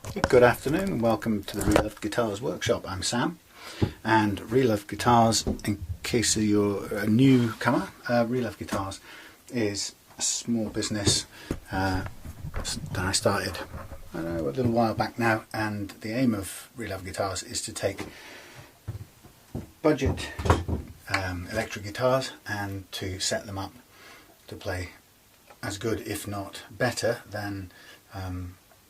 Good afternoon and welcome to the Reloved Guitars workshop. I'm Sam, and Reloved Guitars, in case you're a newcomer, Reloved Guitars is a small business that I started a little while back now, and the aim of Reloved Guitars is to take budget electric guitars and to set them up to play as good, if not better, than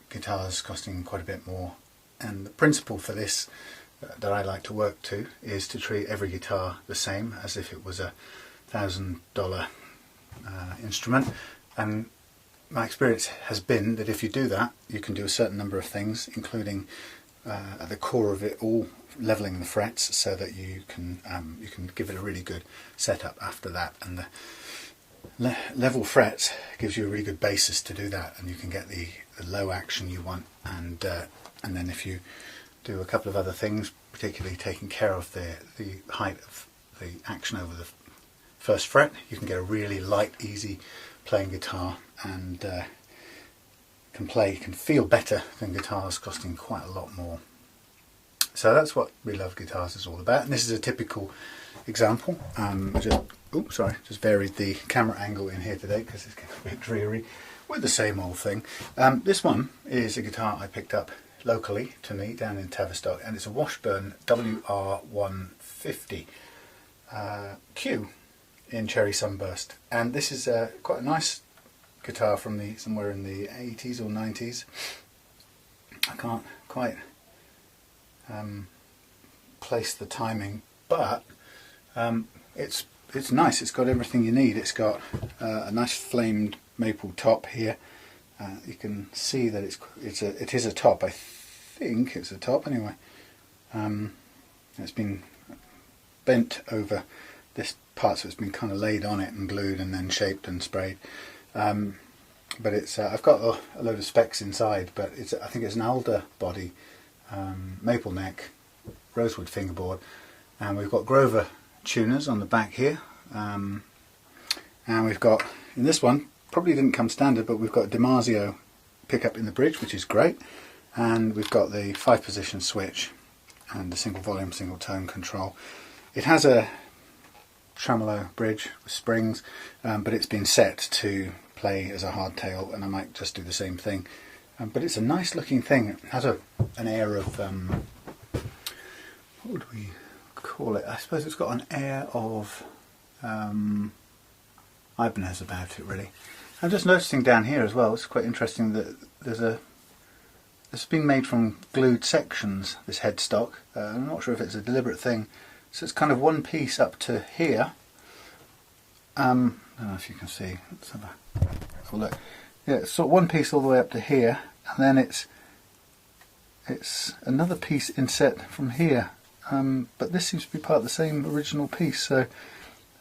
guitars costing quite a bit more. And the principle for this that I like to work to is to treat every guitar the same, as if it was a $1,000 instrument. And my experience has been that if you do that, you can do a certain number of things, including at the core of it all, leveling the frets so that you can give it a really good setup after that. And the level frets gives you a really good basis to do that, and you can get the low action you want, and then if you do a couple of other things, particularly taking care of the height of the action over the first fret, you can get a really light, easy playing guitar, and can feel better than guitars costing quite a lot more. So that's what Reloved Guitars is all about, and this is a typical example. Just varied the camera angle in here today because it's getting a bit dreary with the same old thing. This one is a guitar I picked up locally to me down in Tavistock, and it's a Washburn WR150 Q in Cherry Sunburst, and this is quite a nice guitar from somewhere in the 80s or 90s. I can't quite place the timing, but it's nice. It's got everything you need. It's got a nice flamed maple top here. You can see that it is a top. I think it's a top anyway. It's been bent over this part, so it's been kind of laid on it and glued and then shaped and sprayed. But it's I've got a load of specs inside, but I think it's an Alder body, maple neck, rosewood fingerboard, and we've got Grover tuners on the back here, and we've got, in this one, probably didn't come standard, but we've got DiMarzio pickup in the bridge, which is great, and we've got the 5-position switch and the single volume, single tone control. It has a tremolo bridge with springs, but it's been set to play as a hardtail, and I might just do the same thing. But it's a nice looking thing. It has an air of what would we call it? I suppose it's got an air of Ibanez about it, really. I'm just noticing down here as well, it's quite interesting that it's been made from glued sections, this headstock. I'm not sure if it's a deliberate thing. So it's kind of one piece up to here. I don't know if you can see. Let's have a look. Yeah, it's sort of one piece all the way up to here, and then it's another piece inset from here. But this seems to be part of the same original piece, so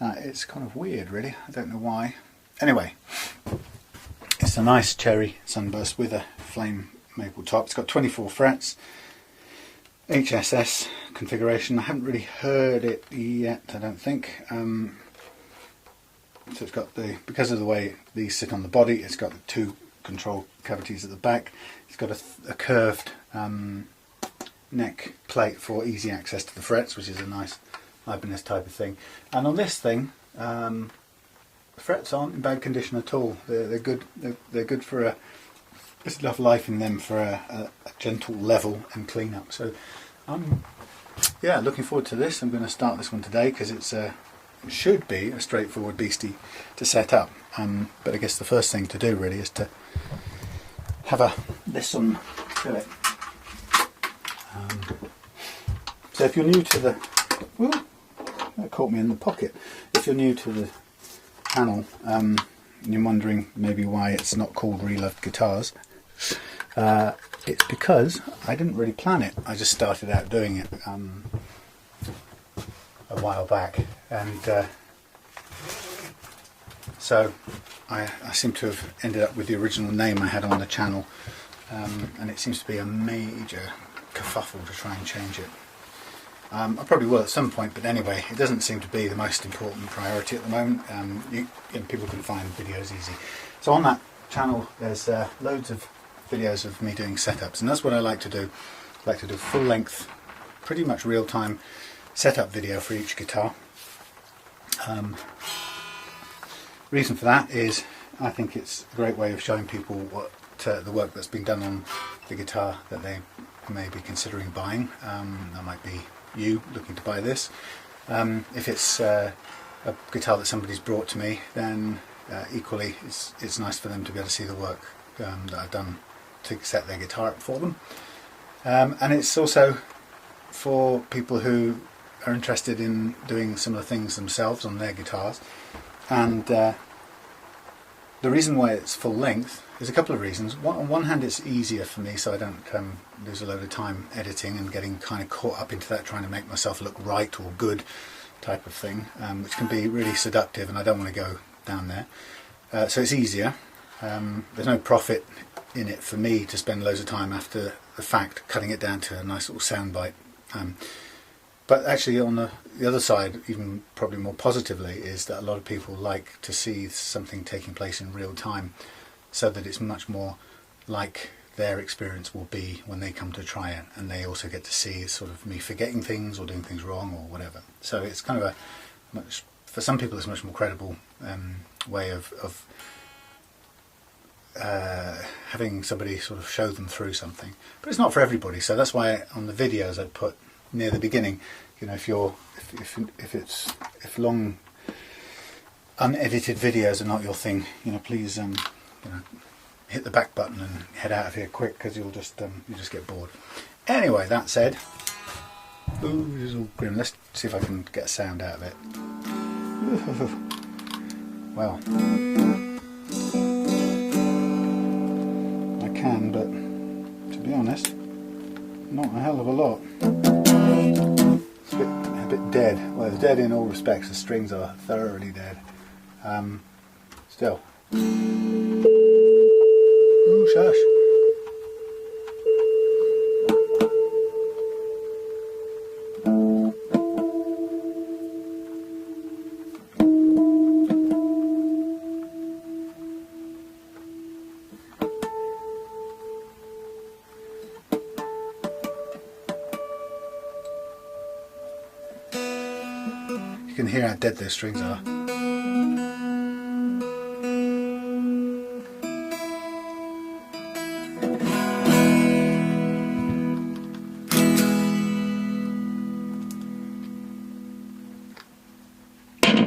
it's kind of weird, really. I don't know why. Anyway, it's a nice cherry sunburst with a flame maple top. It's got 24 frets, HSS configuration. I haven't really heard it yet, I don't think. So it's got because of the way these sit on the body, it's got the 2 control cavities at the back. It's got a curved neck plate for easy access to the frets, which is a nice Ibanez type of thing. And on this thing, the frets aren't in bad condition at all. They're good. They're good for there's enough life in them for a gentle level and clean up. So I'm looking forward to this. I'm going to start this one today because it should be a straightforward beastie to set up. But I guess the first thing to do really is to have a listen to it. So if you're new to the... Ooh, that caught me in the pocket. If you're new to the channel and you're wondering maybe why it's not called Reloved Guitars, it's because I didn't really plan it. I just started out doing it a while back, and so I seem to have ended up with the original name I had on the channel, and it seems to be a major kerfuffle to try and change it. I probably will at some point, but anyway, it doesn't seem to be the most important priority at the moment. People can find videos easy. So on that channel there's loads of videos of me doing setups, and that's what I like to do. I like to do full length, pretty much real time setup video for each guitar. Reason for that is I think it's a great way of showing people what the work that's been done on the guitar that they may be considering buying. That might be you looking to buy this. If it's a guitar that somebody's brought to me, then equally it's nice for them to be able to see the work that I've done to set their guitar up for them. And it's also for people who are interested in doing similar things themselves on their guitars. And the reason why it's full length is a couple of reasons. On one hand, it's easier for me, so I don't lose a load of time editing and getting kind of caught up into that, trying to make myself look right or good type of thing, which can be really seductive, and I don't want to go down there. So it's easier. There's no profit in it for me to spend loads of time after the fact cutting it down to a nice little sound bite. But actually on the other side, even probably more positively, is that a lot of people like to see something taking place in real time, so that it's much more like their experience will be when they come to try it, and they also get to see sort of me forgetting things or doing things wrong or whatever. So it's kind of for some people it's a much more credible way of having somebody sort of show them through something. But it's not for everybody, so that's why on the videos I put near the beginning, you know, if long unedited videos are not your thing, you know, please you know, hit the back button and head out of here quick, because you just get bored. Anyway, that said, ooh, this is all grim. Let's see if I can get a sound out of it. Well, I can, but to be honest, not a hell of a lot. It's a bit dead. Well, it's dead in all respects. The strings are thoroughly dead. Still. Ooh, shush. You can hear how dead those strings are.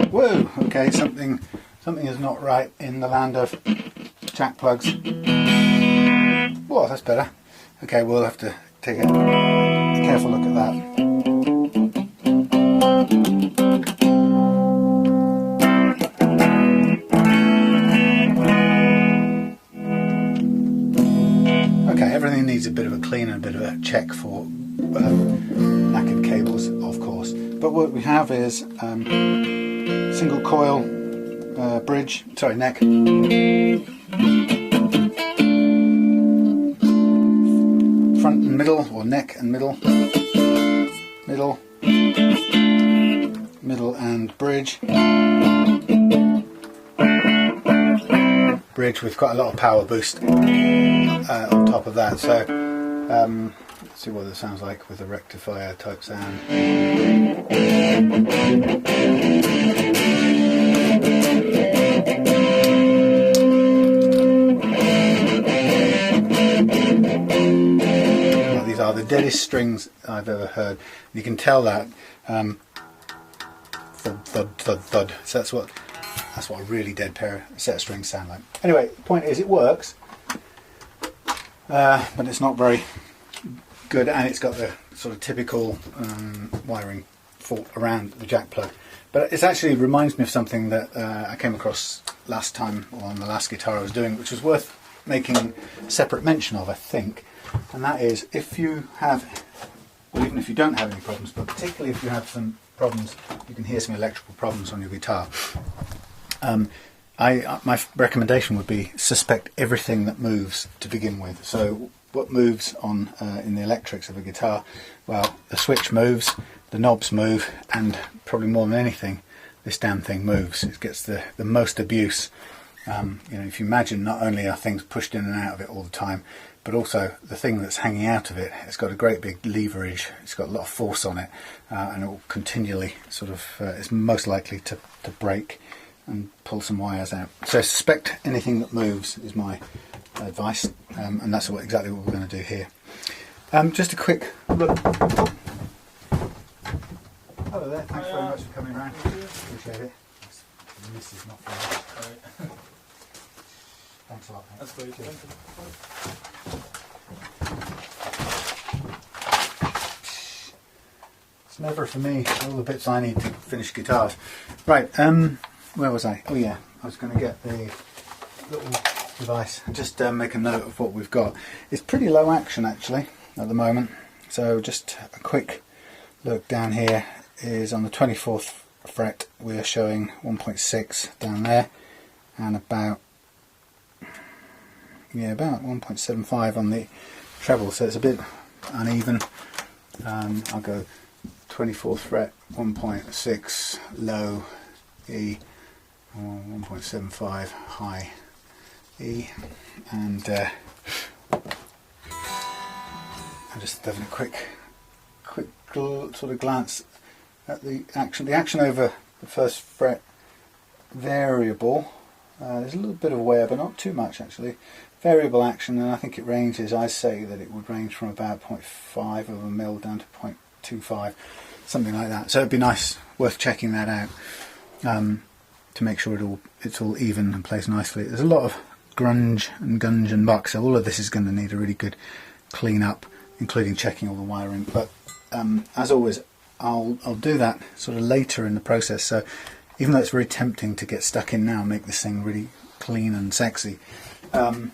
Whoa, okay, something is not right in the land of jack plugs. Whoa, that's better. Okay, we'll have to take a careful look at that. Okay, everything needs a bit of a clean and a bit of a check for knackered cables, of course. But what we have is single coil neck. Front and middle, or neck and middle. Middle and bridge. Bridge with quite a lot of power boost on top of that. So let's see what it sounds like with a rectifier type sound. Well, these are the deadest strings I've ever heard. You can tell that thud, thud, thud, thud. So that's what a really dead set of strings sound like. Anyway, the point is, it works, but it's not very good, and it's got the sort of typical wiring fault around the jack plug. But it actually reminds me of something that I came across last time on the last guitar I was doing, which was worth making a separate mention of, I think. And that is, if you have, well, even if you don't have any problems, but particularly if you have some problems, you can hear some electrical problems on your guitar. My recommendation would be suspect everything that moves to begin with. So what moves on in the electrics of a guitar? Well, the switch moves, the knobs move, and probably more than anything, this damn thing moves. It gets the most abuse. You know, if you imagine, not only are things pushed in and out of it all the time, but also the thing that's hanging out of it, it's got a great big leverage, it's got a lot of force on it, and it will continually sort of, it's most likely to break and pull some wires out. So suspect anything that moves is my advice, and that's exactly what we're going to do here. Just a quick look. Hello there, thanks very much for coming around. Appreciate it. This is not fair. Thanks a lot. Mate. That's great. It's never for me, all the bits I need to finish guitars. Right, where was I? Oh yeah, I was going to get the little device. Just make a note of what we've got. It's pretty low action actually at the moment. So just a quick look down here is on the 24th fret we are showing 1.6 down there, and about 1.75 on the treble, so it's a bit uneven. I'll go 24th fret 1.6 low E, 1.75 high E, and I'm just having a quick sort of glance at the action. The action over the first fret variable. There's a little bit of wear, but not too much actually. Variable action, and I think it ranges. I say that it would range from about 0.5 of a mil down to 0.25, something like that. So it'd be nice, worth checking that out to make sure it's all even and plays nicely. There's a lot of grunge and muck, so all of this is going to need a really good clean up, including checking all the wiring. But as always, I'll do that sort of later in the process. So even though it's very tempting to get stuck in now and make this thing really clean and sexy, the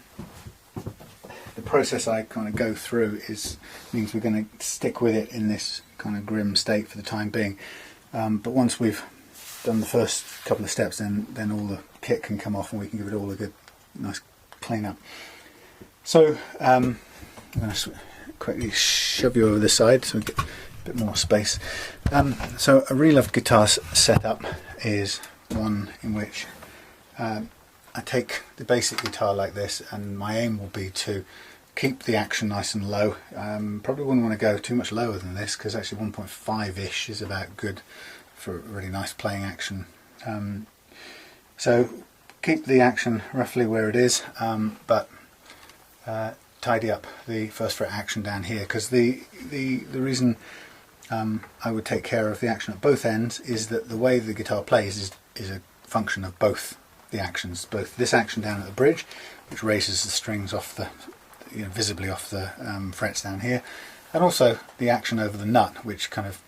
process I kind of go through means we're going to stick with it in this kind of grim state for the time being. But once we've done the first couple of steps, then all the kit can come off and we can give it all a good, nice clean up. So I'm going to quickly shove you over this side so we get a bit more space. So a reloved guitar setup is one in which I take the basic guitar like this, and my aim will be to keep the action nice and low. Probably wouldn't want to go too much lower than this, because actually 1.5-ish is about good for really nice playing action. So keep the action roughly where it is, but tidy up the first fret action down here, because the reason I would take care of the action at both ends is that the way the guitar plays is a function of both the actions, both this action down at the bridge, which raises the strings off the, visibly off the frets down here, and also the action over the nut, which kind of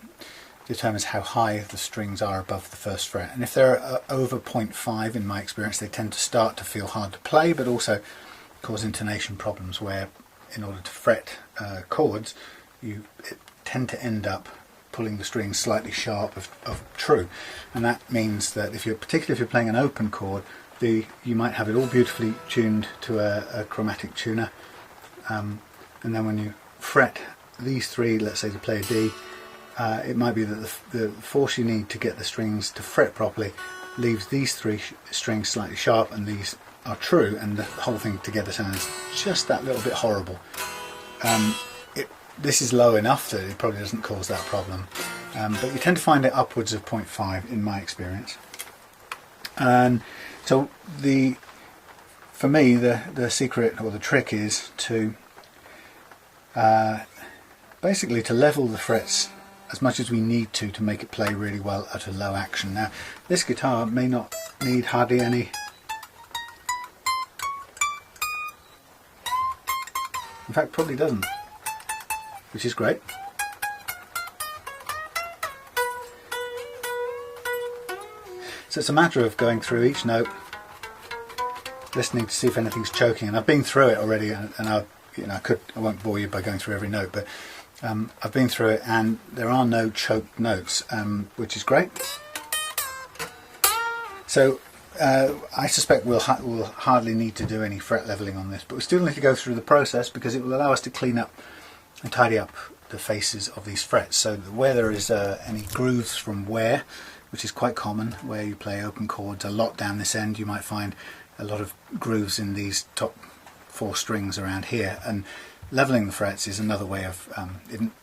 determines how high the strings are above the first fret. And if they're over 0.5, in my experience, they tend to start to feel hard to play, but also cause intonation problems, where in order to fret chords, you tend to end up pulling the strings slightly sharp of true, and that means that particularly if you're playing an open chord, you might have it all beautifully tuned to a chromatic tuner, and then when you fret these three, let's say to play a D, it might be that the force you need to get the strings to fret properly leaves these three strings slightly sharp and these are true, and the whole thing together sounds just that little bit horrible. This is low enough that it probably doesn't cause that problem, but you tend to find it upwards of 0.5 in my experience. And so for me the secret or the trick is to basically to level the frets as much as we need to make it play really well at a low action. Now this guitar may not need hardly any, in fact probably doesn't, which is great. So it's a matter of going through each note, listening to see if anything's choking, and I've been through it already, and I won't bore you by going through every note, but I've been through it and there are no choked notes, which is great. So I suspect we'll hardly need to do any fret leveling on this, but we still need to go through the process because it will allow us to clean up and tidy up the faces of these frets. So where there is any grooves from wear, which is quite common where you play open chords a lot down this end, you might find a lot of grooves in these top 4 strings around here, and leveling the frets is another way of,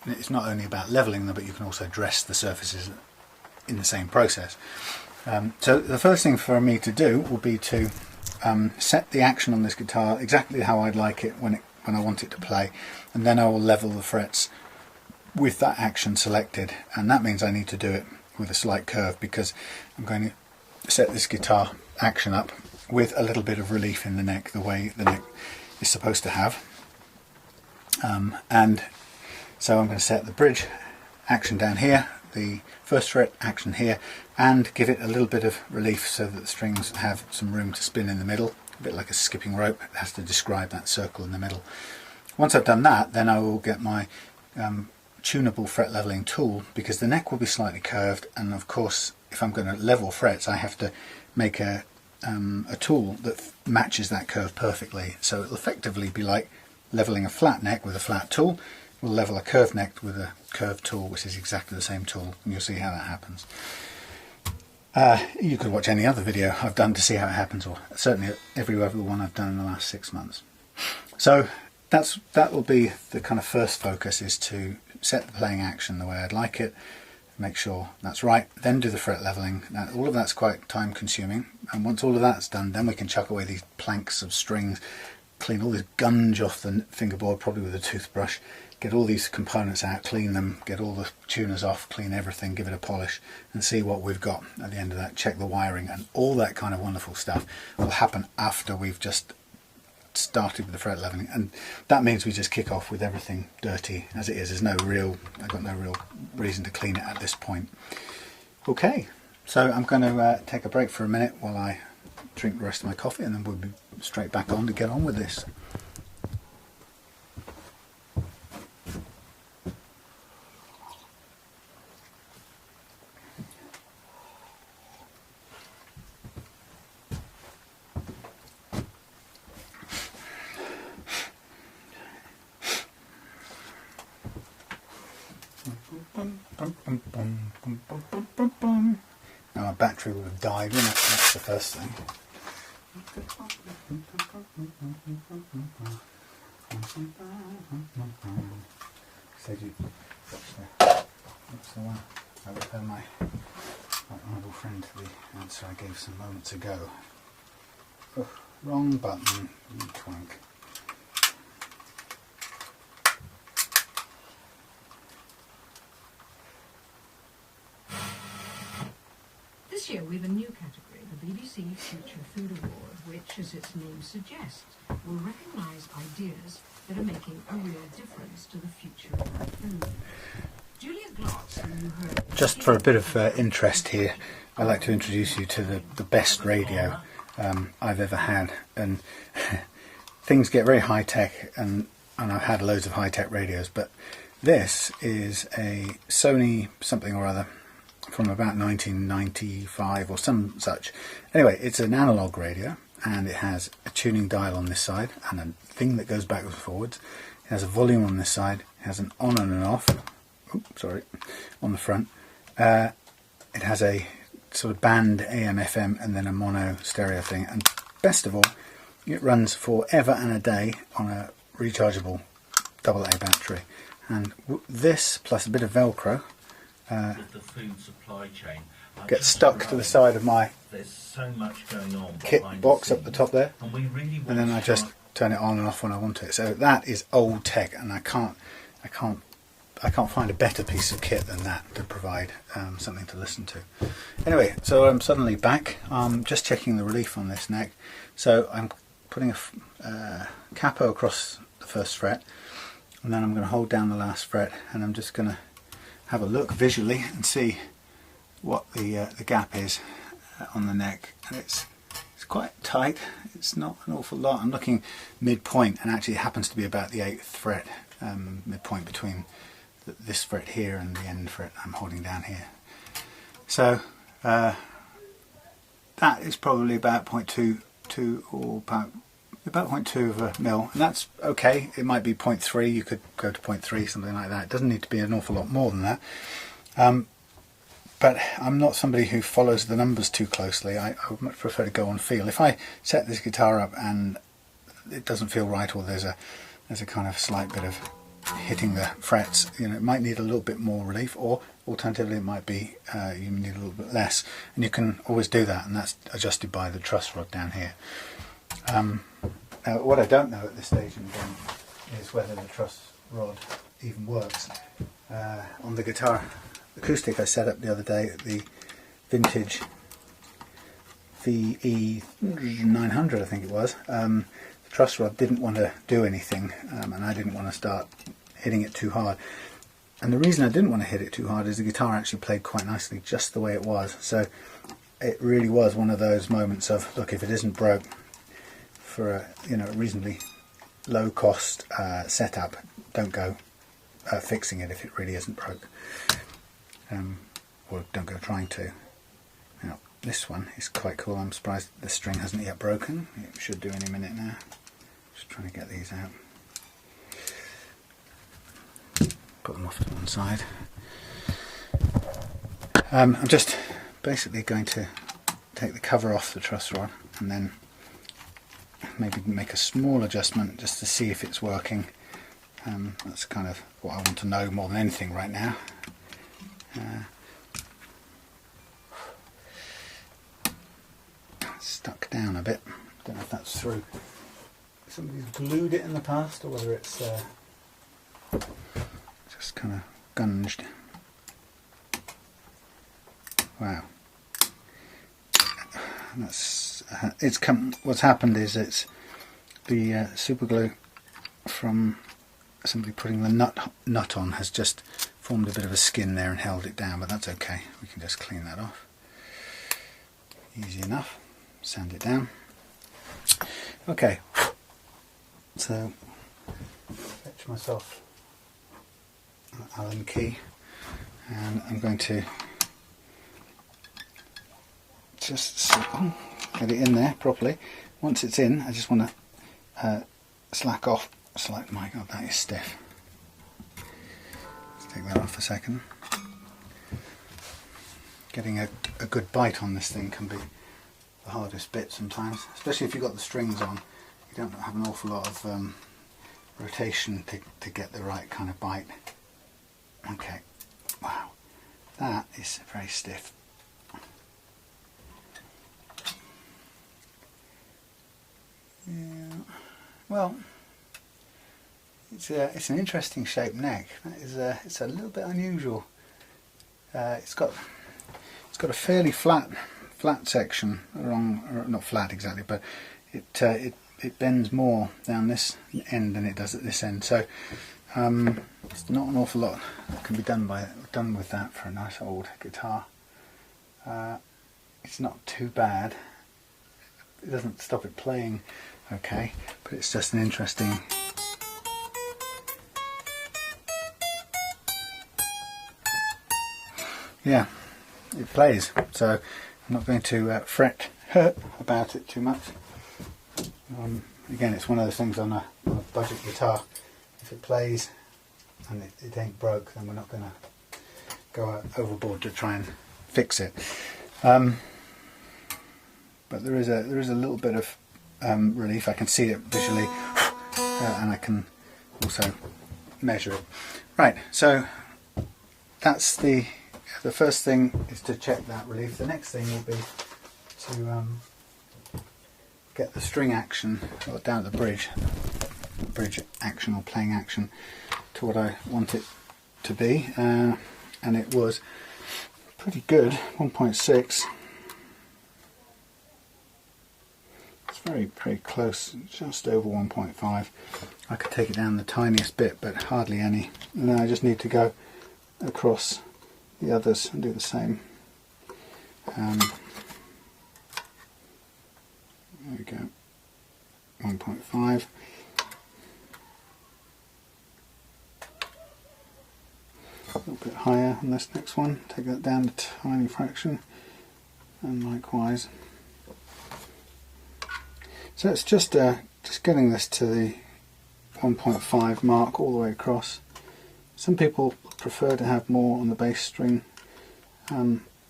it's not only about leveling them, but you can also dress the surfaces in the same process. So the first thing for me to do will be to set the action on this guitar exactly how I'd like it when I want it to play, and then I will level the frets with that action selected, and that means I need to do it with a slight curve because I'm going to set this guitar action up with a little bit of relief in the neck, the way the neck is supposed to have. And so I'm going to set the bridge action down here, the first fret action here, and give it a little bit of relief so that the strings have some room to spin in the middle, a bit like a skipping rope. It has to describe that circle in the middle. Once I've done that, then I will get my tunable fret leveling tool, because the neck will be slightly curved, and of course if I'm going to level frets I have to make a tool that matches that curve perfectly. So it'll effectively be like leveling a flat neck with a flat tool. We'll level a curved neck with a curved tool, which is exactly the same tool, and you'll see how that happens. You could watch any other video I've done to see how it happens, or certainly every other one I've done in the last 6 months. So that will be the kind of first focus, is to set the playing action the way I'd like it, make sure that's right, then do the fret leveling. Now all of that's quite time consuming, and once all of that's done, then we can chuck away these planks of strings, clean all this gunge off the fingerboard, probably with a toothbrush, get all these components out, clean them, get all the tuners off, clean everything, give it a polish, and see what we've got at the end of that. Check the wiring, and all that kind of wonderful stuff will happen after we've just started with the fret leveling, and that means we just kick off with everything dirty as it is. I've got no real reason to clean it at this point. Okay, so I'm going to take a break for a minute while I drink the rest of my coffee, and then we'll be straight back on to get on with this. Now my battery would have died, wouldn't it? That's the first thing. What's the one? I refer my honourable friend to the answer I gave some moments ago. Oh, wrong button, you twink. This year we have a new category, the BBC Future Food Award, which, as its name suggests, will recognise ideas that are making a real difference to the future of food. Julia Glotz, who you heard... Just for a bit of interest here, I'd like to introduce you to the best radio I've ever had. And things get very high-tech, and I've had loads of high-tech radios, but this is a Sony something or other from about 1995 or some such. Anyway, it's an analog radio, and it has a tuning dial on this side and a thing that goes backwards and forwards. It has a volume on this side, it has an on and an off, on the front. It has a sort of band AM FM and then a mono stereo thing, and best of all, it runs forever and a day on a rechargeable AA battery. And this plus a bit of Velcro with the food supply chain gets stuck to the side of my there's so much going on kit box up the top there, and we really and then I just turn it on and off when I want it. So that is old tech, and I can't find a better piece of kit than that to provide something to listen to. Anyway, so I'm suddenly back. I'm just checking the relief on this neck. So I'm putting a capo across the first fret, and then I'm going to hold down the last fret, and I'm just going to have a look visually and see what the gap is on the neck. And it's quite tight. It's not an awful lot. I'm looking midpoint, and actually it happens to be about the 8th fret, midpoint between this fret here and the end fret I'm holding down here. So that is probably about 0.22 or about 0.2 of a mil, and that's okay. It might be 0.3, you could go to 0.3, something like that. It doesn't need to be an awful lot more than that. But I'm not somebody who follows the numbers too closely. I would much prefer to go on feel. If I set this guitar up and it doesn't feel right, or there's a kind of slight bit of hitting the frets, you know, it might need a little bit more relief, or alternatively it might be you need a little bit less, and you can always do that, and that's adjusted by the truss rod down here. Now, what I don't know at this stage in the game is whether the truss rod even works. On the guitar acoustic I set up the other day, the vintage VE900 I think it was, the truss rod didn't want to do anything, and I didn't want to start hitting it too hard. And the reason I didn't want to hit it too hard is the guitar actually played quite nicely just the way it was. So it really was one of those moments of, look, if it isn't broke for a, you know, reasonably low cost setup, don't go fixing it if it really isn't broke, or don't go trying to. Now this one is quite cool. I'm surprised the string hasn't yet broken. It should do any minute now. Just trying to get these out. Put them off to one side. I'm just basically going to take the cover off the truss rod and then maybe make a small adjustment just to see if it's working. That's kind of what I want to know more than anything right now. It's stuck down a bit. Don't know if that's through. Somebody's glued it in the past, or whether it's just kind of gunged. Wow. That's what's happened is it's the super glue from somebody putting the nut on has just formed a bit of a skin there and held it down, but that's okay. We can just clean that off. Easy enough. Sand it down. Okay. So fetch myself an Allen key, and I'm going to just get it in there properly. Once it's in, I just want to slack off. My God, that is stiff. Let's take that off a second. Getting a good bite on this thing can be the hardest bit sometimes, especially if you've got the strings on. You don't have an awful lot of rotation to get the right kind of bite. Okay, wow, that is very stiff. Yeah, well, it's an interesting shaped neck. That is it's a little bit unusual. It's got a fairly flat section along, or not flat exactly, but it bends more down this end than it does at this end. So it's not an awful lot that can be done with that for a nice old guitar. It's not too bad. It doesn't stop it playing okay, but it's just an interesting. Yeah, it plays, so I'm not going to fret about it too much. Again, it's one of those things on a budget guitar. If it plays and it ain't broke, then we're not going to go overboard to try and fix it. But there is a little bit of relief. I can see it visually, and I can also measure it. Right, so that's the first thing is to check that relief. The next thing will be to get the string action, or down at the bridge action or playing action, to what I want it to be, and it was pretty good, 1.6. It's very close, just over 1.5. I could take it down the tiniest bit, but hardly any. And then I just need to go across the others and do the same. There we go, 1.5. A little bit higher on this next one, take that down a tiny fraction, and likewise. So it's just getting this to the 1.5 mark all the way across. Some people prefer to have more on the bass string.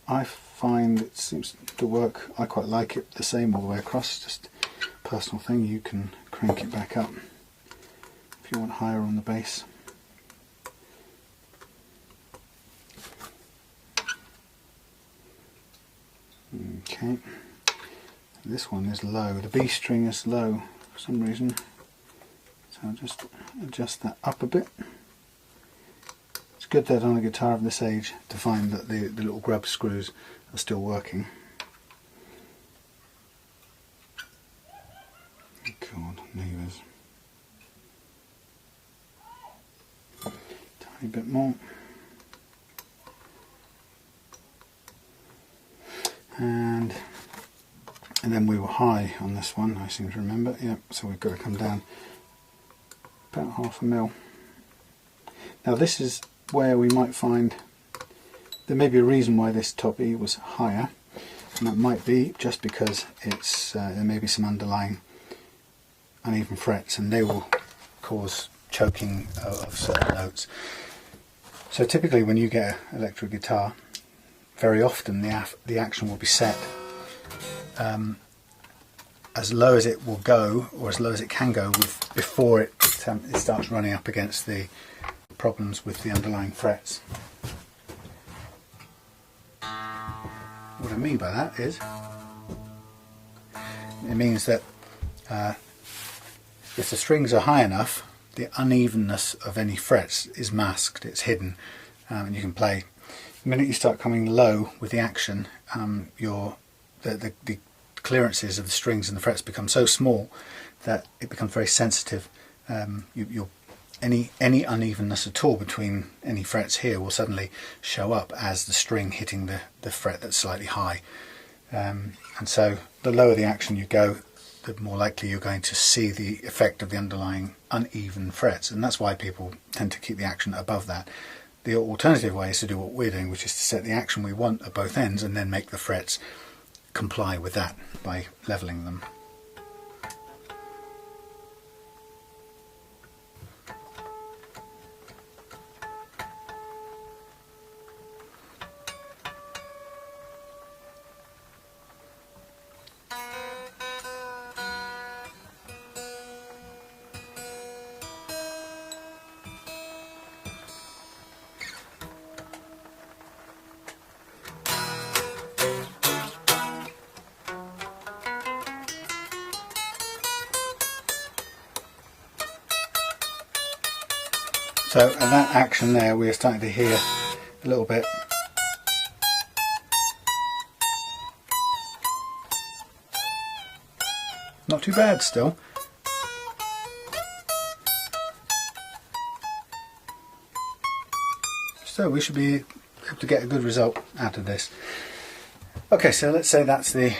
I find it seems to work. I quite like it the same all the way across. Just a personal thing. You can crank it back up if you want higher on the bass. Okay, this one is low, the B string is low for some reason, so I'll just adjust that up a bit. It's good that on a guitar of this age to find that the little grub screws are still working. God, levers. Tiny bit more. And then we were high on this one, I seem to remember. Yep, so we've got to come down about 1/2 mil. Now this is where we might find there may be a reason why this top E was higher, and that might be just because it's there may be some underlying uneven frets, and they will cause choking of certain notes. So typically when you get an electric guitar, very often the action will be set as low as it will go, or as low as it can go, before it starts running up against the problems with the underlying frets. What I mean by that is, it means that if the strings are high enough, the unevenness of any frets is masked, it's hidden, and you can play. The minute you start coming low with the action, the clearances of the strings and the frets become so small that it becomes very sensitive. Any unevenness at all between any frets here will suddenly show up as the string hitting the fret that's slightly high. And so the lower the action you go, the more likely you're going to see the effect of the underlying uneven frets, and that's why people tend to keep the action above that. The alternative way is to do what we're doing, which is to set the action we want at both ends and then make the frets comply with that by leveling them. So at that action there, we're starting to hear a little bit. Not too bad still. So we should be able to get a good result out of this. Okay, so let's say that's the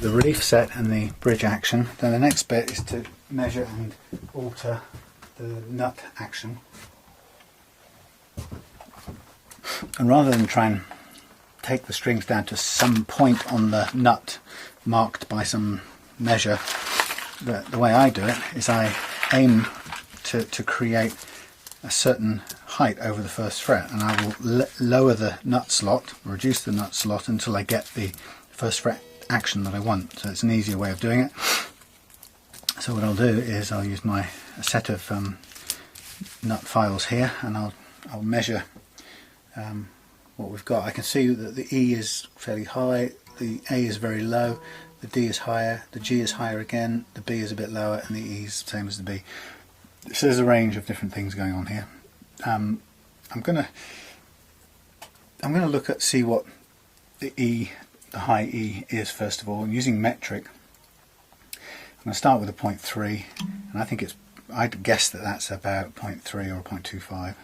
relief set and the bridge action. Then the next bit is to measure and alter the nut action, and rather than try and take the strings down to some point on the nut marked by some measure, the way I do it is I aim to create a certain height over the first fret, and I will lower the nut slot, reduce the nut slot until I get the first fret action that I want. So it's an easier way of doing it. So what I'll do is I'll use a set of nut files here, and I'll measure what we've got. I can see that the E is fairly high, the A is very low, the D is higher, the G is higher again, the B is a bit lower, and the E is the same as the B. So there's a range of different things going on here. I'm gonna look at see what the high E is first of all, and using metric. I'm going to start with a 0.3, and I think I'd guess that that's about 0.3 or 0.25.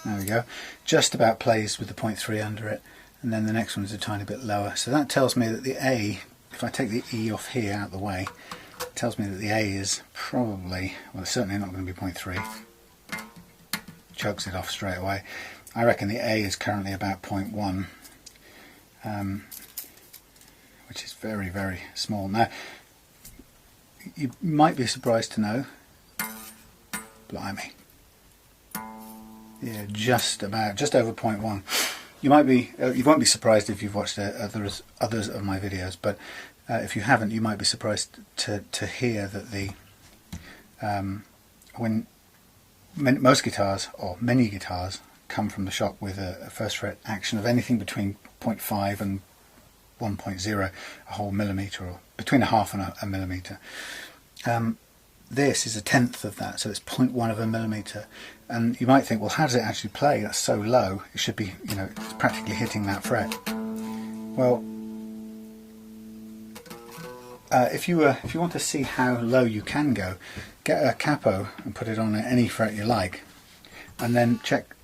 There we go. Just about plays with the 0.3 under it, and then the next one is a tiny bit lower. So that tells me that the A, if I take the E off here out of the way, it tells me that the A is probably, well, it's certainly not going to be 0.3. Chokes it off straight away. I reckon the A is currently about 0.1, which is very, very small. Now, you might be surprised to know, blimey, yeah, just over 0.1. you might be, you won't be surprised if you've watched others of my videos, but if you haven't, you might be surprised to hear that when most guitars, or many guitars, come from the shop with a first fret action of anything between 0.5 and 1.0, a whole millimetre, or between a half and a millimetre. This is a tenth of that, so it's 0.1 of a millimetre. And you might think, well, how does it actually play? That's so low. It should be, you know, it's practically hitting that fret. Well, if you want to see how low you can go, get a capo and put it on any fret you like, and then check.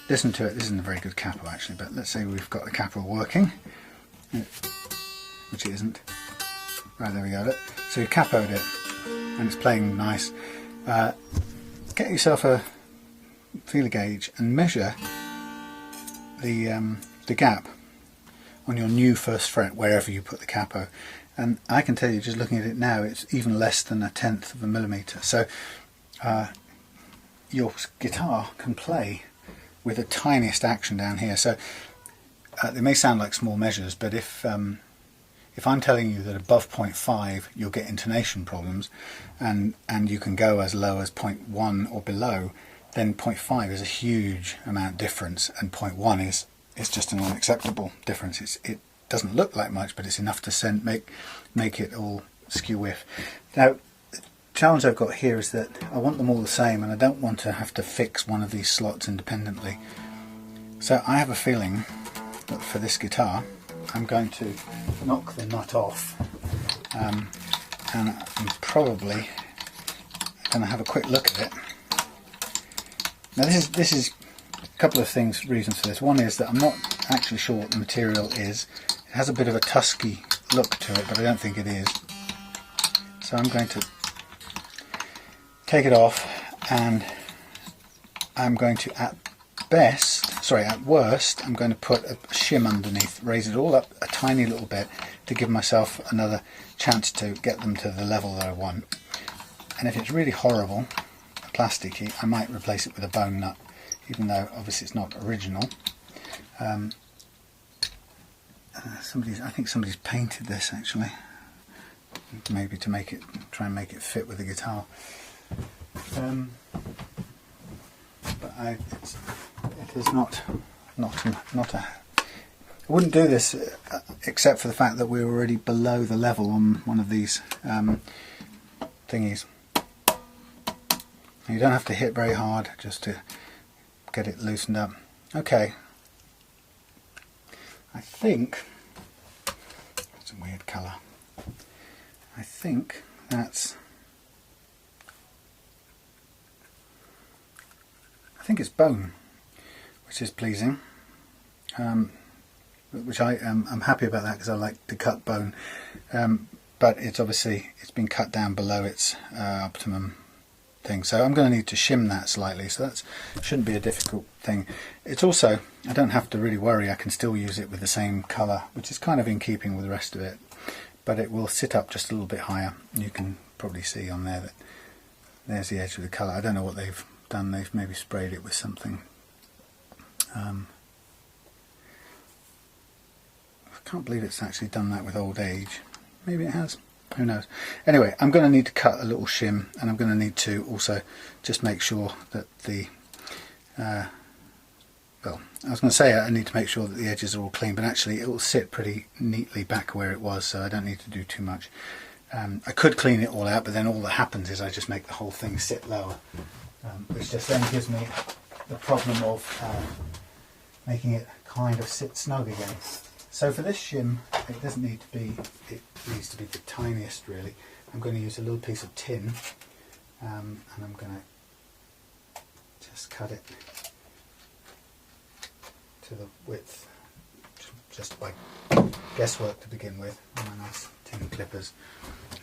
Listen to it. This isn't a very good capo actually, but let's say we've got the capo working, which it isn't. Right, there we go. Look. So you capoed it, and it's playing nice. Get yourself a feeler gauge and measure the gap on your new first fret wherever you put the capo. And I can tell you, just looking at it now, it's even less than a tenth of a millimetre. So your guitar can play with the tiniest action down here. So they may sound like small measures, but if I'm telling you that above 0.5 you'll get intonation problems, and you can go as low as 0.1 or below, then 0.5 is a huge amount difference, and 0.1 is just an unacceptable difference. It doesn't look like much, but it's enough to make it all skew whiff. Now, the challenge I've got here is that I want them all the same, and I don't want to have to fix one of these slots independently. So I have a feeling that for this guitar I'm going to knock the nut off, and I'm probably going to have a quick look at it. Now this is a couple of reasons for this. One is that I'm not actually sure what the material is. It has a bit of a tusky look to it, but I don't think it is. So I'm going to take it off, and I'm going to, at worst, I'm going to put a shim underneath, raise it all up a tiny little bit to give myself another chance to get them to the level that I want. And if it's really horrible, plasticky, I might replace it with a bone nut, even though obviously it's not original. I think somebody's painted this actually, maybe to try and make it fit with the guitar. But it is not a. I wouldn't do this except for the fact that we're already below the level on one of these thingies. You don't have to hit very hard just to get it loosened up. Okay. I think it's a weird colour. I think it's bone, which is pleasing. Which I'm happy about that, because I like to cut bone. But it's been cut down below its optimum thing, so I'm going to need to shim that slightly, so that shouldn't be a difficult thing. It's also, I don't have to really worry, I can still use it with the same colour, which is kind of in keeping with the rest of it, but it will sit up just a little bit higher. You can probably see on there that there's the edge of the colour. I don't know what they've done, they've maybe sprayed it with something. I can't believe it's actually done that with old age. Maybe it has. Who knows? Anyway, I'm going to need to cut a little shim, and I'm going to need to also just make sure that the well, I was going to say I need to make sure that the edges are all clean, but actually it will sit pretty neatly back where it was, so I don't need to do too much. I could clean it all out, but then all that happens is I just make the whole thing sit lower, which just then gives me the problem of making it kind of sit snug again. So for this shim, it doesn't need to be, it needs to be the tiniest really. I'm going to use a little piece of tin, and I'm going to just cut it to the width, just by guesswork to begin with, and my nice tin clippers.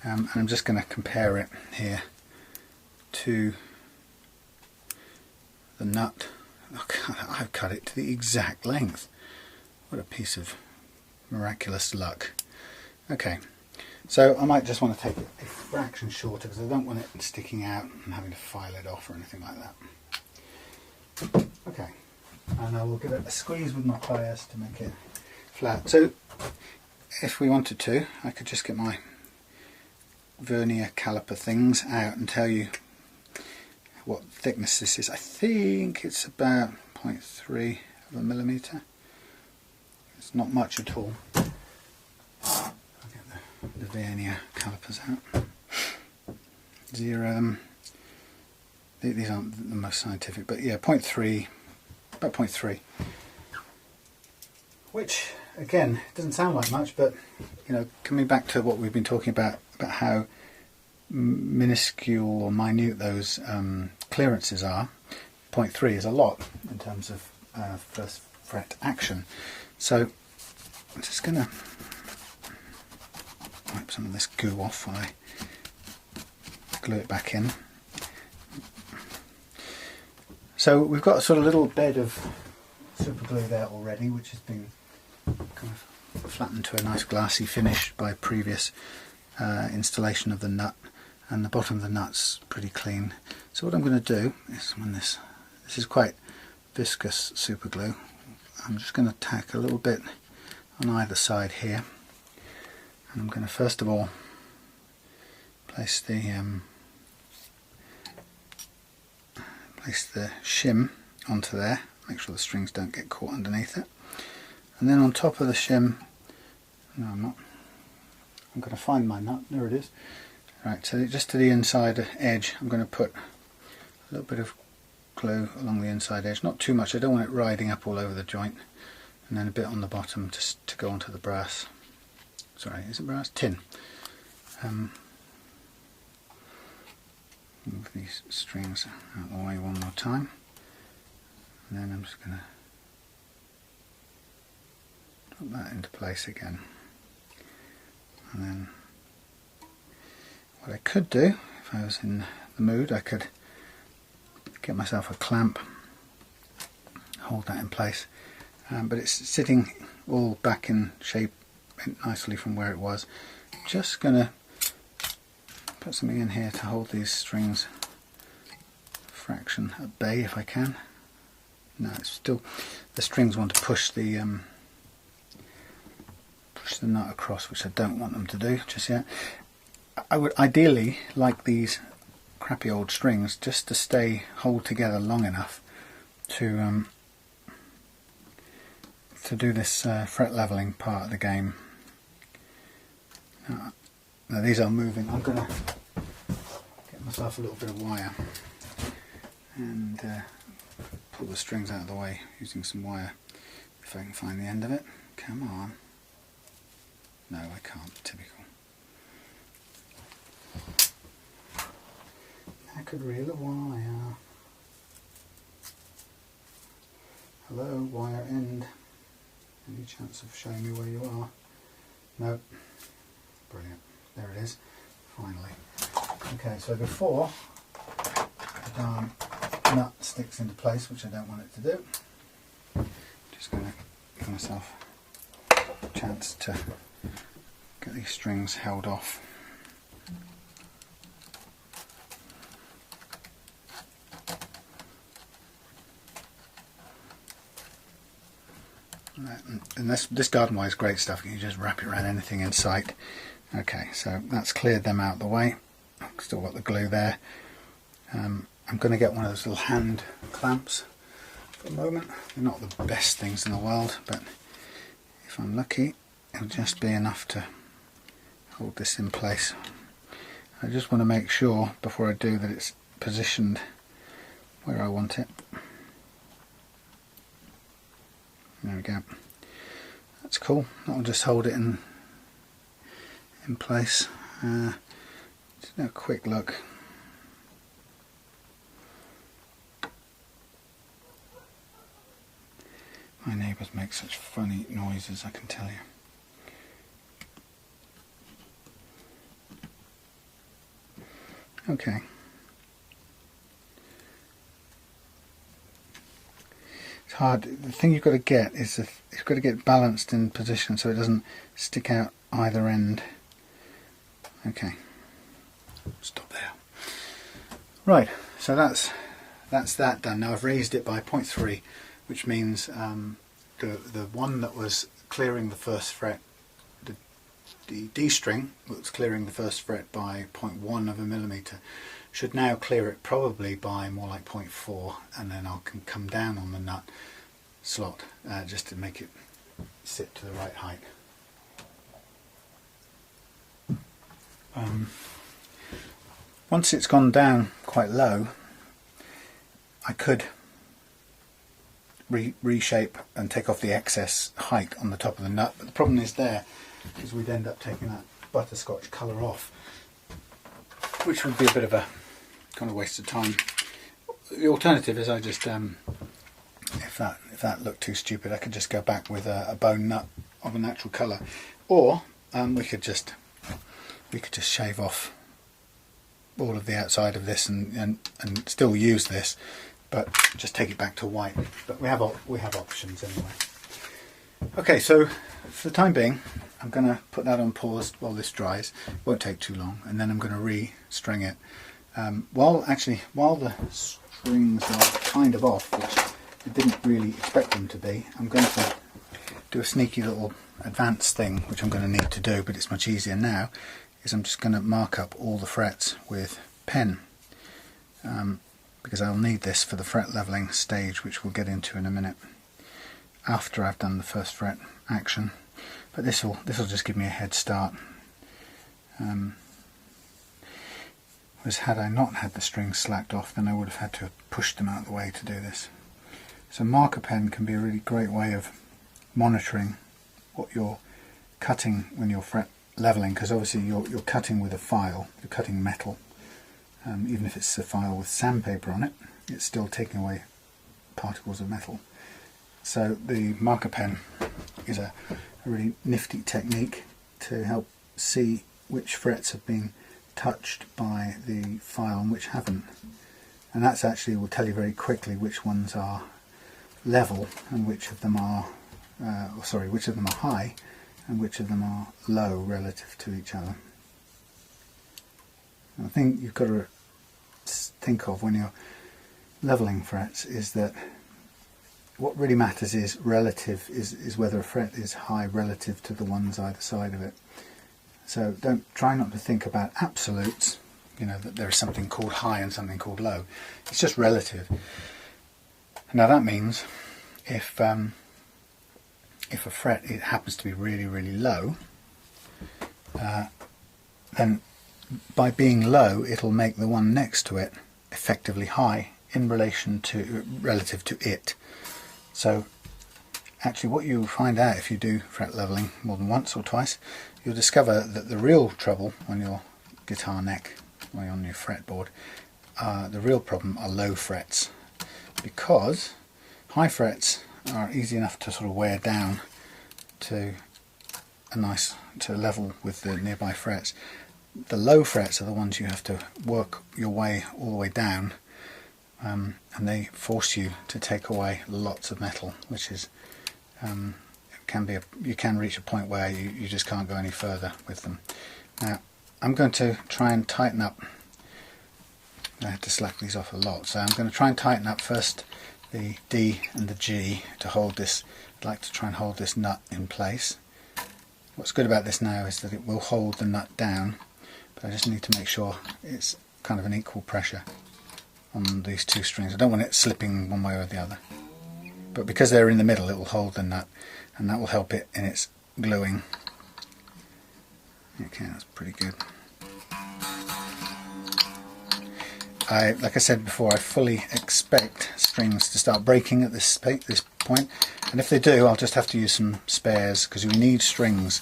And I'm just going to compare it here to the nut. Look, I've cut it to the exact length. What a piece of miraculous luck. Okay, so I might just want to take it a fraction shorter, because I don't want it sticking out and having to file it off or anything like that. Okay, and I will give it a squeeze with my pliers to make it flat. So if we wanted to, I could just get my vernier caliper things out and tell you what thickness this is. I think it's about 0.3 of a millimetre. It's not much at all. I'll get the vernier calipers out. These aren't the most scientific, but yeah, 0.3, about 0.3. Which, again, doesn't sound like much, but you know, coming back to what we've been talking about how minuscule or minute those clearances are, 0.3 is a lot in terms of first fret action. So I'm just going to wipe some of this goo off while I glue it back in. So we've got a sort of little bed of super glue there already, which has been kind of flattened to a nice glassy finish by previous installation of the nut, and the bottom of the nut's pretty clean. So what I'm going to do is, when this is quite viscous super glue, I'm just going to tack a little bit on either side here, and I'm going to first of all place the shim onto there, make sure the strings don't get caught underneath it, and then on top of the shim, no I'm not, I'm going to find my nut, there it is. Right, so just to the inside edge I'm going to put a little bit of glue along the inside edge, not too much, I don't want it riding up all over the joint, and then a bit on the bottom just to go onto the brass, sorry, is it brass? Tin. Move these strings out of the way one more time, and then I'm just going to drop that into place again. And then what I could do, if I was in the mood, I could get myself a clamp, hold that in place, but it's sitting all back in shape nicely from where it was. Just going to put something in here to hold these strings fraction at bay if I can. No, it's still, the strings want to push the nut across, which I don't want them to do just yet. I would ideally like these crappy old strings just to hold together long enough to do this fret leveling part of the game. Now these are moving. I'm going to get myself a little bit of wire and pull the strings out of the way using some wire, if I can find the end of it. Come on. No, I can't. Typical. I could reel a wire. Hello, wire end. Any chance of showing me where you are? No. Brilliant. There it is. Finally. Okay, so before the darn nut sticks into place, which I don't want it to do, just going to give myself a chance to get these strings held off. And this garden wire is great stuff. You can just wrap it around anything in sight. Okay, so that's cleared them out of the way. I've still got the glue there. I'm going to get one of those little hand clamps for a moment. They're not the best things in the world, but if I'm lucky, it'll just be enough to hold this in place. I just want to make sure before I do that it's positioned where I want it. There we go. That's cool. That'll just hold it in place. Just a quick look. My neighbours make such funny noises, I can tell you. Okay. It's hard. The thing you've got to get is you've got to get balanced in position so it doesn't stick out either end. Okay. Stop there. Right. So that's that done. Now I've raised it by 0.3 which means the one that was clearing the first fret, the D string that was clearing the first fret by 0.1 of a millimetre, should now clear it probably by more like 0.4, and then I can come down on the nut slot just to make it sit to the right height. Once it's gone down quite low, I could reshape and take off the excess height on the top of the nut, but the problem is there is we'd end up taking that butterscotch colour off, which would be a bit of a kind of waste of time. The alternative is I just, if that looked too stupid, I could just go back with a bone nut of a natural colour, or we could just shave off all of the outside of this and still use this, but just take it back to white. But we have options anyway. Okay, so for the time being, I'm going to put that on pause while this dries. It won't take too long, and then I'm going to re-string it. While the strings are kind of off, which I didn't really expect them to be, I'm going to do a sneaky little advanced thing, which I'm going to need to do, but it's much easier now, is I'm just going to mark up all the frets with pen, because I'll need this for the fret leveling stage, which we'll get into in a minute after I've done the first fret action. But this will just give me a head start. Whereas had I not had the strings slacked off, then I would have had to have pushed them out of the way to do this. So marker pen can be a really great way of monitoring what you're cutting when you're fret leveling, because obviously you're cutting with a file, you're cutting metal. Even if it's a file with sandpaper on it, it's still taking away particles of metal. So the marker pen is a really nifty technique to help see which frets have been touched by the file and which haven't. And that's actually will tell you very quickly which ones are level and which of them are which of them are high and which of them are low relative to each other. And I think you've got to think of when you're leveling frets is that what really matters is is whether a fret is high relative to the ones either side of it. So try not to think about absolutes, you know, that there is something called high and something called low. It's just relative. Now that means if a fret it happens to be really, really low, then by being low it'll make the one next to it effectively high in relation to relative to it. So actually what you find out if you do fret leveling more than once or twice, you'll discover that the real trouble on your guitar neck or on your fretboard, the real problem are low frets, because high frets are easy enough to sort of wear down to a level with the nearby frets. The low frets are the ones you have to work your way all the way down, and they force you to take away lots of metal, which is you can reach a point where you just can't go any further with them. Now I'm going to try and tighten up. I have to slack these off a lot, so I'm going to try and tighten up first the D and the G to hold this. I'd like to try and hold this nut in place. What's good about this now is that it will hold the nut down, but I just need to make sure it's kind of an equal pressure on these two strings. I don't want it slipping one way or the other, but because they're in the middle it will hold the nut, and that will help it in its gluing. Okay, that's pretty good. Like I said before, I fully expect strings to start breaking at this point, and if they do, I'll just have to use some spares, because we need strings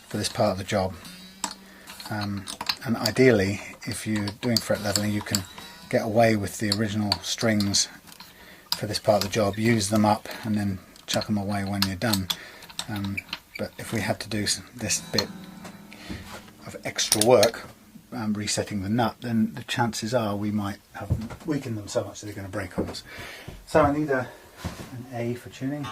for this part of the job. And ideally, if you're doing fret leveling, you can get away with the original strings for this part of the job, use them up and then chuck them away when you're done. But if we had to do this bit of extra work, resetting the nut, then the chances are we might have weakened them so much that they're going to break on us. So I need an A for tuning.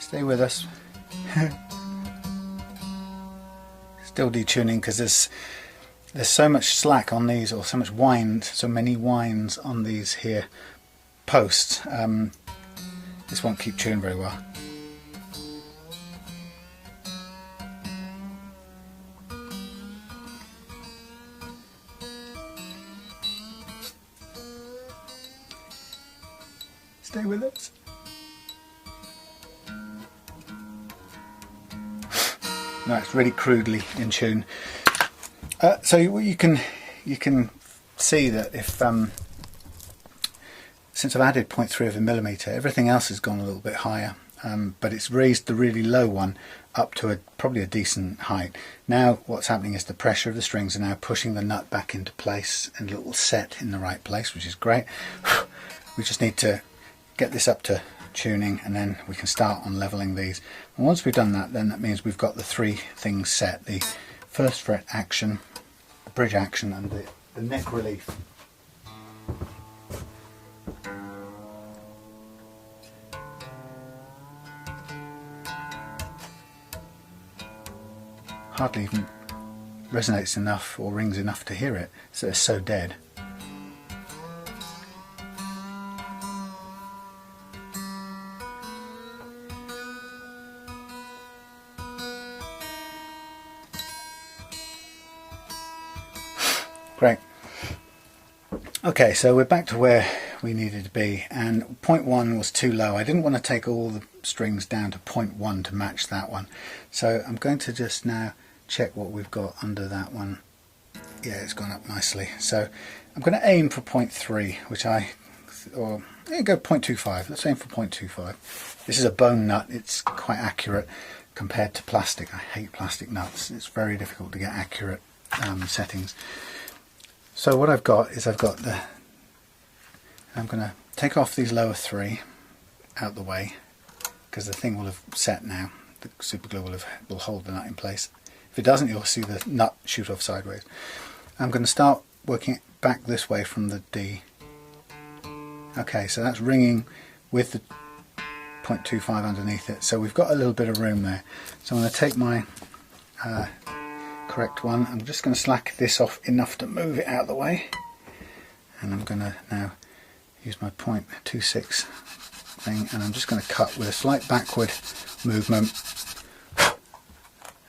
Stay with us. Still detuning because there's so much slack on these, or so much wind, so many winds on these here posts. This won't keep tuned very well. Stay with us. No, it's really crudely in tune. So you can see that if since I've added 0.3 of a millimetre, everything else has gone a little bit higher, but it's raised the really low one up to probably a decent height. Now what's happening is the pressure of the strings are now pushing the nut back into place, and it will set in the right place, which is great. We just need to get this up to tuning, and then we can start on leveling these. And once we've done that, then that means we've got the three things set: the first fret action, the bridge action, and the neck relief. Hardly even resonates enough or rings enough to hear it, so it's so dead. Great. Okay, so we're back to where we needed to be, and 0.1 was too low. I didn't want to take all the strings down to 0.1 to match that one, so I'm going to just now check what we've got under that one. Yeah, it's gone up nicely. So I'm going to aim for 0.3, which or go 0.25. Let's aim for 0.25. This is a bone nut. It's quite accurate compared to plastic. I hate plastic nuts. It's very difficult to get accurate settings. So what I've got is I'm going to take off these lower three out the way, because the thing will have set now. The super glue will hold the nut in place. If it doesn't, you'll see the nut shoot off sideways. I'm going to start working back this way from the D. Okay, so that's ringing with the 0.25 underneath it, so we've got a little bit of room there. So I'm going to take my correct one. I'm just going to slack this off enough to move it out of the way, and I'm going to now use my 0.26 thing, and I'm just going to cut with a slight backward movement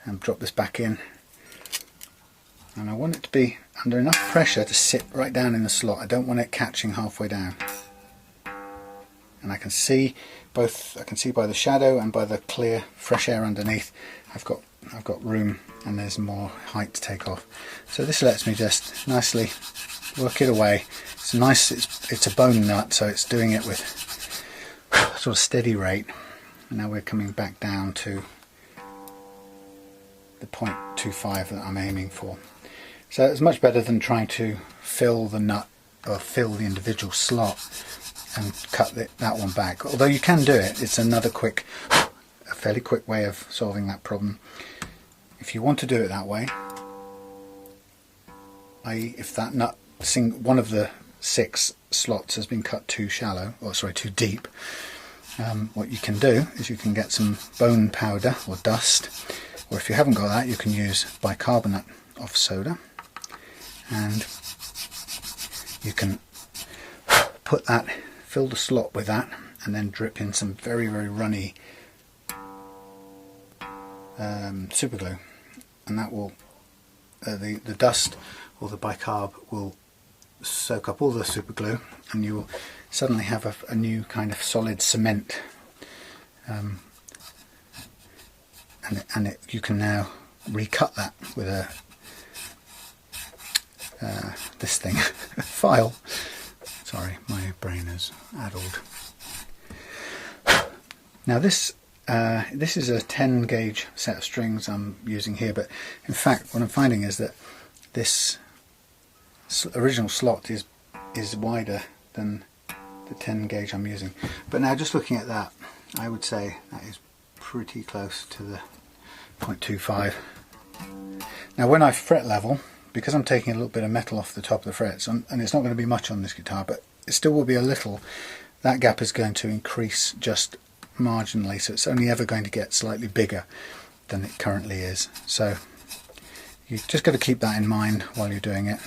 and drop this back in, and I want it to be under enough pressure to sit right down in the slot. I don't want it catching halfway down, and I can see both. I can see by the shadow and by the clear fresh air underneath I've got room, and there's more height to take off. So this lets me just nicely work it away. It's nice. It's a bone nut, so it's doing it with sort of steady rate. And now we're coming back down to the 0.25 that I'm aiming for. So it's much better than trying to fill the nut or fill the individual slot and cut that one back. Although you can do it, it's another a fairly quick way of solving that problem. If you want to do it that way, i.e. if that nut, one of the 6 slots has been cut too shallow, or sorry, too deep, what you can do is you can get some bone powder or dust, or if you haven't got that, you can use bicarbonate of soda, and you can put that, fill the slot with that, and then drip in some very, very runny super glue, and that will the dust or the bicarb will soak up all the super glue, and you will suddenly have a new kind of solid cement, you can now recut that with this thing file. Sorry, my brain is addled. Now this is a 10 gauge set of strings I'm using here, but in fact what I'm finding is that this original slot is wider than the 10 gauge I'm using. But now just looking at that, I would say that is pretty close to the 0.25. Now when I fret level, because I'm taking a little bit of metal off the top of the frets, and it's not going to be much on this guitar, but it still will be a little, that gap is going to increase just marginally, so it's only ever going to get slightly bigger than it currently is. So you've just got to keep that in mind while you're doing it.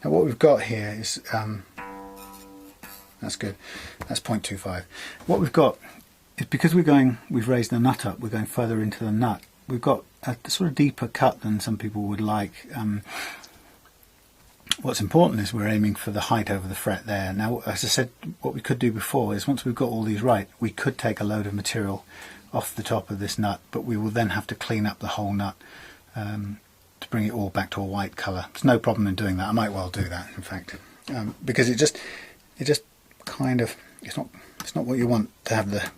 Now what we've got here is, that's good, that's 0.25. What we've got is, because we've raised the nut up, we're going further into the nut, we've got a sort of deeper cut than some people would like. What's important is we're aiming for the height over the fret there. Now, as I said, what we could do before is, once we've got all these right, we could take a load of material off the top of this nut, but we will then have to clean up the whole nut to bring it all back to a white colour. There's no problem in doing that. I might well do that, in fact, because it just kind of, it's not what you want, to have the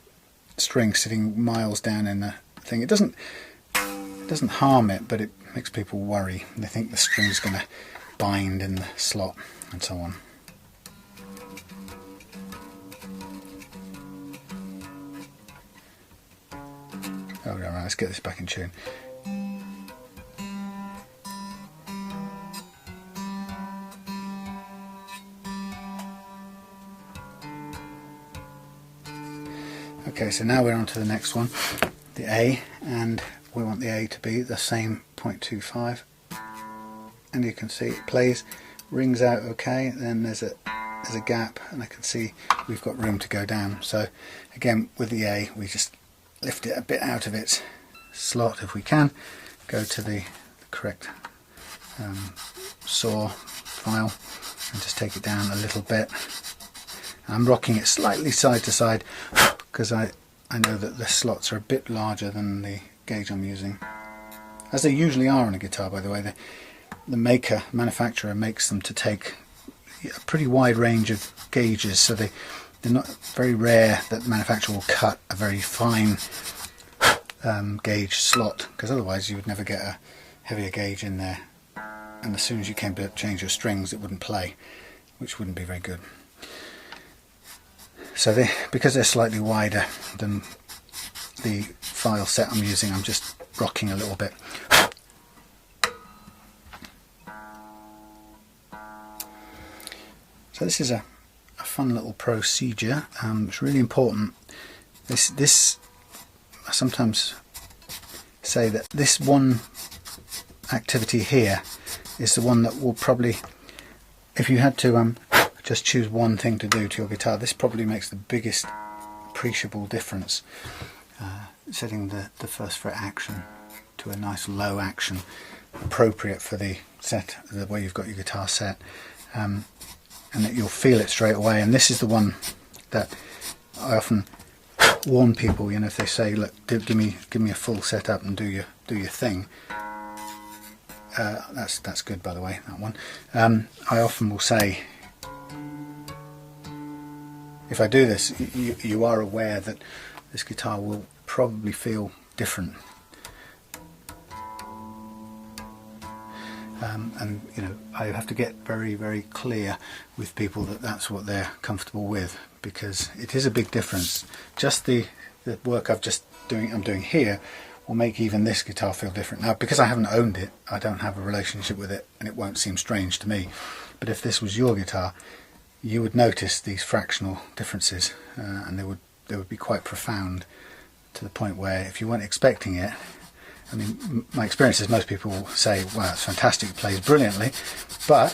string sitting miles down in the thing. It doesn't harm it, but it makes people worry. They think the string's going to bind in the slot and so on. Oh, right, let's get this back in tune. Okay, so now we're on to the next one, the A, and we want the A to be the same 0.25. And you can see it plays, rings out okay, then there's a gap, and I can see we've got room to go down. So again, with the A, we just lift it a bit out of its slot if we can, go to the correct saw file and just take it down a little bit. I'm rocking it slightly side to side because I know that the slots are a bit larger than the gauge I'm using, as they usually are on a guitar, by the way. The manufacturer makes them to take a pretty wide range of gauges, so they're not very rare that the manufacturer will cut a very fine gauge slot, because otherwise you would never get a heavier gauge in there, and as soon as you came to change your strings it wouldn't play, which wouldn't be very good. So because they're slightly wider than the file set I'm using, I'm just rocking a little bit. So this is a fun little procedure. It's really important. This I sometimes say that this one activity here is the one that will probably, if you had to just choose one thing to do to your guitar, this probably makes the biggest appreciable difference. Setting the first fret action to a nice low action, appropriate for the way you've got your guitar set. And that you'll feel it straight away. And this is the one that I often warn people, you know, if they say, look, give me a full setup and do your thing. That's good, by the way, that one. I often will say, if I do this, you are aware that this guitar will probably feel different. And you know, I have to get very, very clear with people that that's what they're comfortable with, because it is a big difference. Just the work I'm doing here will make even this guitar feel different. Now, because I haven't owned it, I don't have a relationship with it, and it won't seem strange to me. But if this was your guitar, you would notice these fractional differences, and they would be quite profound, to the point where if you weren't expecting it, I mean, my experience is most people will say, wow, it's fantastic, it plays brilliantly, but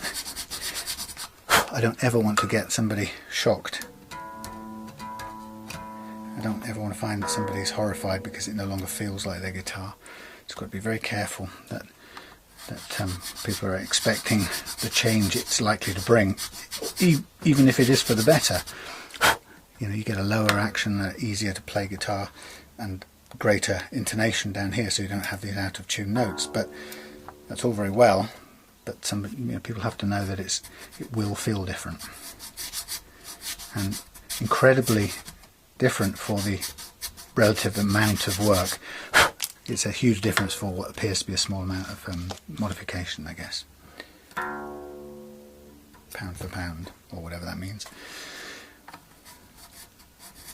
I don't ever want to get somebody shocked. I don't ever want to find that somebody's horrified because it no longer feels like their guitar. It's got to be very careful that people are expecting the change it's likely to bring, even if it is for the better. You know, you get a lower action, easier to play guitar, and greater intonation down here, so you don't have these out of tune notes. But that's all very well, but people have to know that it will feel different, and incredibly different for the relative amount of work. It's a huge difference for what appears to be a small amount of modification, I guess. Pound for pound, or whatever that means.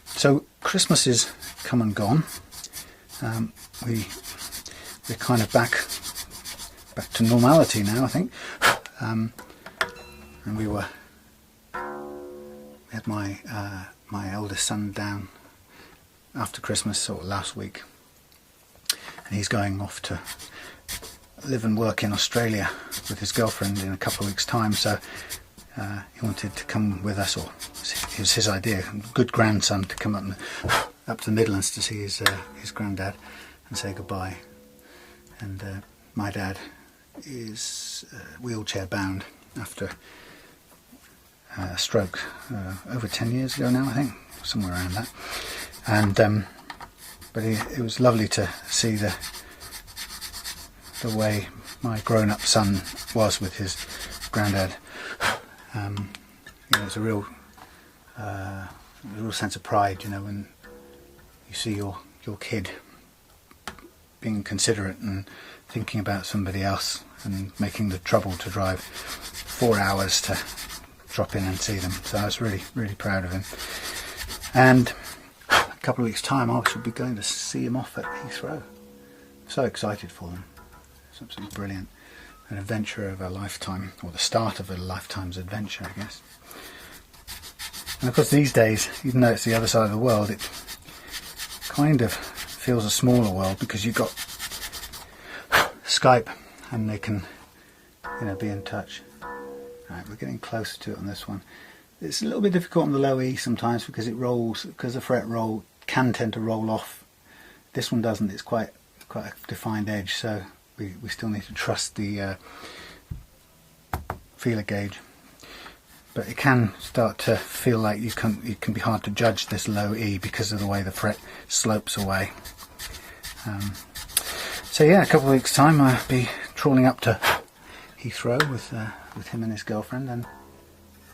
So Christmas is come and gone. We're kind of back to normality now, I think. And we were had my my eldest son down after Christmas, sort of last week, and he's going off to live and work in Australia with his girlfriend in a couple of weeks' time, so he wanted to come with us, or it was his idea, good grandson, to come up to the Midlands to see his granddad and say goodbye. And my dad is wheelchair bound after a stroke over 10 years ago now, I think, somewhere around that. And but it was lovely to see the way my grown-up son was with his granddad. You know, it's a real sense of pride, you know, when you see your kid being considerate and thinking about somebody else and making the trouble to drive 4 hours to drop in and see them. So I was really, really proud of him. And a couple of weeks' time I should be going to see him off at Heathrow. So excited for them. It's absolutely brilliant. An adventure of a lifetime, or the start of a lifetime's adventure, I guess. And of course these days, even though it's the other side of the world, it kind of feels a smaller world, because you've got Skype and they can, you know, be in touch. Right, we're getting closer to it on this one. It's a little bit difficult on the low E sometimes, because it rolls, because the fret roll can tend to roll off. This one doesn't. It's quite a defined edge, so we still need to trust the feeler gauge. But it can start to feel like it can be hard to judge this low E because of the way the fret slopes away. So yeah, a couple of weeks' time I'll be trawling up to Heathrow with him and his girlfriend and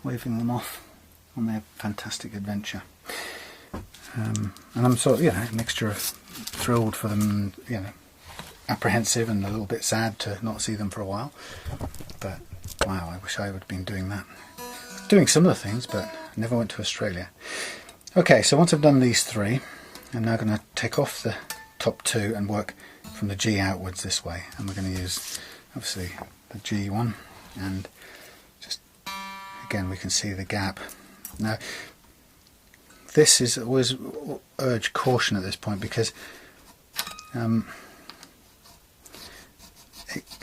waving them off on their fantastic adventure. And I'm sort of, you know, a mixture of thrilled for them, you know, apprehensive and a little bit sad to not see them for a while. But wow, I wish I would have been doing that. Doing similar things, but never went to Australia. Okay, so once I've done these three, I'm now going to take off the top two and work from the G outwards this way. And we're going to use, obviously, the G one, and just, again, we can see the gap. Now, this is always urge caution at this point, because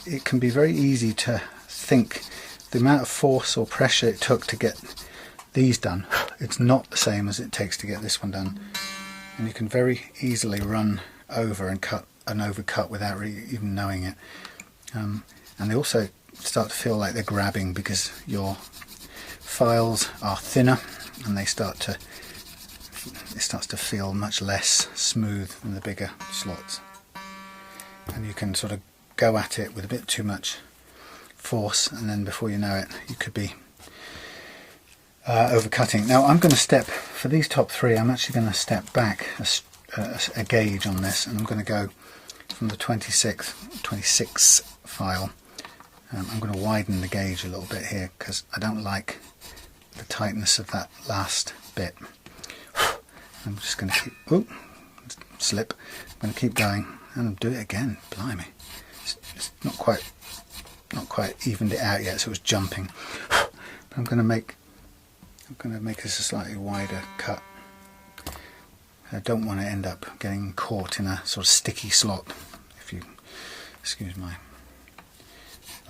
it can be very easy to think the amount of force or pressure it took to get these done, it's not the same as it takes to get this one done. And you can very easily run over and cut an overcut without really even knowing it. And they also start to feel like they're grabbing, because your files are thinner and it starts to feel much less smooth than the bigger slots. And you can sort of go at it with a bit too much force, and then before you know it, you could be overcutting. Now I'm going to step, for these top three, I'm actually going to step back a gauge on this, and I'm going to go from the 26 file. I'm going to widen the gauge a little bit here, because I don't like the tightness of that last bit. I'm just going to keep, slip, I'm going to keep going and do it again. Blimey, it's not quite evened it out yet, so it's jumping. But I'm going to make this a slightly wider cut. I don't want to end up getting caught in a sort of sticky slot, if you excuse my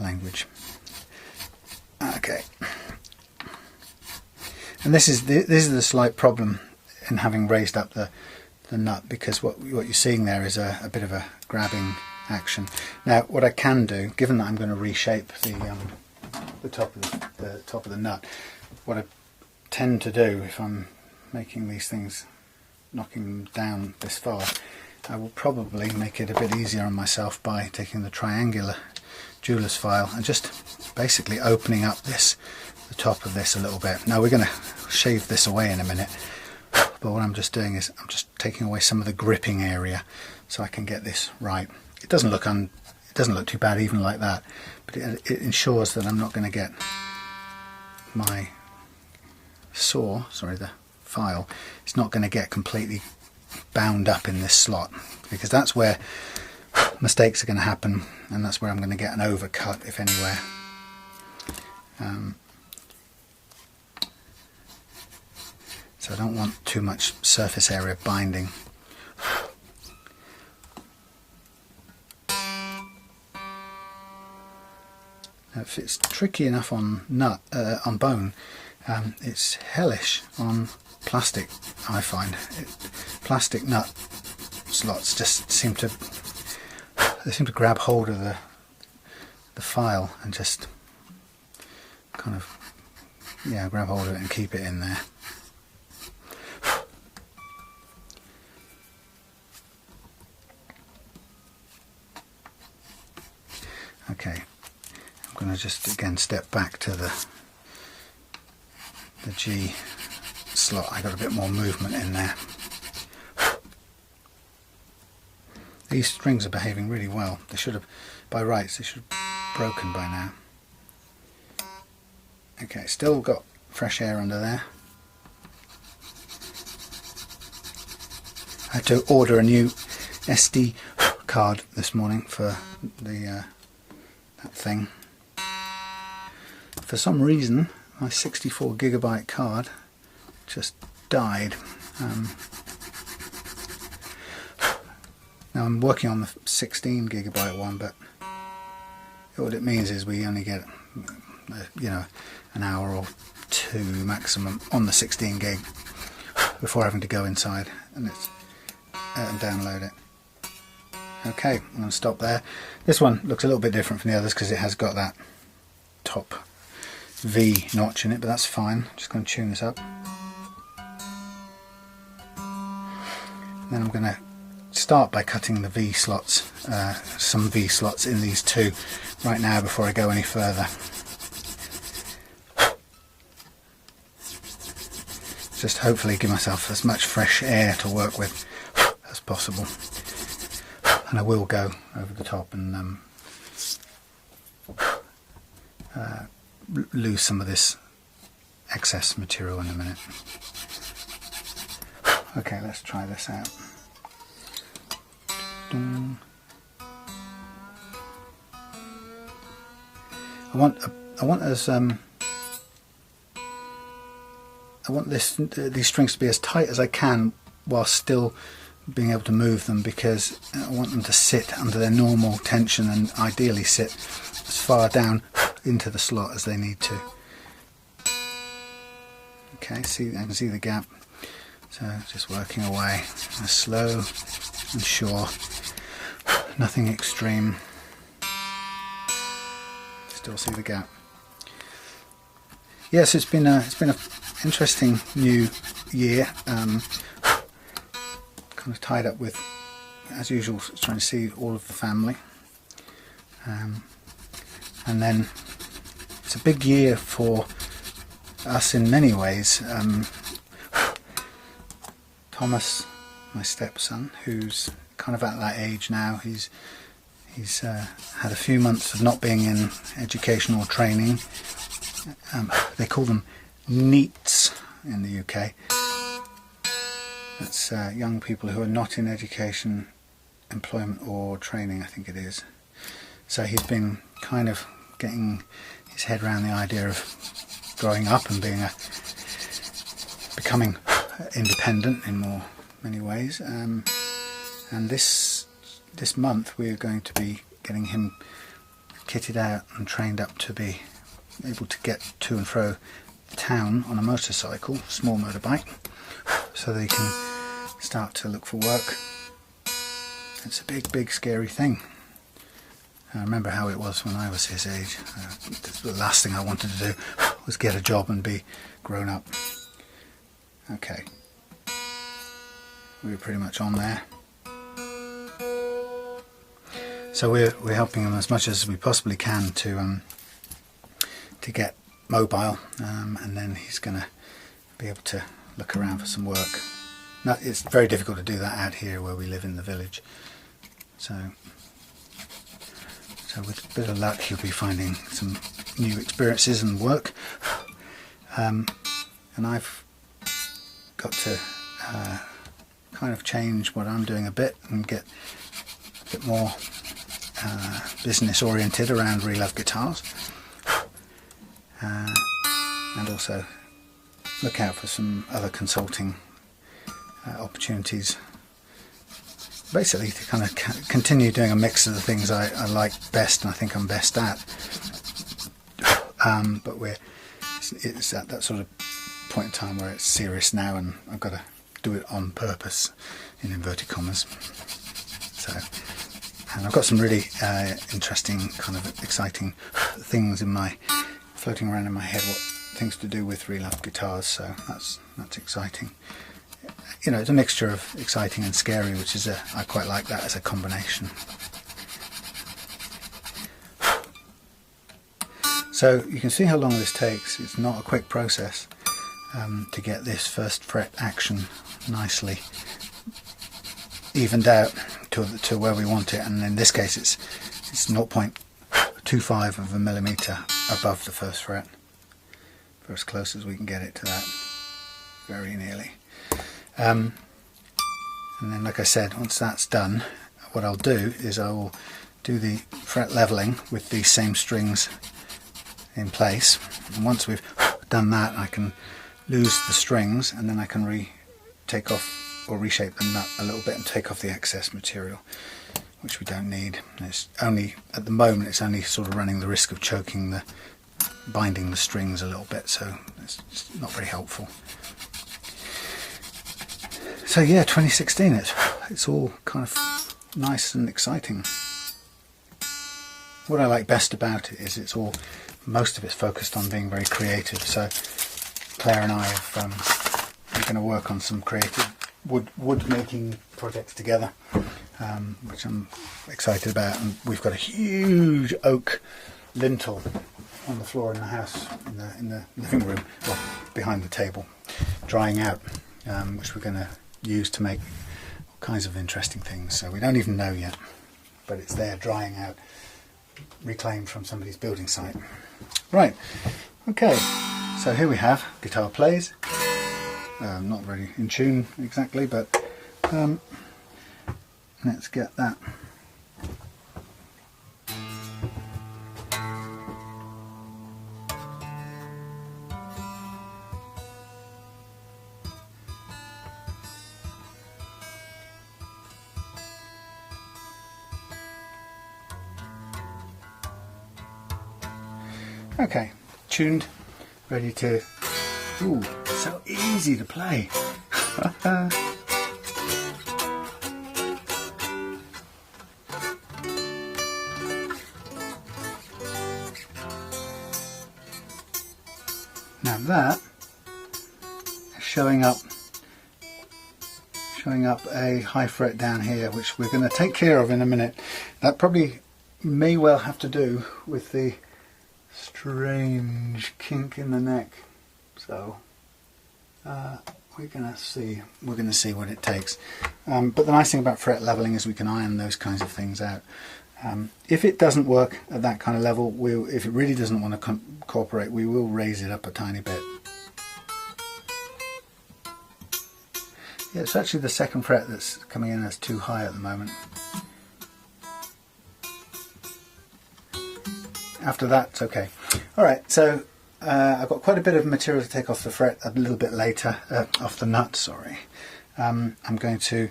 language. Okay, and this is the slight problem in having raised up the nut, because what you're seeing there is a bit of a grabbing action. Now what I can do, given that I'm going to reshape the top of the nut, what I tend to do if I'm making these things, knocking them down this far, I will probably make it a bit easier on myself by taking the triangular jeweler's file and just basically opening up the top of this a little bit. Now we're going to shave this away in a minute, but what I'm just doing is I'm just taking away some of the gripping area so I can get this right. It doesn't look too bad even like that, but it ensures that I'm not going to get my the file, it's not going to get completely bound up in this slot, because that's where mistakes are going to happen, and that's where I'm going to get an overcut, if anywhere. so I don't want too much surface area binding. Now, if it's tricky enough on on bone, it's hellish on plastic. I find plastic nut slots just seem to grab hold of the file and just kind of grab hold of it and keep it in there. Okay, I'm going to just again step back to the G slot. I got a bit more movement in there. These strings are behaving really well. They should have, by rights, they should have broken by now. Okay, still got fresh air under there. I had to order a new SD card this morning for the that thing. For some reason, my 64 gigabyte card just died. Now I'm working on the 16 gigabyte one, but what it means is we only get an hour or two maximum on the 16 gig before having to go inside and download it. Okay, I'm going to stop there. This one looks a little bit different from the others because it has got that top V notch in it, but that's fine. Just going to tune this up. Then I'm going to start by cutting the V slots, some V slots in these two right now before I go any further. Just hopefully give myself as much fresh air to work with as possible. And I will go over the top and lose some of this excess material in a minute. Okay, let's try this out. I want these strings to be as tight as I can while still being able to move them, because I want them to sit under their normal tension and ideally sit as far down into the slot as they need to. Okay, I can see the gap, so just working away, slow and sure, nothing extreme. Still see the gap. Yes, it's been an interesting new year. Kind of tied up with, as usual, trying to see all of the family, and then it's a big year for us in many ways. Thomas, my stepson, who's kind of at that age now, he's had a few months of not being in education or training. They call them NEETs in the UK. That's young people who are not in education, employment or training, I think it is. So he's been kind of getting his head around the idea of growing up and becoming independent in many ways. And this month we're going to be getting him kitted out and trained up to be able to get to and fro town on a motorcycle, small motorbike, so that he can start to look for work. It's a big scary thing. I remember how it was when I was his age. The last thing I wanted to do was get a job and be grown up. Okay, we were pretty much on there. So we're helping him as much as we possibly can to get mobile, and then he's going to be able to look around for some work. Now, it's very difficult to do that out here where we live in the village. So with a bit of luck, he'll be finding some new experiences and work. And I've got to kind of change what I'm doing a bit and get a bit more business oriented around Re-Love guitars, and also look out for some other consulting opportunities. Basically to kind of continue doing a mix of the things I like best and I think I'm best at. But it's at that sort of point in time where it's serious now and I've got to do it on purpose, in inverted commas. So, and I've got some really interesting, kind of exciting things floating around in my head, what things to do with real life guitars, so that's exciting. You know, it's a mixture of exciting and scary, which is I quite like that as a combination. So you can see how long this takes. It's not a quick process to get this first fret action nicely evened out to where we want it, and in this case it's 0.25 of a millimeter above the first fret, for as close as we can get it to that, very nearly. And then, like I said, once that's done, what I'll do is I will do the fret leveling with these same strings in place, and once we've done that I can lose the strings and then I can take off or reshape the nut a little bit and take off the excess material, which we don't need. It's only, at the moment, it's only sort of running the risk of binding the strings a little bit, so it's not very helpful. So yeah, 2016, it's all kind of nice and exciting. What I like best about it is most of it's focused on being very creative. So Claire and I are going to work on some creative wood making projects together, which I'm excited about. And we've got a huge oak lintel on the floor in the house, in the living room, well, behind the table, drying out, which we're going to use to make all kinds of interesting things. So we don't even know yet, but it's there drying out, reclaimed from somebody's building site. Right, okay, so here we have guitar plays. Not really in tune exactly, but let's get that. Okay, tuned, ready to... Ooh, so easy to play. Now that is showing up a high fret down here, which we're going to take care of in a minute. That probably may well have to do with the strange kink in the neck. So we're going to see what it takes. But the nice thing about fret leveling is we can iron those kinds of things out. If it doesn't work at that kind of level, if it really doesn't want to cooperate, we will raise it up a tiny bit. Yeah, it's actually the second fret that's coming in as too high at the moment. After that, it's okay. Alright, so I've got quite a bit of material to take off the fret a little bit later, off the nut, sorry. I'm going to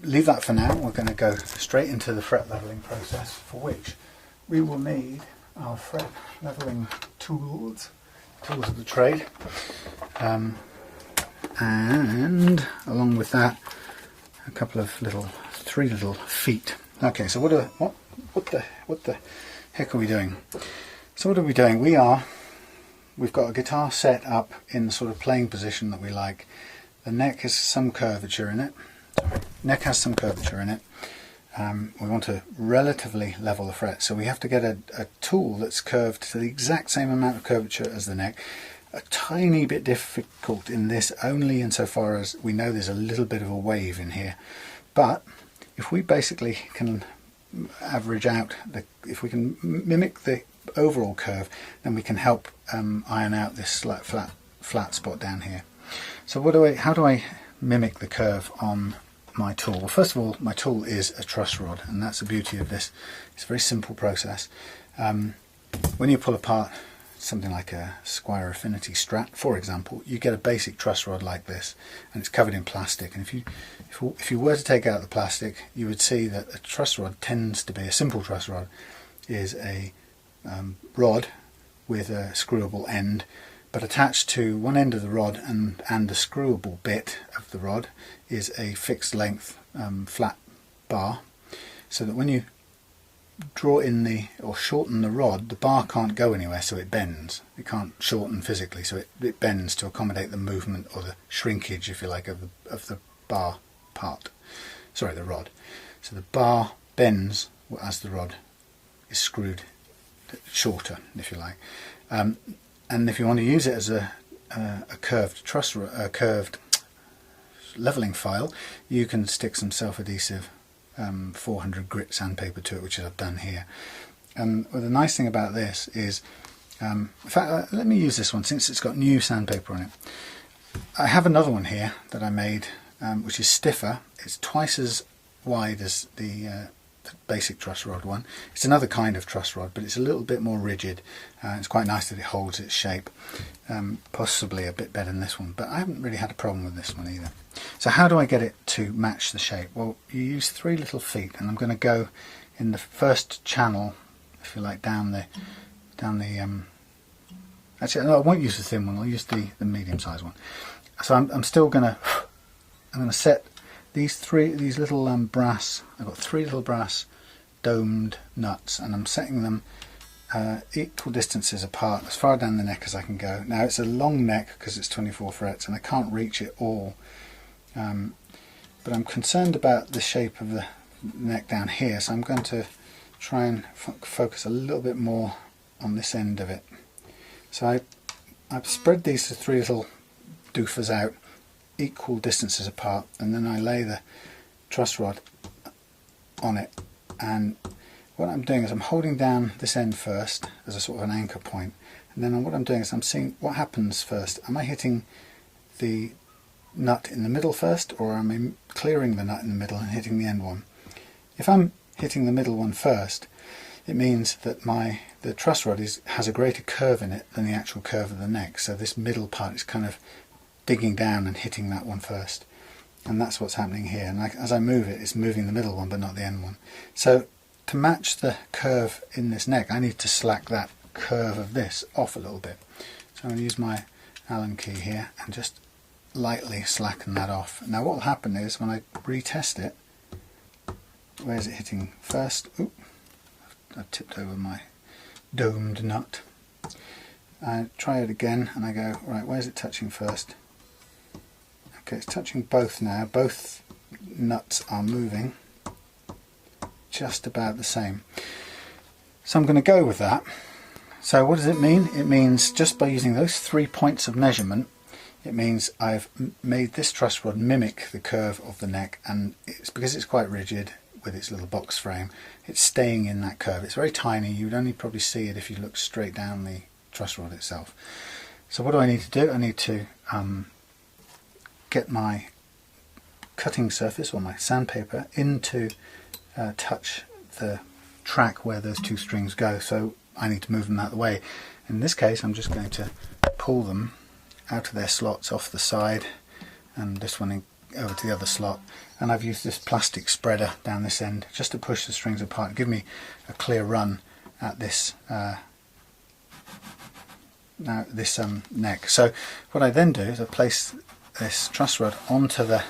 leave that for now. We're going to go straight into the fret leveling process, for which we will need our fret leveling tools of the trade, and along with that a couple of three little feet. Okay, so what the heck are we doing? So what are we doing? We've got a guitar set up in the sort of playing position that we like. The neck has some curvature in it. We want to relatively level the fret, so we have to get a tool that's curved to the exact same amount of curvature as the neck. A tiny bit difficult in this only insofar as we know there's a little bit of a wave in here, but if we basically can average out, if we can mimic the overall curve, then we can help iron out this flat spot down here. So how do I mimic the curve on my tool? Well, first of all, my tool is a truss rod, and that's the beauty of this. It's a very simple process. When you pull apart something like a Squire Affinity Strat, for example, you get a basic truss rod like this, and it's covered in plastic. And if you were to take out the plastic, you would see that a truss rod tends to be, a simple truss rod is a rod with a screwable end, but attached to one end of the rod and the screwable bit of the rod is a fixed length flat bar, so that when you draw in or shorten the rod, the bar can't go anywhere, so it bends. It can't shorten physically, so it bends to accommodate the movement or the shrinkage, if you like, of the bar part. Sorry, the rod. So the bar bends as the rod is screwed shorter, if you like. And if you want to use it as a curved curved leveling file, you can stick some self-adhesive 400 grit sandpaper to it, which I've done here. Well, the nice thing about this is, in fact, let me use this one since it's got new sandpaper on it. I have another one here that I made, which is stiffer. It's twice as wide as the basic truss rod one. It's another kind of truss rod, but it's a little bit more rigid. It's quite nice that it holds its shape, possibly a bit better than this one, but I haven't really had a problem with this one either. So how do I get it to match the shape? Well, you use 3 little feet, and I'm going to go in the first channel, if you like, down the actually no, I won't use the thin one, I'll use the medium sized one. So I'm still going to set these little brass, I've got 3 little brass domed nuts, and I'm setting them equal distances apart as far down the neck as I can go. Now it's a long neck because it's 24 frets and I can't reach it all, but I'm concerned about the shape of the neck down here, so I'm going to try and focus a little bit more on this end of it. So I've spread these 3 little doofers out equal distances apart, and then I lay the truss rod on it, and what I'm doing is I'm holding down this end first as a sort of an anchor point, and then what I'm doing is I'm seeing what happens first. Am I hitting the nut in the middle first, or am I clearing the nut in the middle and hitting the end one? If I'm hitting the middle one first, it means that the truss rod has a greater curve in it than the actual curve of the neck, so this middle part is kind of digging down and hitting that one first, and that's what's happening here. And as I move it, it's moving the middle one but not the end one. So to match the curve in this neck, I need to slack that curve of this off a little bit. So I'm going to use my Allen key here and just lightly slacken that off. Now what will happen is when I retest it, where's it hitting first? Oop, I tipped over my domed nut. I try it again and I go, right, where's it touching first? Okay, it's touching both now. Both nuts are moving just about the same. So I'm going to go with that. So what does it mean? It means just by using those 3 points of measurement, it means I've made this truss rod mimic the curve of the neck, and it's because it's quite rigid with its little box frame, it's staying in that curve. It's very tiny. You'd only probably see it if you look straight down the truss rod itself. So what do I need to do? I need to get my cutting surface or my sandpaper in to touch the track where those 2 strings go, so I need to move them out of the way. In this case I'm just going to pull them out of their slots off the side, and this one over to the other slot, and I've used this plastic spreader down this end just to push the strings apart and give me a clear run at this neck. So what I then do is I place this truss rod onto the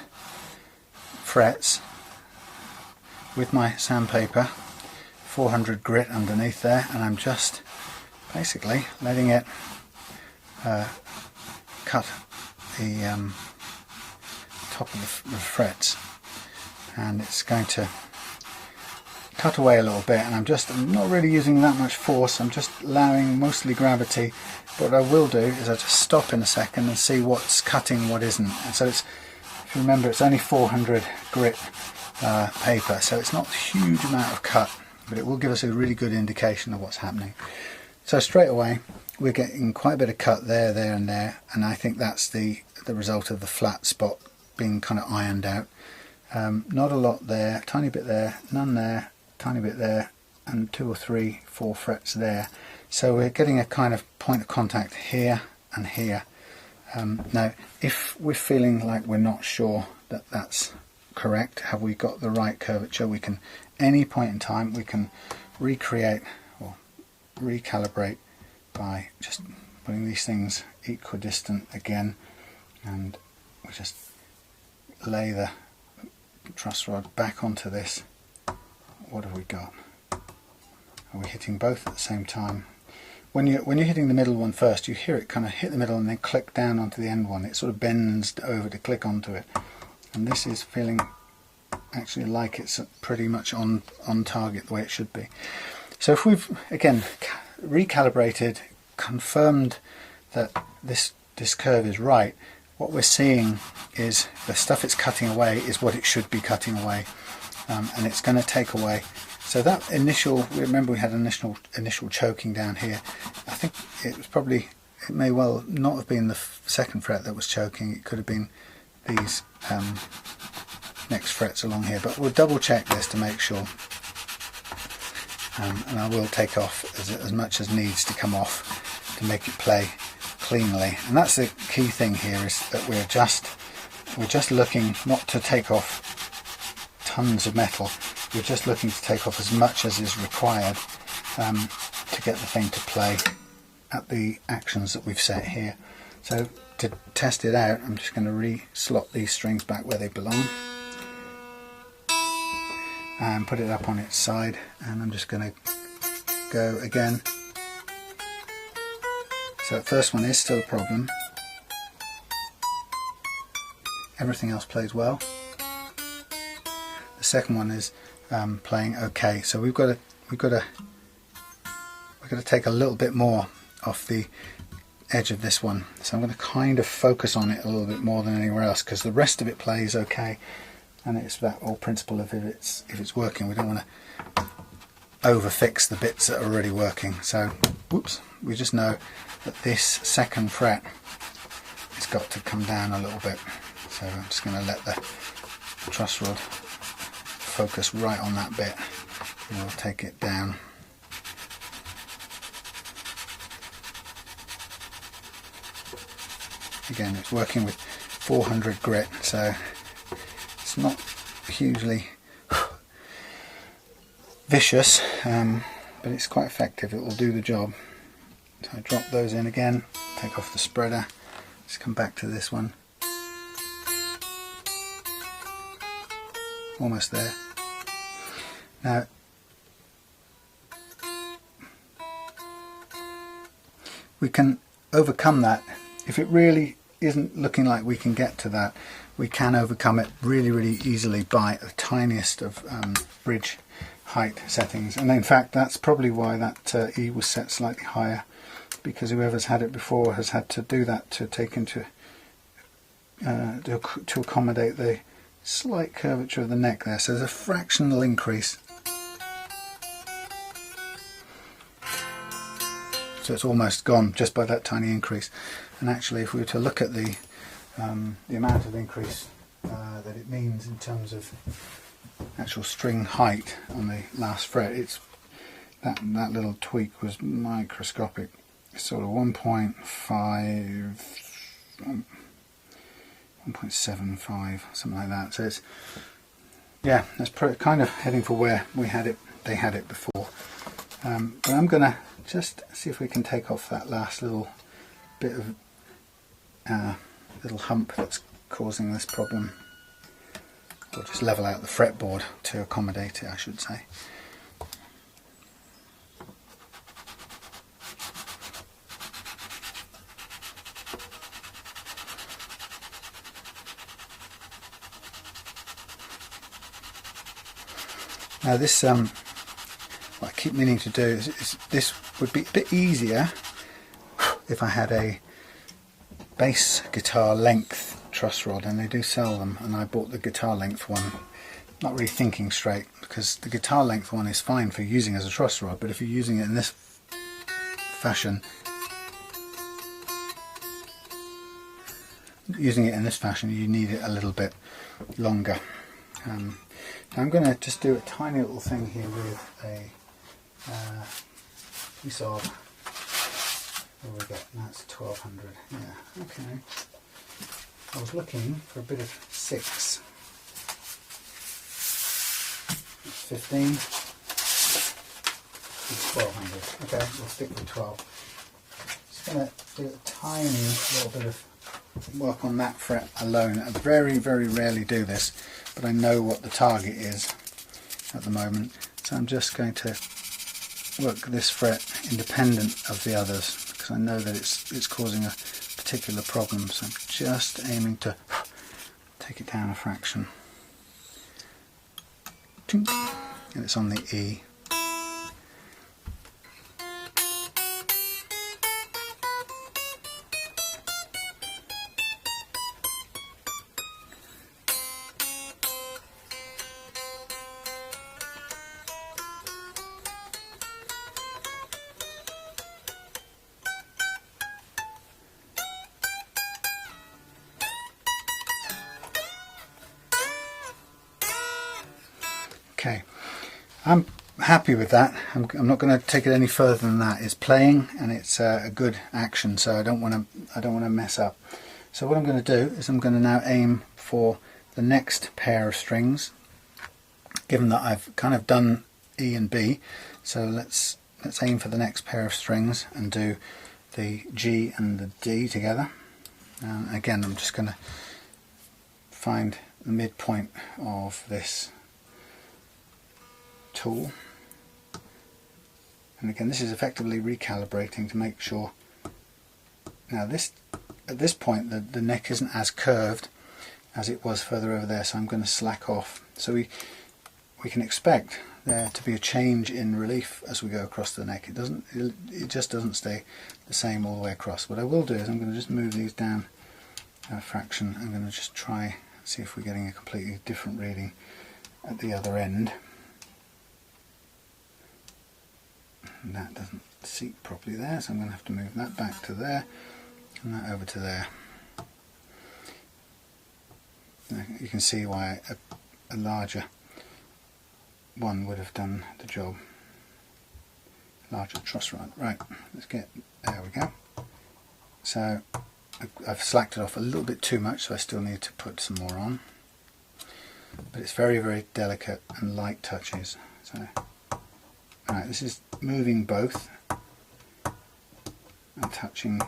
frets with my sandpaper, 400 grit underneath there, and I'm just basically letting it cut the top of the frets, and it's going to cut away a little bit, and I'm not really using that much force, I'm just allowing mostly gravity. But what I will do is I just stop in a second and see what's cutting, what isn't. And so it's, if you remember, it's only 400 grit paper, so it's not a huge amount of cut, but it will give us a really good indication of what's happening. So straight away we're getting quite a bit of cut there, there and there, and I think that's the result of the flat spot being kind of ironed out. Not a lot there, tiny bit there, none there, tiny bit there, and 2 or 3, 4 frets there. So we're getting a kind of point of contact here and here. Now, if we're feeling like we're not sure that that's correct, have we got the right curvature, we can, any point in time, we can recreate or recalibrate by just putting these things equidistant again, and we just lay the truss rod back onto this. What have we got? Are we hitting both at the same time? When you're hitting the middle one first, you hear it kind of hit the middle and then click down onto the end one. It sort of bends over to click onto it. And this is feeling actually like it's pretty much on target the way it should be. So if we've, again, recalibrated, confirmed that this curve is right, what we're seeing is the stuff it's cutting away is what it should be cutting away. And it's going to take away. So that initial, remember we had initial choking down here. I think it was probably, it may well not have been the second fret that was choking. It could have been these next frets along here. But we'll double check this to make sure. And I will take off as much as needs to come off to make it play cleanly. And that's the key thing here, is that we're just looking not to take off tons of metal. We're just looking to take off as much as is required to get the thing to play at the actions that we've set here. So to test it out, I'm just going to re-slot these strings back where they belong and put it up on its side, and I'm just going to go again. So the first one is still a problem. Everything else plays well. The second one is playing okay. So we've got to take a little bit more off the edge of this one. So I'm going to kind of focus on it a little bit more than anywhere else, because the rest of it plays okay, and it's that old principle of if it's working, we don't want to overfix the bits that are already working. So whoops, we just know that this second fret has got to come down a little bit. So I'm just going to let the truss rod focus right on that bit, and we'll take it down. Again, it's working with 400 grit, so it's not hugely vicious, but it's quite effective. It will do the job. So I drop those in again, take off the spreader, just come back to this one. Almost there. Now, we can overcome that. If it really isn't looking like we can get to that, we can overcome it really easily by the tiniest of bridge height settings. And in fact, that's probably why that E was set slightly higher, because whoever's had it before has had to do that to take into to accommodate the slight curvature of the neck there. So there's a fractional increase. So it's almost gone just by that tiny increase. And actually, if we were to look at the amount of increase that it means in terms of actual string height on the last fret, it's that little tweak was microscopic. It's sort of 1.5, 1.75, something like that. So it's, yeah, it's kind of heading for where they had it before. But I'm going to just see if we can take off that last little bit of little hump that's causing this problem, or just level out the fretboard to accommodate it, I should say. Now this, what I keep meaning to do is this would be a bit easier if I had a bass guitar length truss rod, and they do sell them, and I bought the guitar length one, not really thinking straight, because the guitar length one is fine for using as a truss rod, but if you're using it in this fashion, you need it a little bit longer. I'm going to just do a tiny little thing here with a we saw, what we got, that's 1200, yeah, okay. I was looking for a bit of 6. 15. It's 1200. Okay, we'll stick with 12. Just going to do a tiny little bit of work on that fret alone. I very, very rarely do this, but I know what the target is at the moment. So I'm just going to work this fret independent of the others, because I know that it's causing a particular problem. So I'm just aiming to take it down a fraction. And it's on the E. Okay, I'm happy with that. I'm not going to take it any further than that. It's playing and it's a good action, so I don't want to mess up. So what I'm going to do is I'm going to now aim for the next pair of strings. Given that I've kind of done E and B, so let's aim for the next pair of strings and do the G and the D together. Again, I'm just going to find the midpoint of this tool, and again this is effectively recalibrating to make sure. Now at this point the neck isn't as curved as it was further over there, so I'm going to slack off, so we can expect there to be a change in relief as we go across the neck. It just doesn't stay the same all the way across. What I will do is I'm going to just move these down a fraction. I'm going to just try see if we're getting a completely different reading at the other end. And that doesn't seat properly there, so I'm going to have to move that back to there and that over to there. Now you can see why a larger one would have done the job. Larger truss rod. Right, let's get, there we go. So I've slacked it off a little bit too much, so I still need to put some more on. But it's very, very delicate and light touches. So, right, this is moving both and touching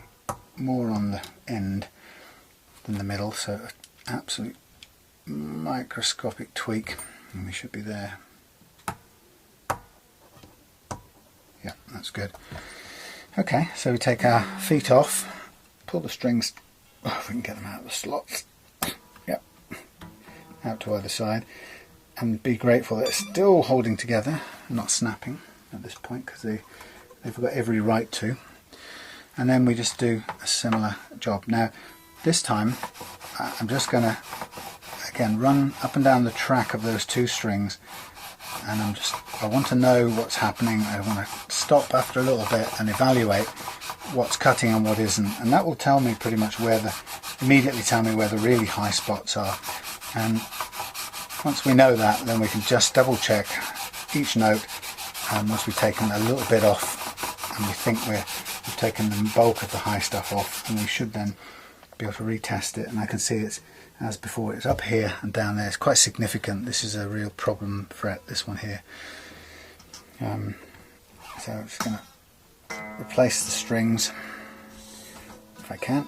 more on the end than the middle, so an absolute microscopic tweak and we should be there. Yeah, that's good. Okay, so we take our feet off, pull the strings, if we can get them out of the slots, yep, out to either side, and be grateful that it's still holding together, not snapping at this point, because they've got every right to. And then we just do a similar job. Now this time I'm just going to again run up and down the track of those two strings, and I want to know what's happening. I want to stop after a little bit and evaluate what's cutting and what isn't, and that will tell me pretty much immediately tell me where the really high spots are. And once we know that, then we can just double check each note. Once we've taken a little bit off and we think we've taken the bulk of the high stuff off, and we should then be able to retest it. And I can see it's as before, it's up here and down there. It's quite significant. This is a real problem fret, this one here. So I'm just going to replace the strings if I can,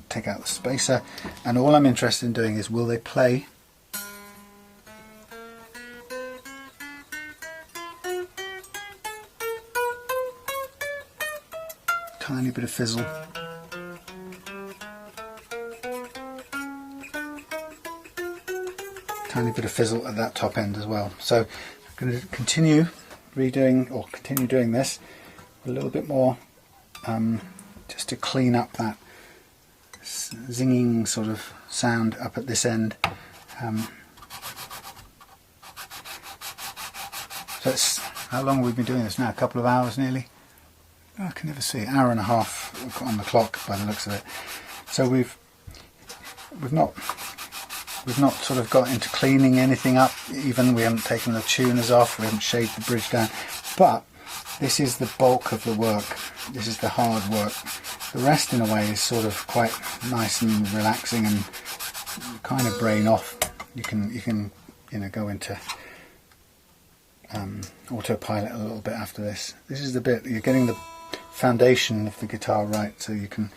take out the spacer, and all I'm interested in doing is, will they play? Tiny bit of fizzle. Tiny bit of fizzle at that top end as well. So I'm going to continue doing this a little bit more, just to clean up that zinging sort of sound up at this end. So it's, how long have we been doing this now? A couple of hours nearly? Oh, I can never see. An hour and a half on the clock by the looks of it. So we've not sort of got into cleaning anything up. Even we haven't taken the tuners off. We haven't shaved the bridge down. But this is the bulk of the work. This is the hard work. The rest, in a way, is sort of quite nice and relaxing and kind of brain off. You can go into autopilot a little bit after this. This is the bit you're getting the foundation of the guitar right, so you can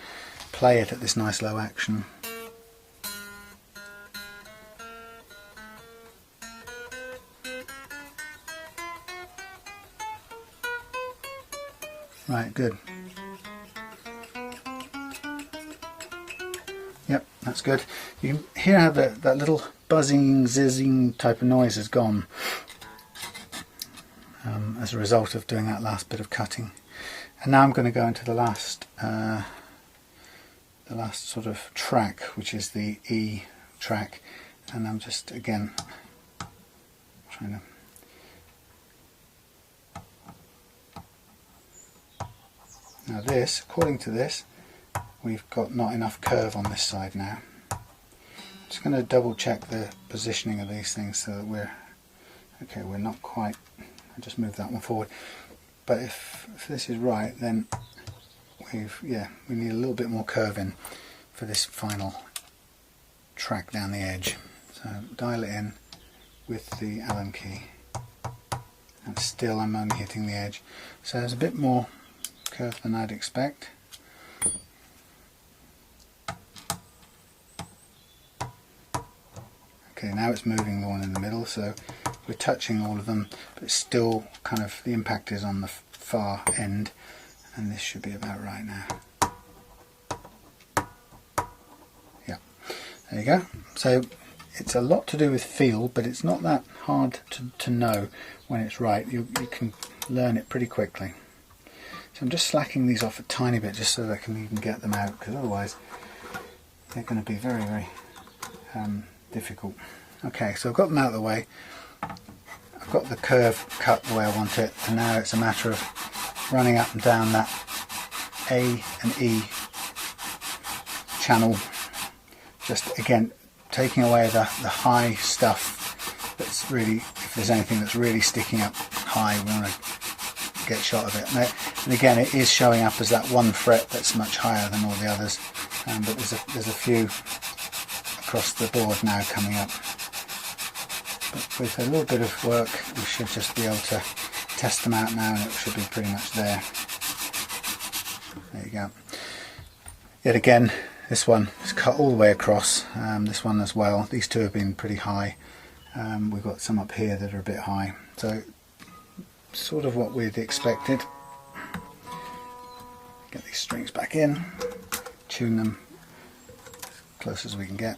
play it at this nice low action. Right, good. Yep, that's good. You can hear how that little buzzing, zizzing type of noise has gone as a result of doing that last bit of cutting. And now I'm going to go into the last sort of track, which is the E track, and I'm just again trying to now this, according to this, we've got not enough curve on this side now. I'm just going to double check the positioning of these things so that we're okay. We're not quite. I'll just move that one forward. But if this is right, then we need a little bit more curve in for this final track down the edge. So dial it in with the Allen key, and still I'm only hitting the edge. So there's a bit more curve than I'd expect. Okay, now it's moving the one in the middle, so we're touching all of them, but it's still kind of, the impact is on the far end, and this should be about right now. Yeah, there you go. So it's a lot to do with feel, but it's not that hard to know when it's right. You can learn it pretty quickly. So I'm just slacking these off a tiny bit just so that I can even get them out, because otherwise they're going to be very, very difficult. Okay, so I've got them out of the way. I've got the curve cut the way I want it, and now it's a matter of running up and down that A and E channel, just again taking away the high stuff that's really, if there's anything that's really sticking up high, we want to get shot of it. And again, it is showing up as that one fret that's much higher than all the others, but there's a few across the board now coming up. But with a little bit of work, we should just be able to test them out now, and it should be pretty much there. There you go. Yet again, this one is cut all the way across, this one as well. These two have been pretty high. We've got some up here that are a bit high. So, sort of what we'd expected. Get these strings back in, tune them as close as we can get.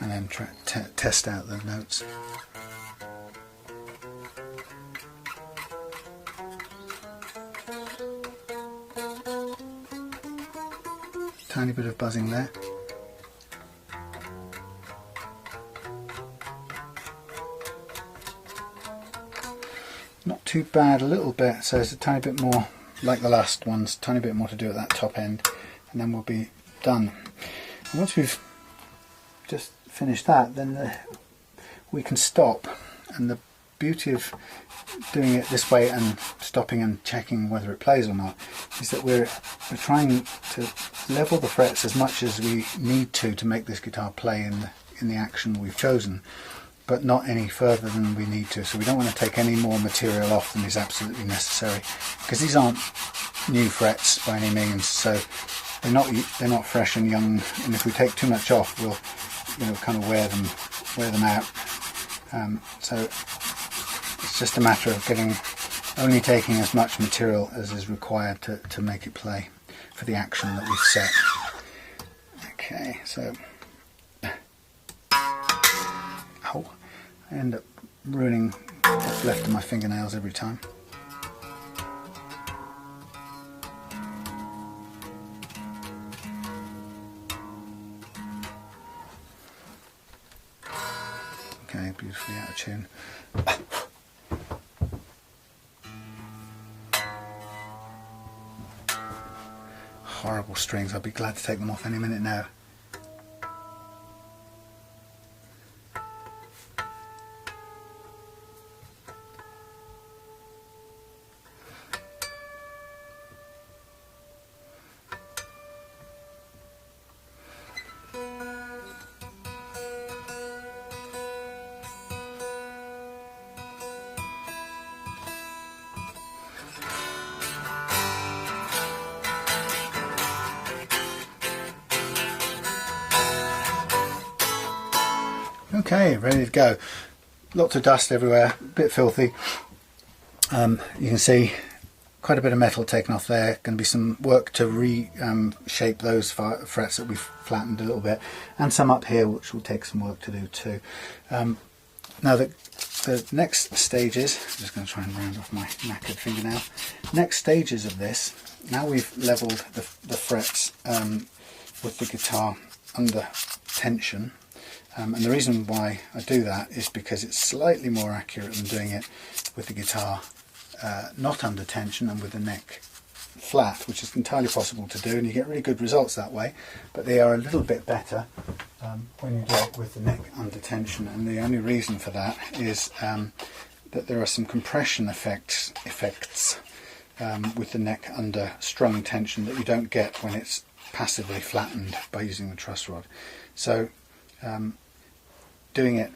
And then test out the notes. Tiny bit of buzzing there. Not too bad, a little bit, so it's a tiny bit more like the last ones, tiny bit more to do at that top end, and then we'll be done. And once we've just finished that, then we can stop. And the beauty of doing it this way and stopping and checking whether it plays or not is that we're trying to level the frets as much as we need to make this guitar play in the action we've chosen, but not any further than we need to. So we don't want to take any more material off than is absolutely necessary, because these aren't new frets by any means, so they're not fresh and young, and if we take too much off, we'll kind of wear them out. So it's just a matter of only taking as much material as is required to make it play for the action that we've set. Okay, so ow, I end up ruining what's left of my fingernails every time. Okay, beautifully out of tune. Horrible strings, I'll be glad to take them off any minute now. Okay, ready to go. Lots of dust everywhere, a bit filthy. You can see quite a bit of metal taken off there. Going to be some work to reshape those frets that we've flattened a little bit, and some up here which will take some work to do too. Now the next stages, I'm just going to try and round off my knackered fingernail. Next stages of this, now we've levelled the frets with the guitar under tension. And the reason why I do that is because it's slightly more accurate than doing it with the guitar not under tension and with the neck flat, which is entirely possible to do, and you get really good results that way, but they are a little bit better when you do it with the neck under tension. And the only reason for that is that there are some compression effects with the neck under strong tension that you don't get when it's passively flattened by using the truss rod. So doing it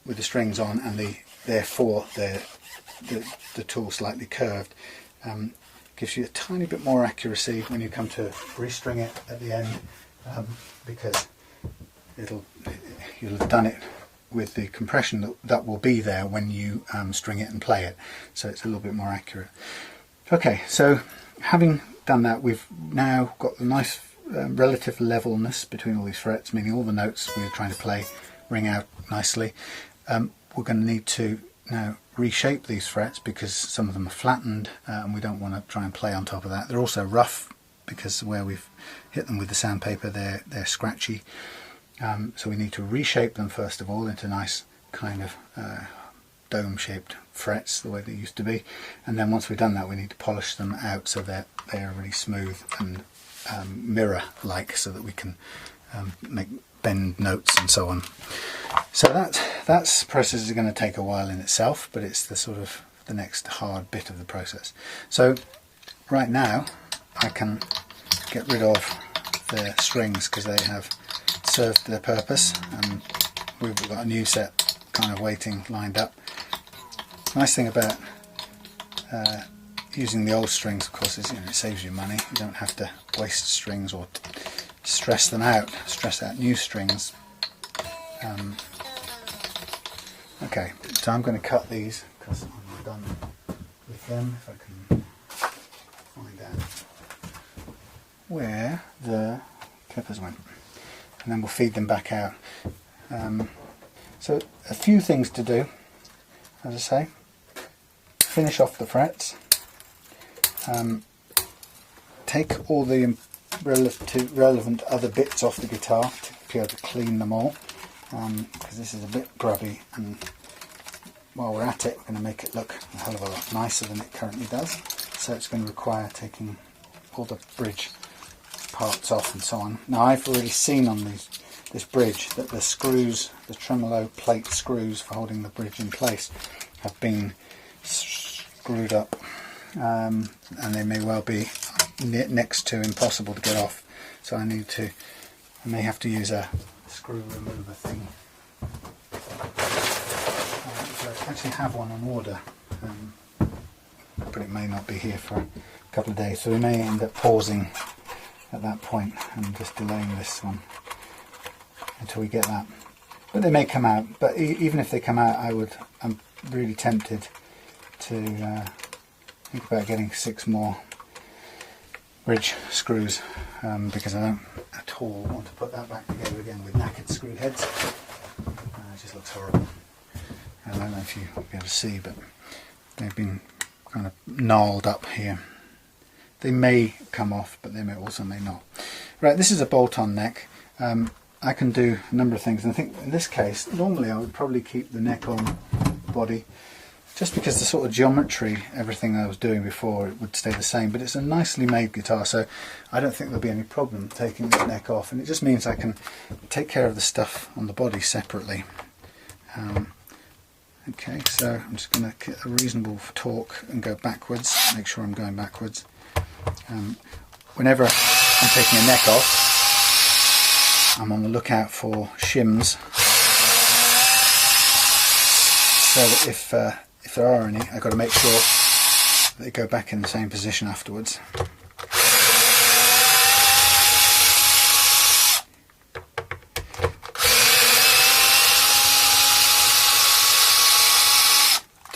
with the strings on and therefore the tool slightly curved gives you a tiny bit more accuracy when you come to restring it at the end, because you'll have done it with the compression that will be there when you string it and play it, so it's a little bit more accurate. Okay, so having done that, we've now got the nice relative levelness between all these frets, meaning all the notes we're trying to play ring out nicely. We're going to need to now reshape these frets because some of them are flattened, and we don't want to try and play on top of that. They're also rough because where we've hit them with the sandpaper they're scratchy, so we need to reshape them first of all into nice kind of dome shaped frets the way they used to be, and then once we've done that we need to polish them out so that they are really smooth and mirror like, so that we can bend notes and so on. So that process is going to take a while in itself, but it's the sort of the next hard bit of the process. So right now I can get rid of the strings because they have served their purpose, and we've got a new set kind of waiting lined up. Nice thing about using the old strings, of course, is it saves you money. You don't have to waste strings or stress out new strings. Okay, so I'm going to cut these because I'm done with them. If I can find out where the clippers went, and then we'll feed them back out. So a few things to do, as I say. Finish off the frets. Take all the relevant other bits off the guitar to be able to clean them all, because this is a bit grubby, and while we're at it we're going to make it look a hell of a lot nicer than it currently does. So it's going to require taking all the bridge parts off and so on. Now I've already seen on this bridge that the screws, the tremolo plate screws for holding the bridge in place, have been screwed up, and they may well be next to impossible to get off. So I may have to use a screw remover thing. So I actually have one on order, but it may not be here for a couple of days, so we may end up pausing at that point and just delaying this one until we get that. But they may come out, but even if they come out, I'm really tempted to think about getting 6 more bridge screws, because I don't at all want to put that back together again with knackered screw heads. It just looks horrible. I don't know if you'll be able to see, but they've been kind of gnarled up here. They may come off, but they may not. Right, this is a bolt-on neck. I can do a number of things, and I think in this case, normally I would probably keep the neck on body, just because the sort of geometry, everything I was doing before, it would stay the same. But it's a nicely made guitar, so I don't think there'll be any problem taking this neck off, and it just means I can take care of the stuff on the body separately. Okay, so I'm just going to get a reasonable torque and go backwards, make sure I'm going backwards. Whenever I'm taking a neck off, I'm on the lookout for shims, so that if there are any, I've got to make sure they go back in the same position afterwards.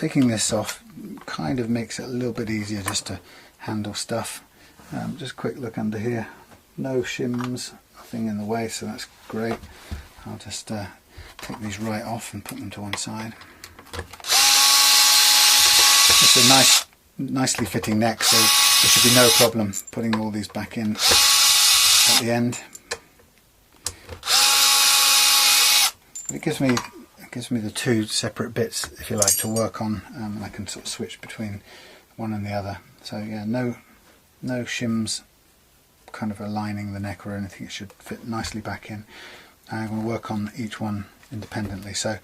taking this off kind of makes it a little bit easier just to handle stuff. Just a quick look under here, no shims, nothing in the way, so that's great. I'll just take these right off and put them to one side. It's a nicely fitting neck, so there should be no problem putting all these back in at the end. But it gives me the two separate bits, if you like, to work on, and I can sort of switch between one and the other. So yeah, no shims kind of aligning the neck or anything. It should fit nicely back in. I'm going to work on each one independently. So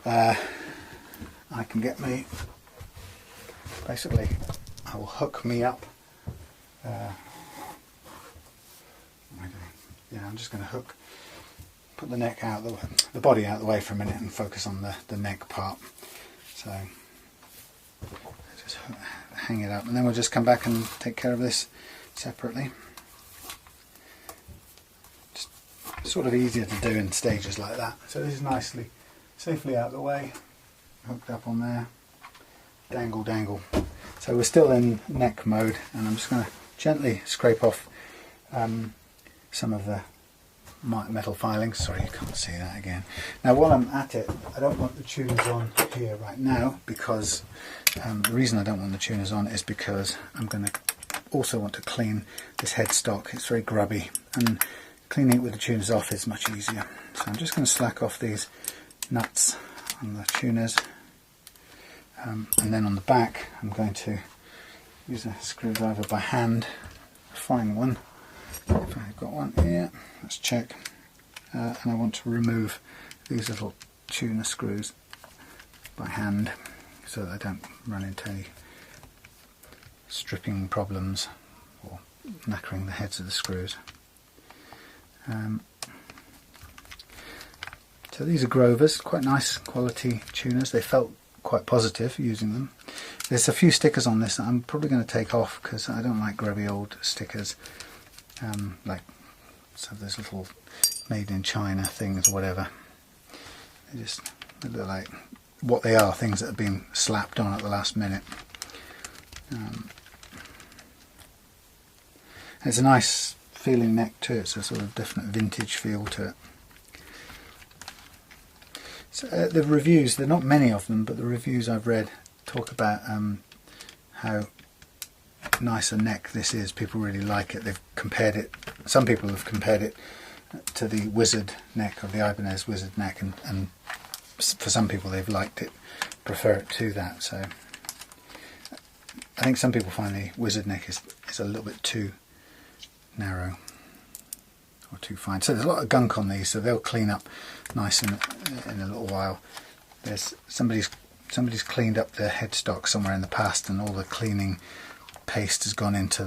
I can get me, basically I will hook me up. Yeah, I'm just going to put the neck out, the body out of the way for a minute and focus on the neck part. So just hang it up, and then we'll just come back and take care of this separately. Just sort of easier to do in stages like that. So this is safely out of the way, hooked up on there, dangle dangle. So we're still in neck mode, and I'm just going to gently scrape off some of the metal filings. Sorry, you can't see that again. Now while I'm at it, I don't want the tuners on here right now, because the reason I don't want the tuners on is because I'm going to also want to clean this headstock. It's very grubby, and cleaning it with the tuners off is much easier. So I'm just going to slack off these nuts on the tuners, and then on the back I'm going to use a screwdriver by hand, a fine one. If I've got one here, let's check. And I want to remove these little tuner screws by hand so that I don't run into any stripping problems or knackering the heads of the screws. So these are Grovers, quite nice quality tuners. They felt quite positive using them. There's a few stickers on this that I'm probably going to take off because I don't like grubby old stickers. Like so those little made in China things or whatever. They look like what they are, things that have been slapped on at the last minute. It's a nice feeling neck too. It's a sort of definite vintage feel to it. So the reviews, there are not many of them, but the reviews I've read talk about how nice a neck this is. People really like it. They've compared it, some people have compared it to the Wizard neck, or the Ibanez Wizard neck, and for some people they've liked it, prefer it to that. So I think some people find the Wizard neck is a little bit too narrow or too fine. So there's a lot of gunk on these, so they'll clean up nice in a little while. There's somebody's cleaned up their headstock somewhere in the past, and all the cleaning paste has gone into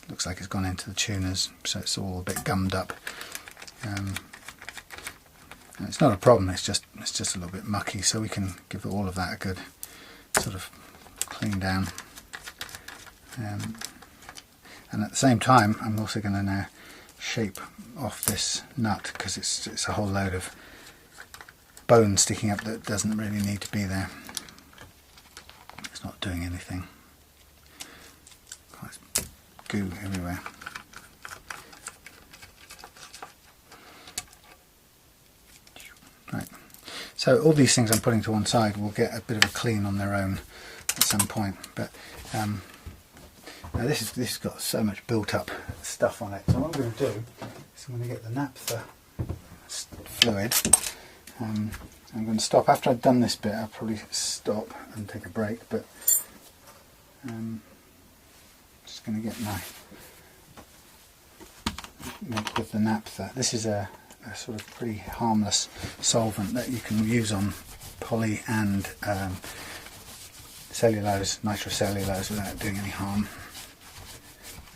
looks like it's gone into the tuners, so it's all a bit gummed up. And it's not a problem, it's just a little bit mucky, so we can give all of that a good sort of clean down. And at the same time I'm also going to now shape off this nut, because it's a whole load of bone sticking up that doesn't really need to be there. It's not doing anything. Quite goo everywhere. Right, so all these things I'm putting to one side will get a bit of a clean on their own at some point, but now this has got so much built up stuff on it, so what I'm going to do is I'm going to get the naphtha fluid. I'm going to stop after I've done this bit. I'll probably stop and take a break, but just going to get my make with the naphtha. This is a sort of pretty harmless solvent that you can use on poly and cellulose, nitrocellulose, without doing any harm.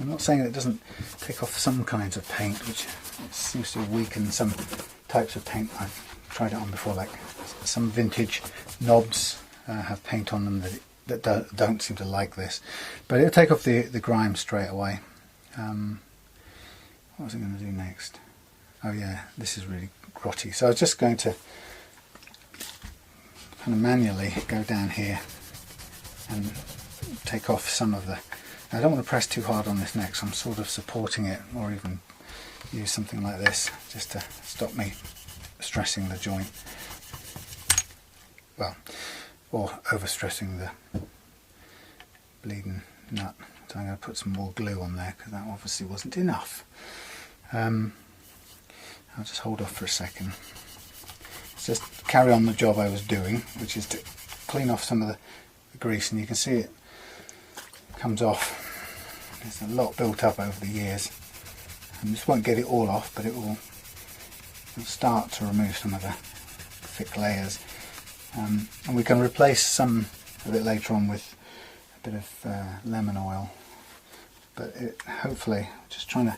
I'm not saying that it doesn't take off some kinds of paint, which it seems to weaken some types of paint. I've tried it on before, like some vintage knobs have paint on them that don't seem to like this, but it'll take off the grime straight away. What was I going to do next? Oh yeah, this is really grotty, so I was just going to kind of manually go down here and take off some of the... I don't want to press too hard on this neck, so I'm sort of supporting it, or even use something like this just to stop me stressing the joint. Well, or overstressing the bleeding nut. So I'm going to put some more glue on there because that obviously wasn't enough. I'll just hold off for a second. Let's just carry on the job I was doing, which is to clean off some of the grease, and you can see it comes off. There's a lot built up over the years, and this won't get it all off, but it'll start to remove some of the thick layers, and we can replace some of it later on with a bit of lemon oil, but hopefully just trying to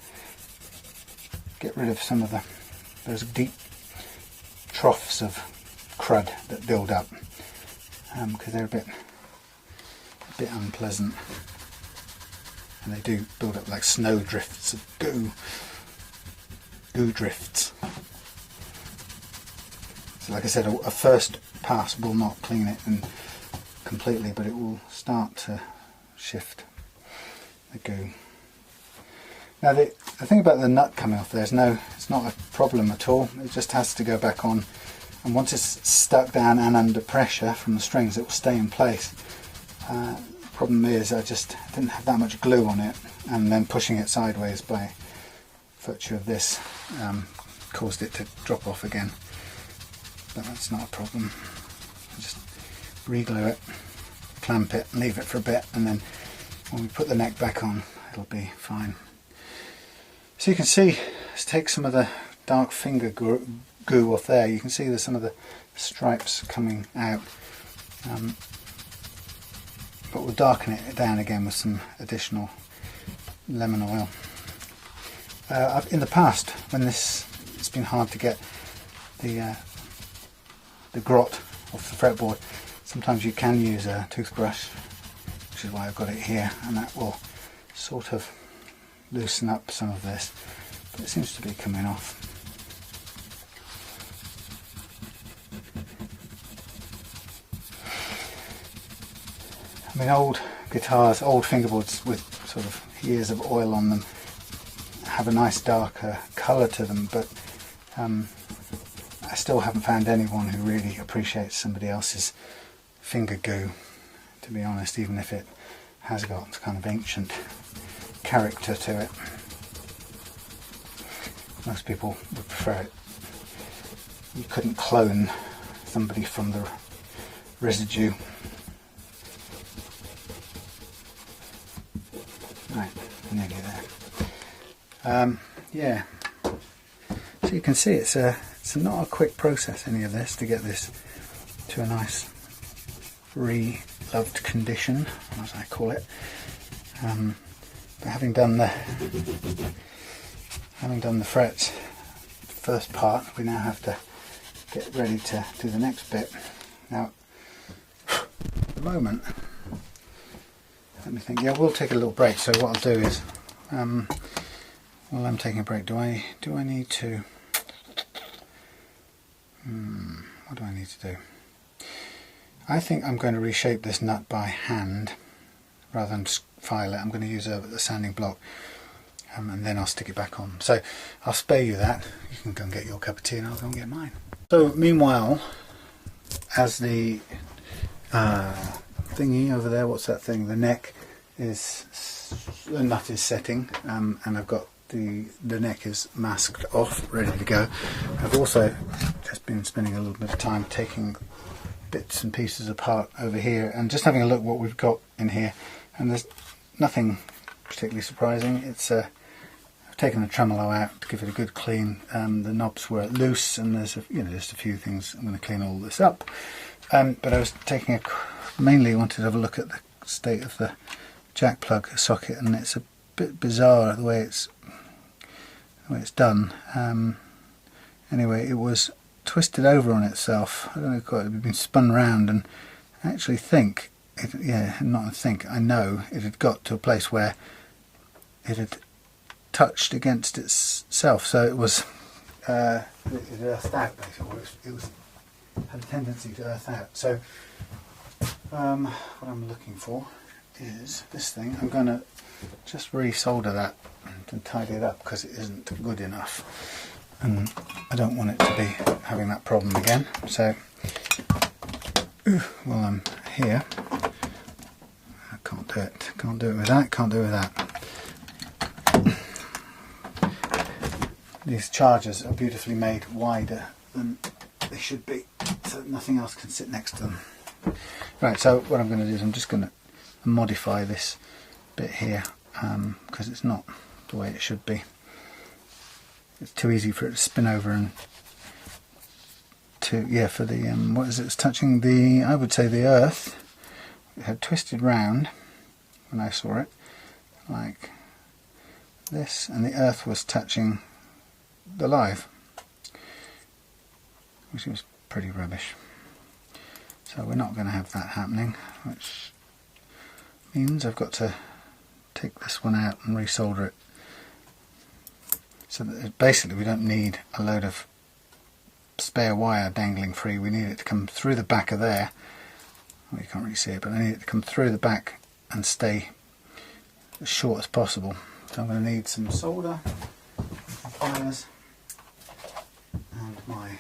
get rid of some of those deep troughs of crud that build up, because they're a bit unpleasant, and they do build up like snow drifts of goo drifts. So like I said, a first pass will not clean it completely, but it will start to shift the goo. Now the thing about the nut coming off there is it's not a problem at all. It just has to go back on, and once it's stuck down and under pressure from the strings, it will stay in place. Problem is I just didn't have that much glue on it, and then pushing it sideways by virtue of this caused it to drop off again, but that's not a problem. Just re-glue it, clamp it, leave it for a bit, and then when we put the neck back on it'll be fine. So you can see, let's take some of the dark finger goo off there. You can see there's some of the stripes coming out, but we'll darken it down again with some additional lemon oil. In the past, when it's been hard to get the grot off the fretboard, sometimes you can use a toothbrush, which is why I've got it here, and that will sort of loosen up some of this, but it seems to be coming off. I mean, old guitars, old fingerboards with sort of years of oil on them have a nice darker colour to them, but I still haven't found anyone who really appreciates somebody else's finger goo, to be honest, even if it has got kind of ancient character to it. Most people would prefer it. You couldn't clone somebody from the residue. Right, nearly there. Yeah, so you can see it's not a quick process, any of this, to get this to a nice re-loved condition, as I call it. But having done the frets, first part, we now have to get ready to do the next bit. Now, at the moment, let me think. Yeah, we'll take a little break. So what I'll do is, while I'm taking a break, do I need to? What do I need to do? I think I'm going to reshape this nut by hand rather than file it. I'm going to use a sanding block, and then I'll stick it back on. So I'll spare you that. You can go and get your cup of tea, and I'll go and get mine. So meanwhile, as the thingy over there, what's that thing? The neck is, the nut is setting, and I've got the neck is masked off, ready to go. I've also just been spending a little bit of time taking bits and pieces apart over here and just having a look what we've got in here, and there's nothing particularly surprising. It's I've taken the tremolo out to give it a good clean. The knobs were loose, and there's just a few things. I'm going to clean all this up, but I was taking mainly wanted to have a look at the state of the jack plug socket, and it's a bit bizarre the way it's done. Anyway, it was twisted over on itself. I don't know quite, it had been spun round, and I actually think I know it had got to a place where it had touched against itself, so it was it had a stab basically. It was had a tendency to earth out. So what I'm looking for is this thing. I'm going to just resolder that and tidy it up because it isn't good enough, and I don't want it to be having that problem again. So while I'm here, I can't do it with that. These chargers are beautifully made wider than they should be, so nothing else can sit next to them. Right, so what I'm going to do is I'm just going to modify this bit here because it's not the way it should be. It's too easy for it to spin over and for the what is it? It's touching the, I would say, the earth. It had twisted round when I saw it like this, and the earth was touching the live, which was pretty rubbish. So we're not going to have that happening, which means I've got to take this one out and resolder it, so that basically we don't need a load of spare wire dangling free. We need it to come through the back of there. Well, you can't really see it, but I need it to come through the back and stay as short as possible. So I'm going to need some solder, some pliers, and my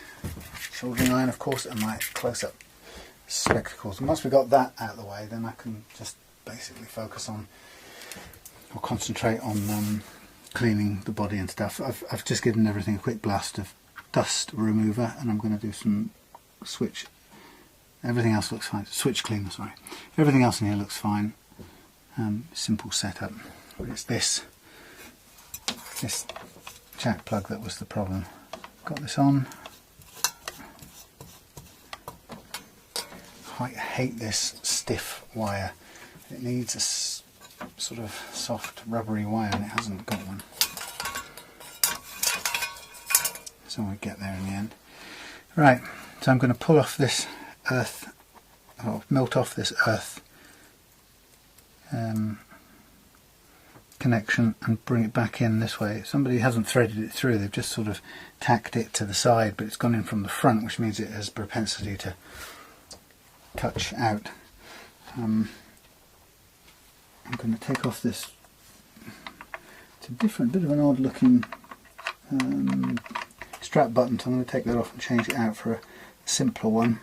soldering iron, of course, and my close-up spectacles. And once we've got that out of the way, then I can just basically focus on, or concentrate on cleaning the body and stuff. I've just given everything a quick blast of dust remover, and I'm going to do some switch. Everything else looks fine. Switch cleaner, sorry. Everything else in here looks fine. Simple setup. But it's this jack plug that was the problem. Got this on. I hate this stiff wire. It needs a sort of soft rubbery wire, and it hasn't got one. So we get there in the end. Right, so I'm going to pull off this earth, or melt off this earth connection and bring it back in this way. Somebody hasn't threaded it through, they've just sort of tacked it to the side, but it's gone in from the front, which means it has propensity to touch out. I'm going to take off this, it's a different, bit of an odd looking strap button, so I'm going to take that off and change it out for a simpler one,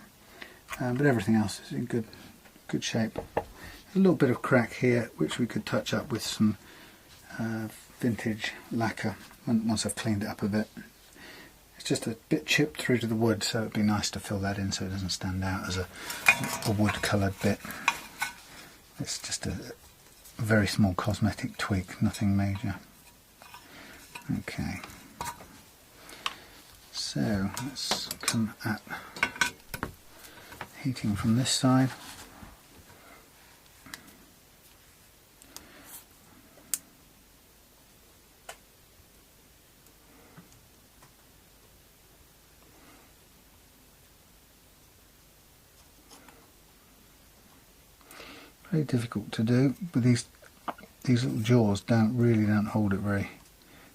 but everything else is in good shape. A little bit of crack here which we could touch up with some vintage lacquer once I've cleaned it up a bit. It's just a bit chipped through to the wood, so it'd be nice to fill that in so it doesn't stand out as a wood coloured bit. It's just a very small cosmetic tweak, nothing major. Okay, so let's come at heating from this side. Very difficult to do, but these little jaws really don't hold it very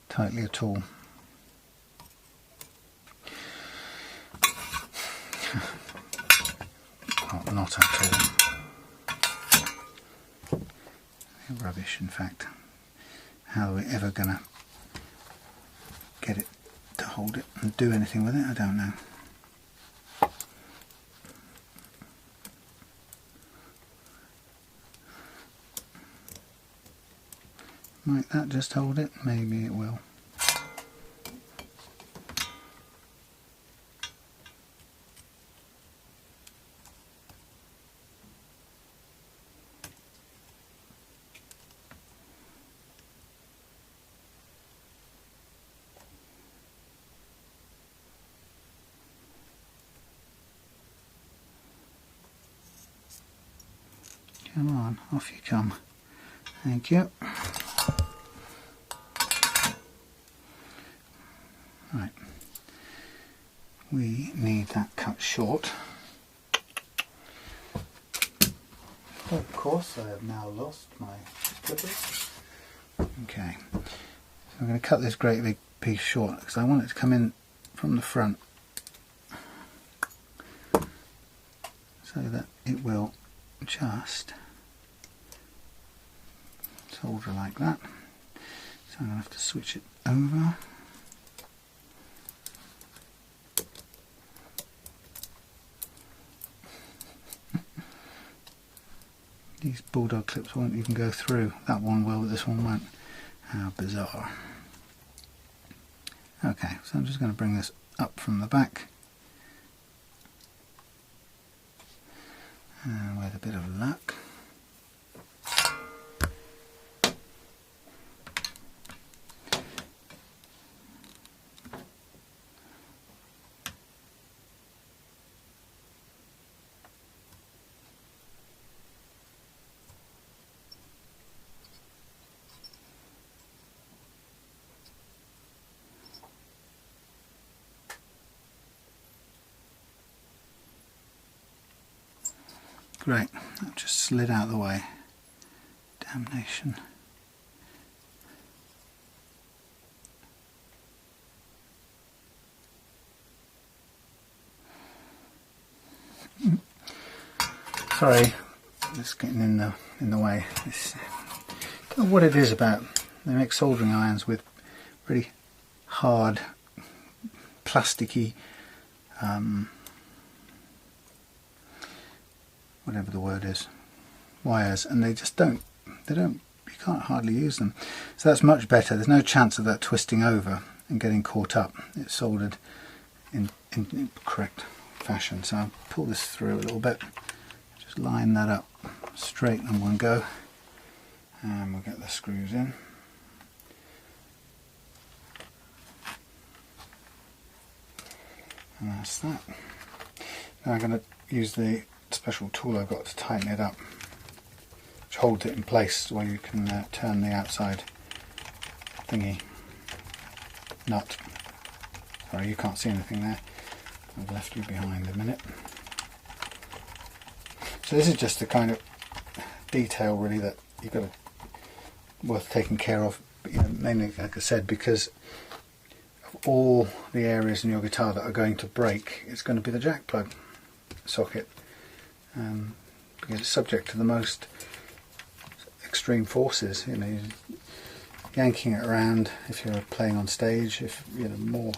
tightly at all. Not at all. Rubbish, in fact. How are we ever going to get it to hold it and do anything with it? I don't know. Might that just hold it? Maybe it will. Come on, off you come. Thank you. Right, we need that cut short. Of course, I have now lost my clippers. Okay, so I'm going to cut this great big piece short because I want it to come in from the front. so that it will just solder like that. So I'm going to have to switch it over. These bulldog clips won't even go through. That one will, but this one won't. How bizarre. Okay, so I'm just going to bring this up from the back. And with a bit of luck. Great, that just slid out of the way. Damnation. Sorry, it's getting in the way. It's, I don't know what it is about. They make soldering irons with really hard, plasticky, whatever the word is, wires, and they just don't, you can't hardly use them. So that's much better. There's no chance of that twisting over and getting caught up. It's soldered in correct fashion. So I'll pull this through a little bit, just line that up straight in one go, and we'll get the screws in. And that's that. Now I'm going to use the special tool I've got to tighten it up, which holds it in place while you can turn the outside thingy nut. Sorry, you can't see anything there. I've left you behind a minute. So this is just the kind of detail really that you've got to, worth taking care of, but, you know, mainly like I said, because of all the areas in your guitar that are going to break, it's going to be the jack plug socket. Because it's subject to the most extreme forces. You know, you're yanking it around if you're playing on stage, if you're more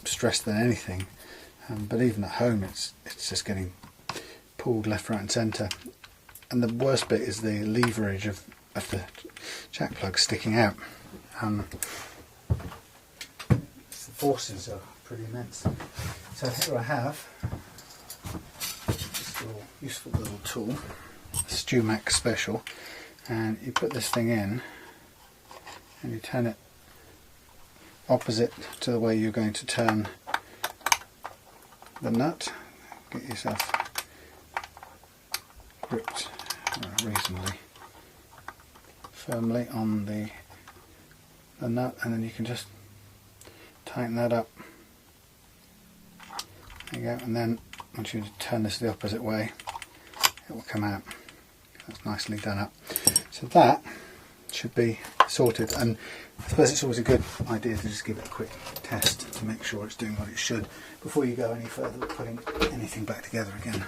stressed than anything. But even at home, it's just getting pulled left, right, and centre. And the worst bit is the leverage of the jack plug sticking out. The forces are pretty immense. So here I have useful little tool, StewMac Special, and you put this thing in and you turn it opposite to the way you're going to turn the nut. Get yourself gripped reasonably firmly on the nut, and then you can just tighten that up. There you go, and then once you turn this the opposite way, it will come out. That's nicely done up. So that should be sorted, and I suppose it's always a good idea to just give it a quick test to make sure it's doing what it should before you go any further with putting anything back together again.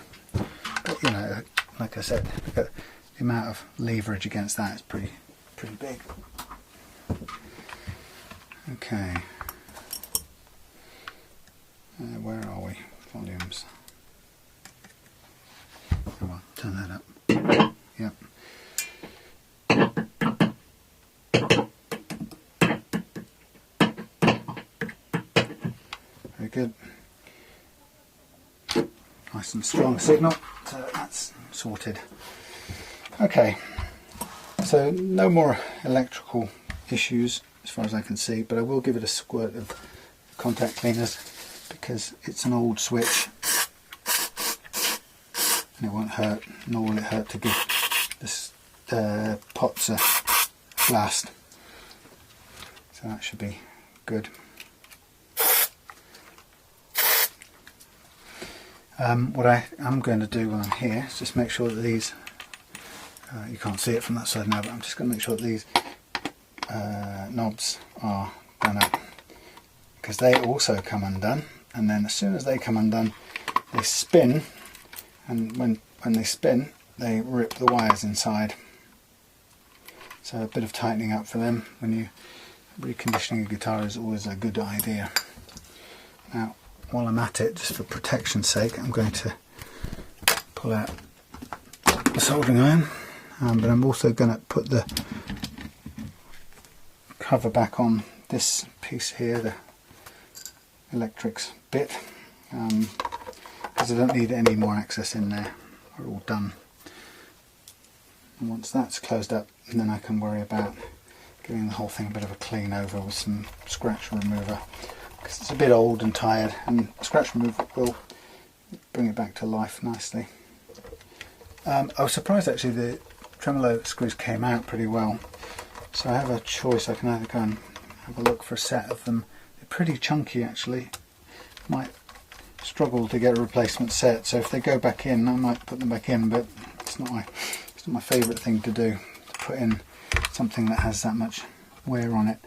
But you know, like I said, look at the amount of leverage against that is pretty big. Okay, where are we? Volumes. Come on, turn that up. Yep. Very good. Nice and strong signal. So that's sorted. Okay. So no more electrical issues as far as I can see, but I will give it a squirt of contact cleaners because it's an old switch. And it won't hurt, nor will it hurt to give this pots a blast. So that should be good. What I am going to do when I'm here is just make sure that these, you can't see it from that side now, but I'm just going to make sure that these knobs are done up, because they also come undone, and then as soon as they come undone, they spin and when they spin they rip the wires inside. So a bit of tightening up for them when you reconditioning a guitar is always a good idea. Now while I'm at it, just for protection's sake, I'm going to pull out the soldering iron, but I'm also going to put the cover back on this piece here, the electrics bit, because I don't need any more access in there. We're all done. And once that's closed up, then I can worry about giving the whole thing a bit of a clean over with some scratch remover, because it's a bit old and tired, and scratch remover will bring it back to life nicely. I was surprised actually the tremolo screws came out pretty well, so I have a choice. I can either go and have a look for a set of them. They're pretty chunky actually, might struggle to get a replacement set, so if they go back in I might put them back in, but it's not my favourite thing to do, to put in something that has that much wear on it.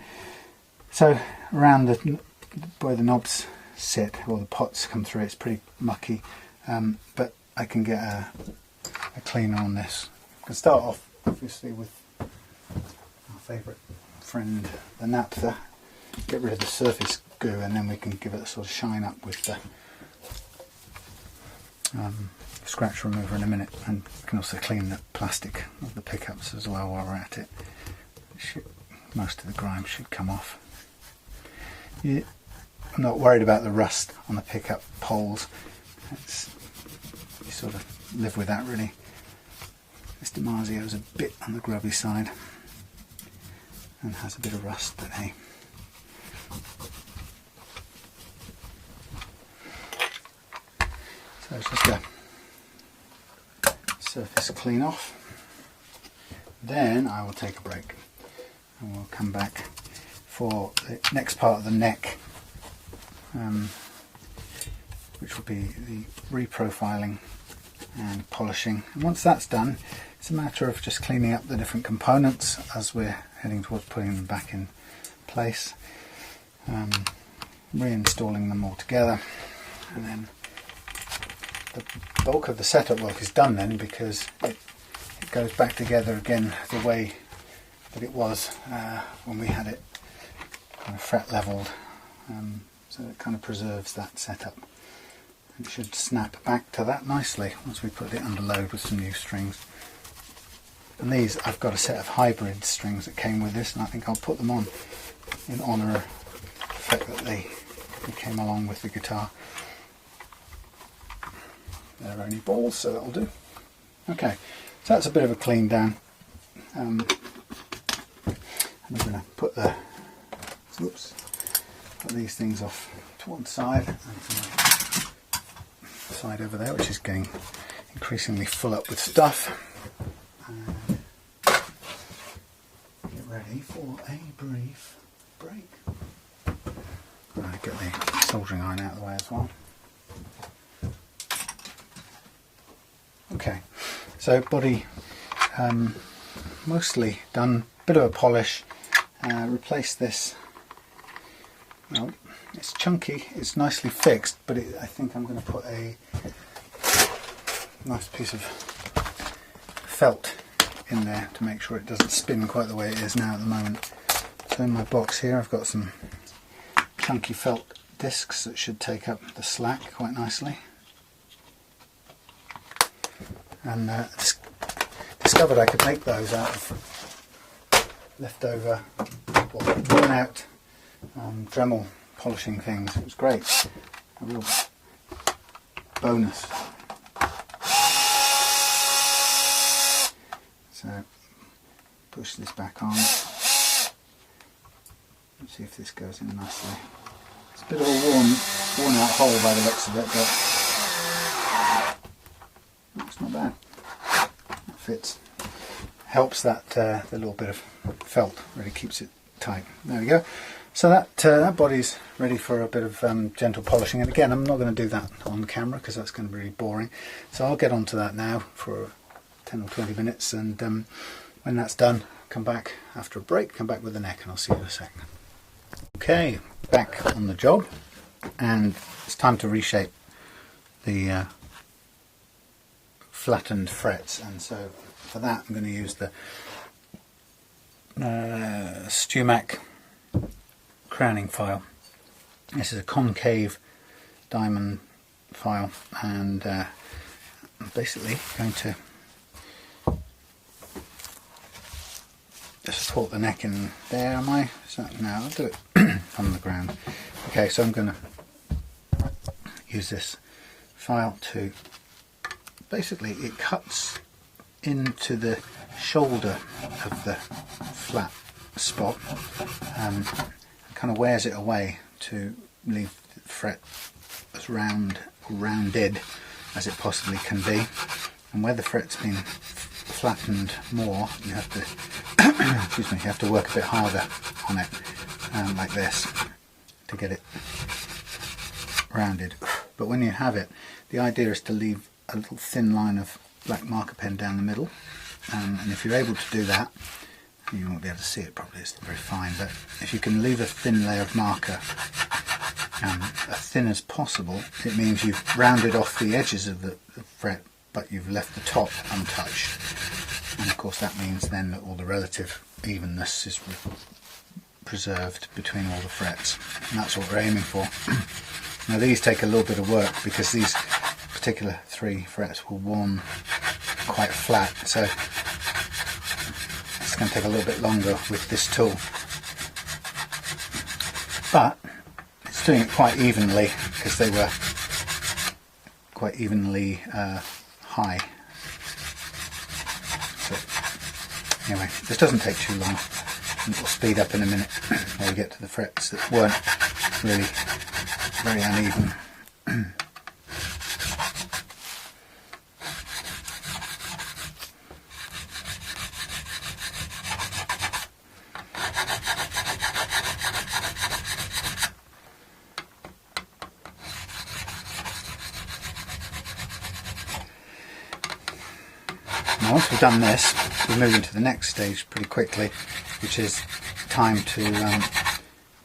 So around where the knobs sit, or the pots come through, it's pretty mucky, but I can get a cleaner on this. I can start off obviously with our favourite friend, the naphtha, get rid of the surface goo, and then we can give it a sort of shine up with the scratch remover in a minute, and we can also clean the plastic of the pickups as well while we're at it. Most of the grime should come off. I'm not worried about the rust on the pickup poles. You sort of live with that really. This DiMarzio is a bit on the grubby side and has a bit of rust, but hey. So it's just a surface clean off. Then I will take a break and we'll come back for the next part of the neck, which will be the reprofiling and polishing. And once that's done, it's a matter of just cleaning up the different components as we're heading towards putting them back in place, reinstalling them all together, and then the bulk of the setup work is done then, because it goes back together again the way that it was when we had it kind of fret leveled, so it kind of preserves that setup. It should snap back to that nicely once we put it under load with some new strings. And these, I've got a set of hybrid strings that came with this, and I think I'll put them on in honour of the fact that they came along with the guitar. They're only balls, so that'll do. Okay, so that's a bit of a clean down. And I'm going to put put these things off to one side, and the side over there, which is getting increasingly full up with stuff. And get ready for a brief break. I'll get the soldering iron out of the way as well. Okay, so body mostly done, bit of a polish, replace this. Well, it's chunky, it's nicely fixed, but I think I'm going to put a nice piece of felt in there to make sure it doesn't spin quite the way it is now at the moment. So in my box here I've got some chunky felt discs that should take up the slack quite nicely. And discovered I could make those out of leftover or worn out Dremel polishing things. It was great, a real bonus. So push this back on. Let's see if this goes in nicely. It's a bit of a worn out hole by the looks of it, but it's not bad. It fits. Helps that the little bit of felt really keeps it tight. There we go. So that body's ready for a bit of gentle polishing, and again I'm not going to do that on camera because that's going to be really boring, so I'll get onto that now for 10 or 20 minutes, and when that's done, come back after a break, come back with the neck, and I'll see you in a second. Okay, back on the job, and it's time to reshape the flattened frets, and so for that I'm going to use the Stumac crowning file. This is a concave diamond file, and I'm basically going to support the neck in there. Am I? So, no, I'll do it on the ground. Okay, so I'm going to use this file to basically, it cuts into the shoulder of the flat spot and kind of wears it away to leave the fret as rounded as it possibly can be. And where the fret's been flattened more, you have to excuse me, you have to work a bit harder on it, like this, to get it rounded. But when you have it, the idea is to leave a little thin line of black marker pen down the middle, and if you're able to do that, you won't be able to see it probably, it's very fine, but if you can leave a thin layer of marker, as thin as possible, it means you've rounded off the edges of the fret, but you've left the top untouched. And of course that means then that all the relative evenness is preserved between all the frets, and that's what we're aiming for. Now these take a little bit of work because these particular 3 frets were worn quite flat, so it's going to take a little bit longer with this tool, but it's doing it quite evenly because they were quite evenly high. So anyway, this doesn't take too long, and it will speed up in a minute when we get to the frets that weren't really very uneven. Now once we've done this, we move into the next stage pretty quickly, which is time to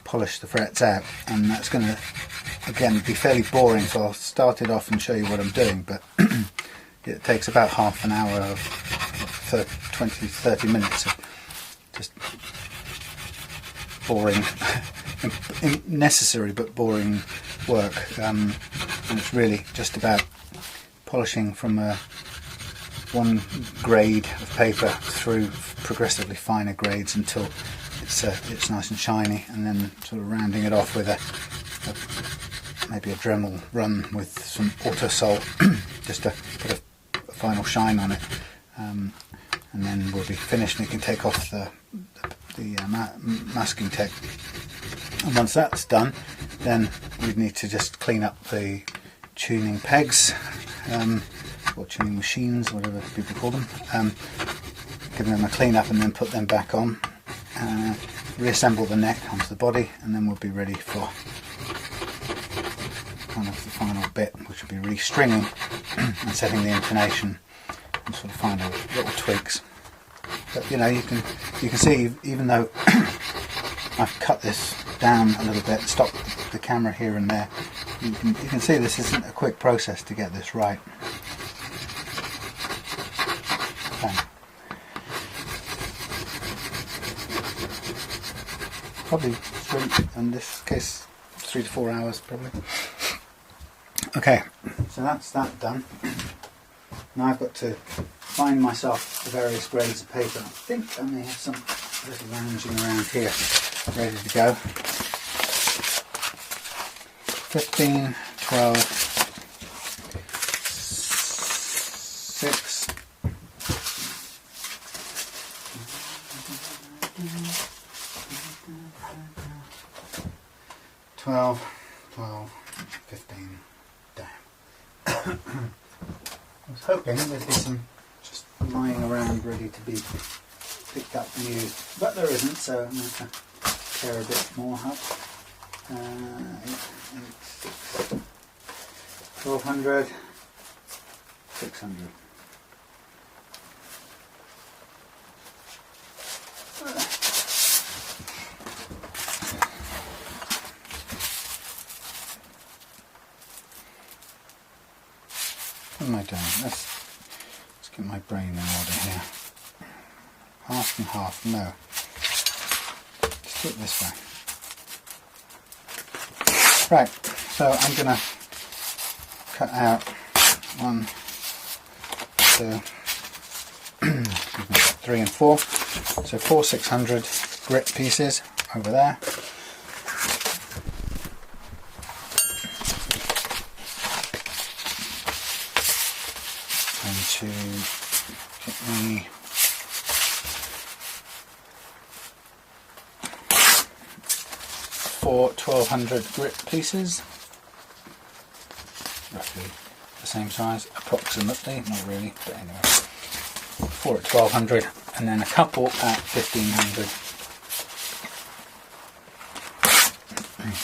polish the frets out, and that's going to again be fairly boring, so I'll start it off and show you what I'm doing, but it takes about half an hour of 20-30 minutes of just boring, necessary but boring work, and it's really just about polishing from one grade of paper through progressively finer grades until it's nice and shiny, and then sort of rounding it off with maybe a Dremel run with some auto salt just to put a final shine on it, and then we'll be finished and you can take off the masking tape. And once that's done, then we need to just clean up the tuning pegs, or tuning machines, whatever people call them, give them a clean up and then put them back on, reassemble the neck onto the body, and then we'll be ready for kind of the final bit, which will be restringing and setting the intonation and sort of final little tweaks. But you know, you can see, even though I've cut this down a little bit, stopped the camera here and there, you can see this isn't a quick process to get this right. Probably in this case 3 to 4 hours probably. Okay, so that's that done. Now I've got to find myself the various grades of paper. I think I may have some little lounging around here ready to go. 15, 12, 6, 12, 15, damn. I was hoping there'd be some just lying around ready to be picked up and used, but there isn't, so I'm going to tear a bit more up. 1200, 600. What am I doing? Get my brain in order here. Half and half, no. Let's do it this way. Right, so I'm going to cut out 1, 2, 3 and 4. So 4 600 grit pieces over there. And to get me 4 1200 grit pieces, roughly the same size, approximately, not really, but anyway, 4 at 1200, and then a couple at 1500. This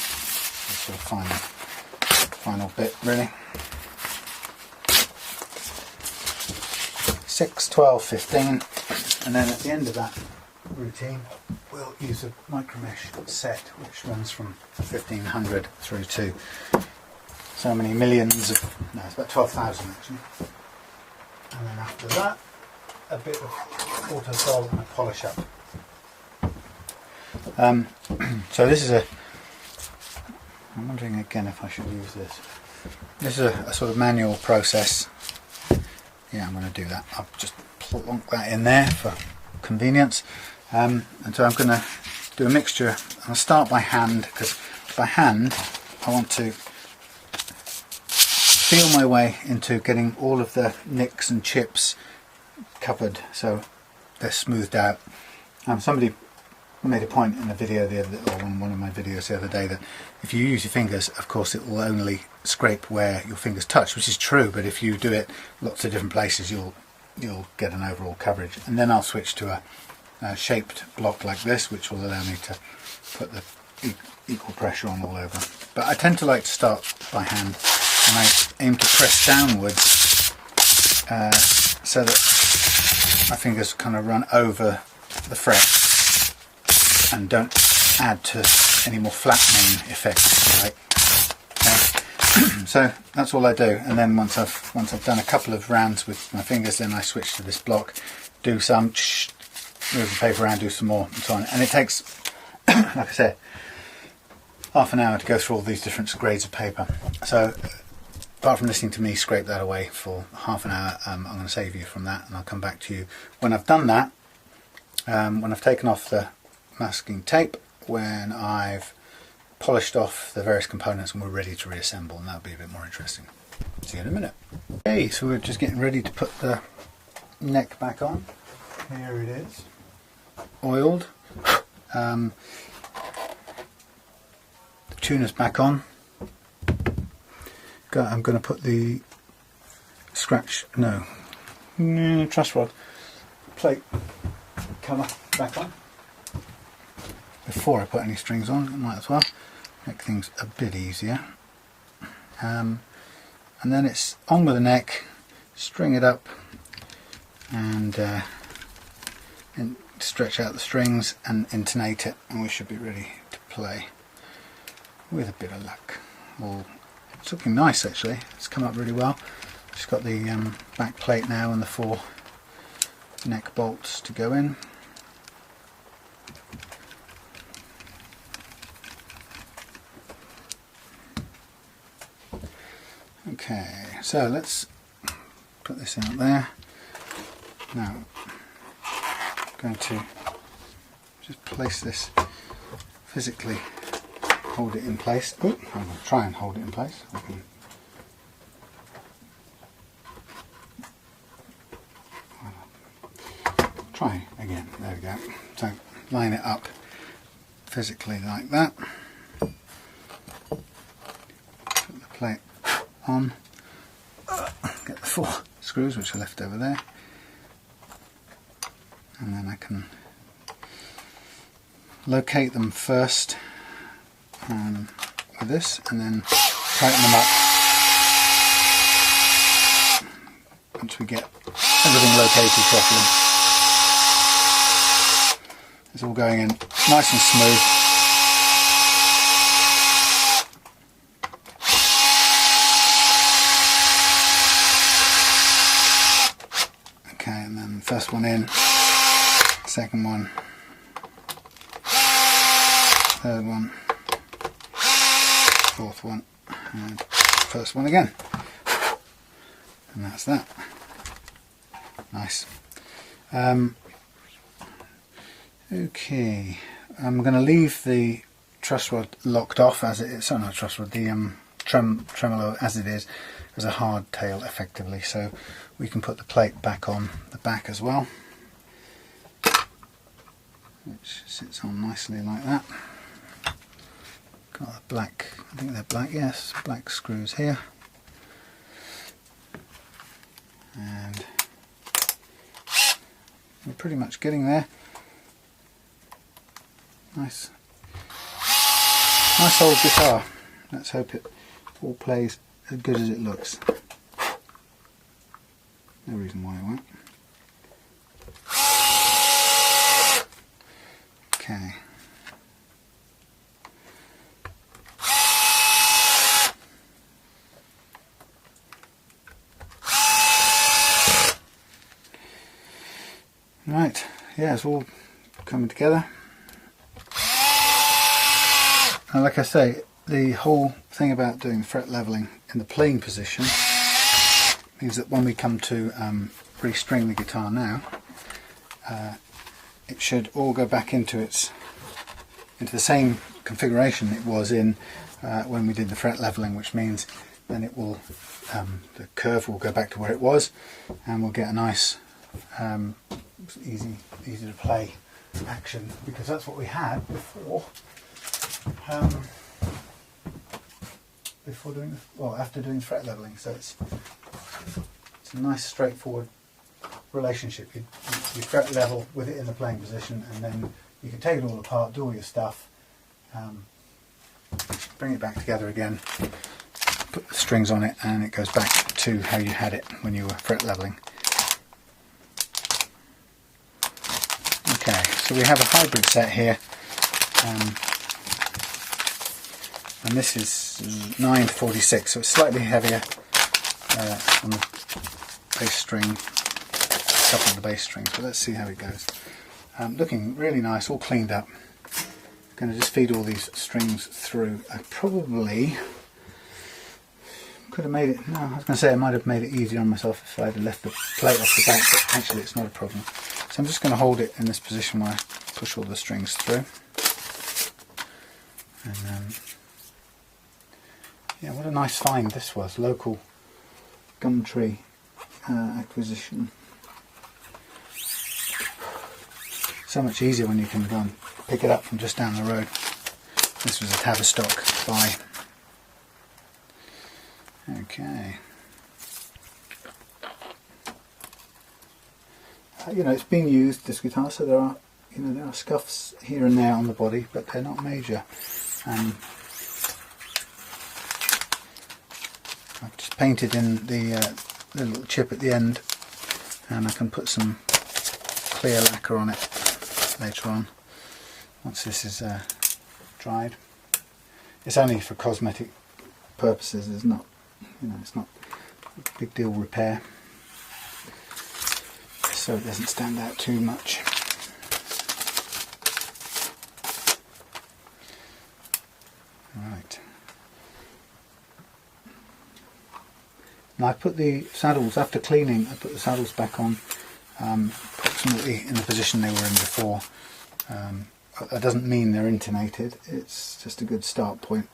sort of final bit, really. 6, 12, 15, and then at the end of that routine we'll use a micro mesh set which runs from 1500 through to so many millions of, no, it's about 12,000 actually, and then after that a bit of auto sol and a polish up. So this is I'm wondering again if I should use this. This is a sort of manual process. Yeah, I'm going to do that. I'll just plonk that in there for convenience. And so I'm going to do a mixture. I'll start by hand, because by hand I want to feel my way into getting all of the nicks and chips covered so they're smoothed out. Somebody made a point in a video one of my videos the other day that if you use your fingers, of course it will only scrape where your fingers touch, which is true, but if you do it lots of different places you'll get an overall coverage. And then I'll switch to a shaped block like this, which will allow me to put the equal pressure on all over. But I tend to like to start by hand, and I aim to press downwards so that my fingers kind of run over the fret and don't add to any more flattening effects, if you like. So that's all I do, and then once I've done a couple of rounds with my fingers, then I switch to this block, do some, move the paper around, do some more, and so on. And it takes, like I said, half an hour to go through all these different grades of paper. So apart from listening to me scrape that away for half an hour, I'm going to save you from that, and I'll come back to you when I've done that, when I've taken off the masking tape, when I've polished off the various components and we're ready to reassemble, and that'll be a bit more interesting. See you in a minute. Okay, so we're just getting ready to put the neck back on. Here it is, oiled. The tuner's back on. I'm going to put the truss rod plate cover back on before I put any strings on. I might as well make things a bit easier. And then it's on with the neck, string it up, and stretch out the strings and intonate it, and we should be ready to play with a bit of luck. Well, it's looking nice actually, it's come up really well. Just got the back plate now and the 4 neck bolts to go in. Okay, so let's put this out there. Now I'm going to just place this physically, hold it in place. Ooh, I'm going to try and hold it in place. Try again, there we go. So line it up physically like that. Put the plate on, get the 4 screws which are left over there, and then I can locate them first with this, and then tighten them up once we get everything located properly. It's all going in nice and smooth. first one in, second one, third one, fourth one, and first one again. And that's that. Nice. Okay, I'm going to leave the truss rod locked off as it is. Sorry, not truss rod, the tremolo as it is, as a hard tail effectively, so we can put the plate back on the back as well, which sits on nicely like that. Got the black, I think they're black, yes, black screws here, and we're pretty much getting there. Nice old guitar. Let's hope it all plays as good as it looks. No reason why it won't. Okay. Right, yeah, it's all coming together. And like I say, the whole thing about doing fret leveling in the playing position means that when we come to restring the guitar now, it should all go back into the same configuration it was in when we did the fret leveling, which means then it will the curve will go back to where it was, and we'll get a nice easy to play action, because that's what we had before. After doing fret leveling, so it's a nice straightforward relationship. You fret level with it in the playing position, and then you can take it all apart, do all your stuff, bring it back together again, put the strings on it, and it goes back to how you had it when you were fret leveling. Okay, so we have a hybrid set here. And this is 9 to 46, so it's slightly heavier on the bass string, a couple of the bass strings, but let's see how it goes. Looking really nice, all cleaned up. Going to just feed all these strings through. I probably could have made it, no, I was going to say I might have made it easier on myself if I had left the plate off the back, but actually it's not a problem. So I'm just going to hold it in this position while I push all the strings through. And yeah, what a nice find this was, local Gumtree acquisition. So much easier when you can go and pick it up from just down the road. This was a Tavistock buy. Okay. You know, it's been used, this guitar, so there are scuffs here and there on the body, but they're not major. I've just painted in the little chip at the end, and I can put some clear lacquer on it later on once this is dried. It's only for cosmetic purposes. It's not, it's not a big deal repair, so it doesn't stand out too much. Right. Now I put the saddles, after cleaning, I put the saddles back on approximately in the position they were in before. That doesn't mean they're intonated, it's just a good start point.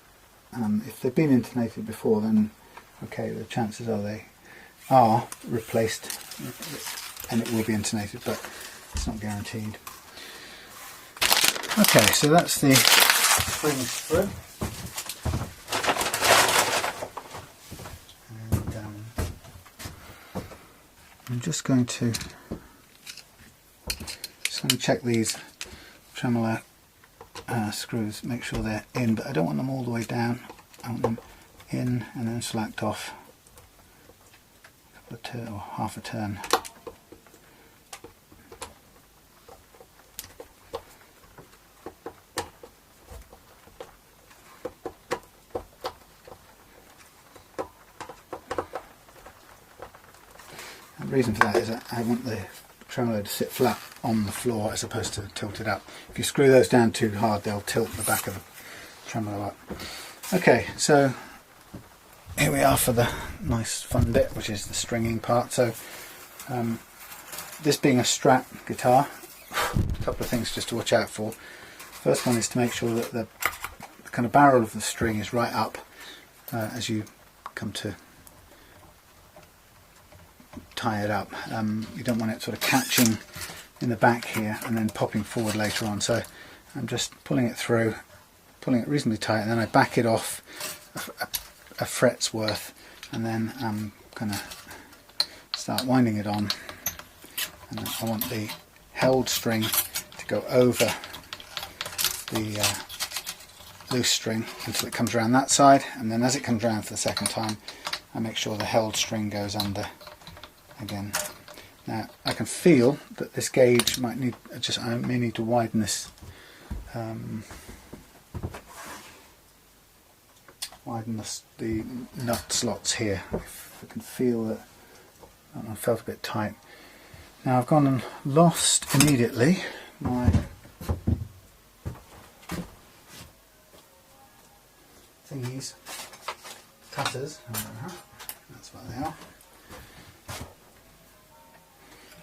If they've been intonated before, then okay, the chances are they are replaced and it will be intonated, but it's not guaranteed. Okay, so that's the springs through. I'm just going to check these tremolo screws, make sure they're in, but I don't want them all the way down. I want them in and then slacked off a couple of or half a turn. The reason for that is that I want the tremolo to sit flat on the floor as opposed to tilted up. If you screw those down too hard, they'll tilt the back of the tremolo up. Okay, so here we are for the nice fun bit, which is the stringing part. So this being a Strat guitar, a couple of things just to watch out for. First one is to make sure that the kind of barrel of the string is right up as you come to tie it up. You don't want it sort of catching in the back here and then popping forward later on. So I'm just pulling it through, pulling it reasonably tight, and then I back it off a fret's worth, and then I'm going to start winding it on. And I want the held string to go over the loose string until it comes around that side, and then as it comes around for the second time, I make sure the held string goes under again. Now I can feel that this gauge might need, I may need to widen this, the nut slots here. If I can feel that, I felt a bit tight. Now I've gone and lost immediately my thingies, cutters. That's what they are.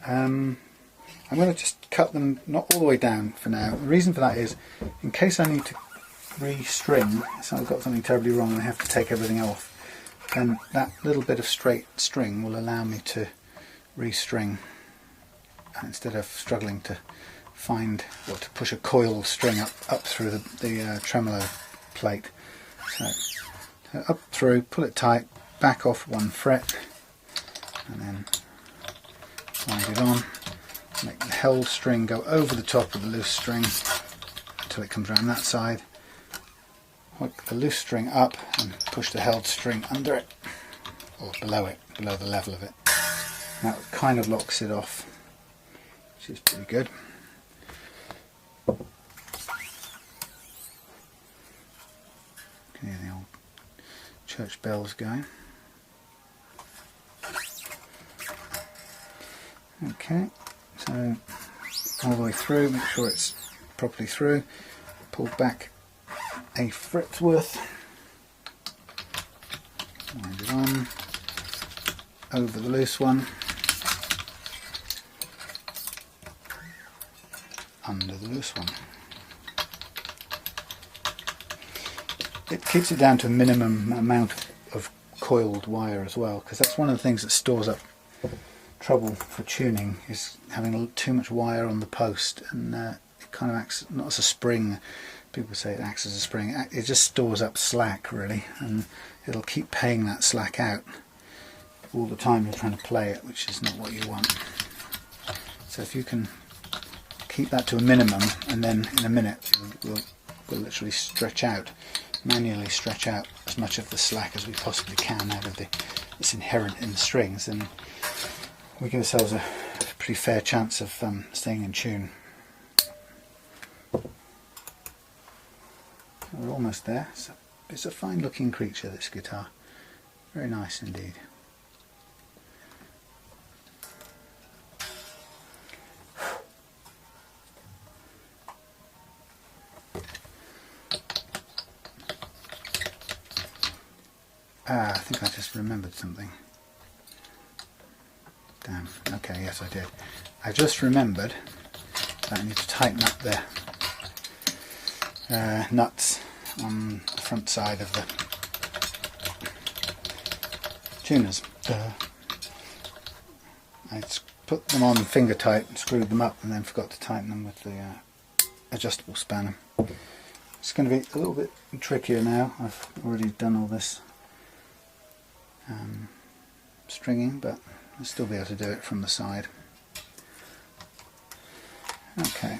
I'm going to just cut them not all the way down for now. The reason for that is, in case I need to restring, so I've got something terribly wrong and I have to take everything off, then that little bit of straight string will allow me to restring instead of struggling to find or to push a coil string up through the tremolo plate. So up through, pull it tight, back off one fret, and then wind it on. Make the held string go over the top of the loose string until it comes around that side. Hook the loose string up and push the held string under it, or below it, below the level of it. That kind of locks it off, which is pretty good. Okay, the old church bells going. Okay, so all the way through, make sure it's properly through. Pull back a fret's worth, wind it on, over the loose one, under the loose one. It keeps it down to a minimum amount of coiled wire as well, because that's one of the things that stores up trouble for tuning, is having too much wire on the post, and it kind of acts not as a spring. People say it acts as a spring. It just stores up slack really, and it'll keep paying that slack out all the time you're trying to play it, which is not what you want. So if you can keep that to a minimum, and then in a minute we'll literally stretch out, manually stretch out as much of the slack as we possibly can out of that's inherent in the strings, then we give ourselves a pretty fair chance of staying in tune. We're almost there. It's a fine looking creature, this guitar. Very nice indeed. I think I just remembered something. Damn. Okay, yes I did. I just remembered that I need to tighten up the nuts on the front side of the tuners. I put them on finger tight and screwed them up, and then forgot to tighten them with the adjustable spanner. It's going to be a little bit trickier now. I've already done all this stringing, but I'll still be able to do it from the side. Okay.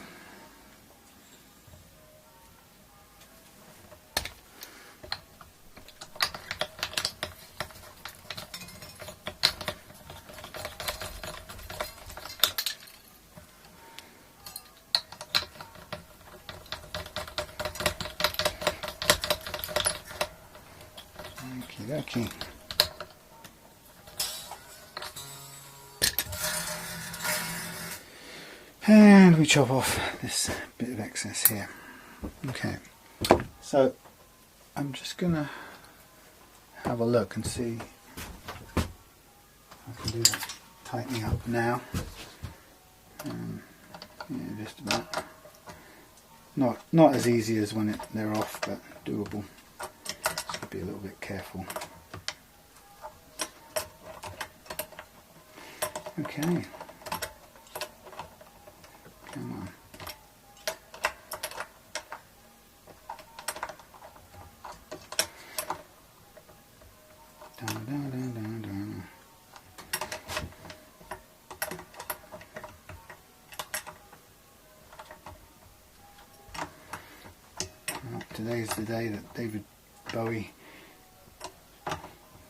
Okie dokie. And we chop off this bit of excess here. Okay, so I'm just gonna have a look and see if I can do that tightening up now. Yeah, just about. Not as easy as when they're off, but doable. Just gotta be a little bit careful. Okay. Come on. Dun, dun, dun, dun, dun. Well, today's the day that David Bowie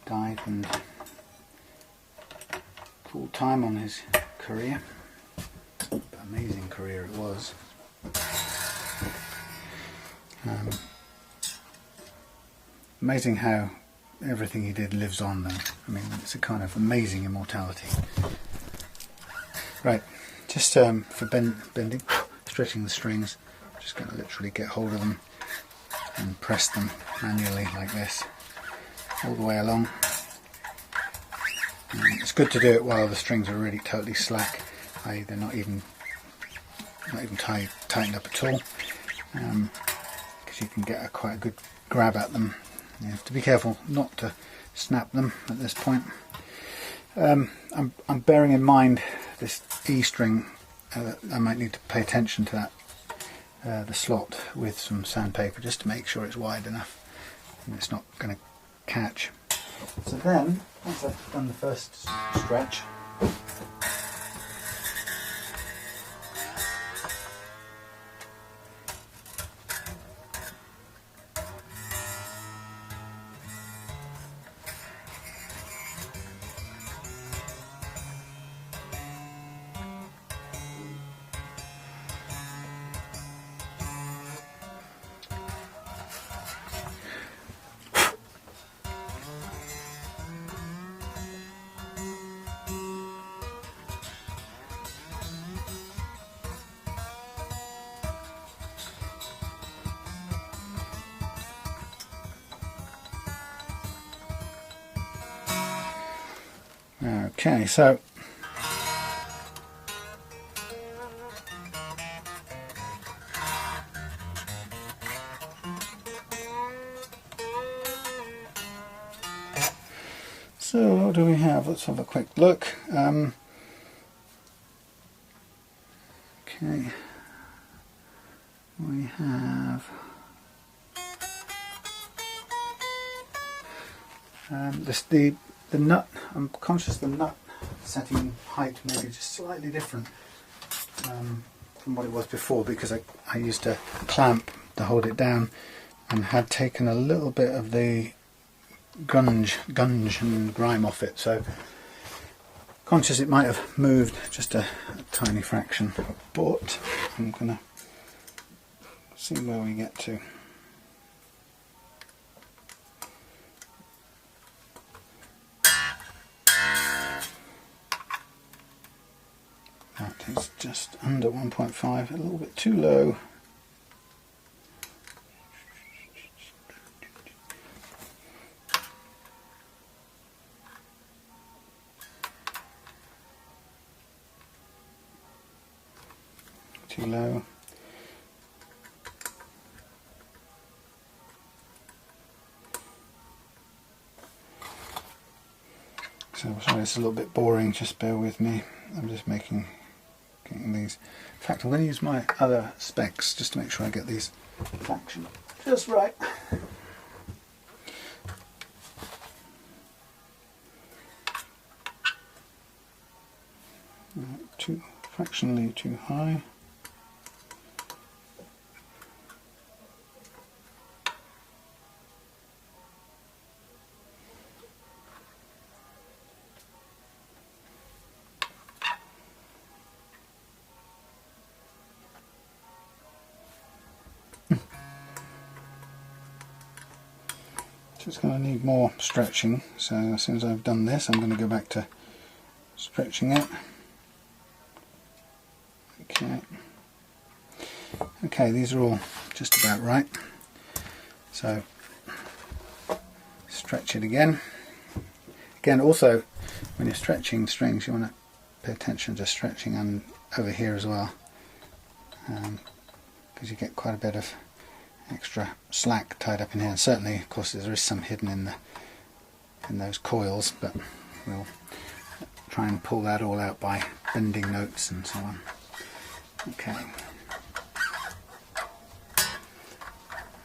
died, and full time on his career. Amazing career it was. Amazing how everything he did lives on though. I mean, it's a kind of amazing immortality. Right, just for bending, stretching the strings, I'm just going to literally get hold of them and press them manually like this all the way along. It's good to do it while the strings are really totally slack, i.e. they're not even tightened up at all, because you can get quite a good grab at them. You have to be careful not to snap them at this point. I'm bearing in mind this E string. I might need to pay attention to that, the slot with some sandpaper, just to make sure it's wide enough and it's not going to catch. So then, once I've done the first stretch, okay, so what do we have? Let's have a quick look. Okay, we have the nut. I'm conscious the nut setting height may be just slightly different from what it was before, because I used to clamp to hold it down and had taken a little bit of the gunge and grime off it, so conscious it might have moved just a tiny fraction, but I'm gonna see where we get to. That is just under 1.5, a little bit too low. Too low. So sorry, it's a little bit boring, just bear with me. I'm just getting these. In fact, I'm going to use my other specs just to make sure I get these fraction just right. Fractionally too high. It's going to need more stretching, so as soon as I've done this I'm going to go back to stretching it. Okay. Okay, these are all just about right. So stretch it again. Again, also when you're stretching strings, you want to pay attention to stretching and over here as well, because you get quite a bit of extra slack tied up in here. And certainly, of course, there is some hidden in those coils, but we'll try and pull that all out by bending notes and so on. Okay.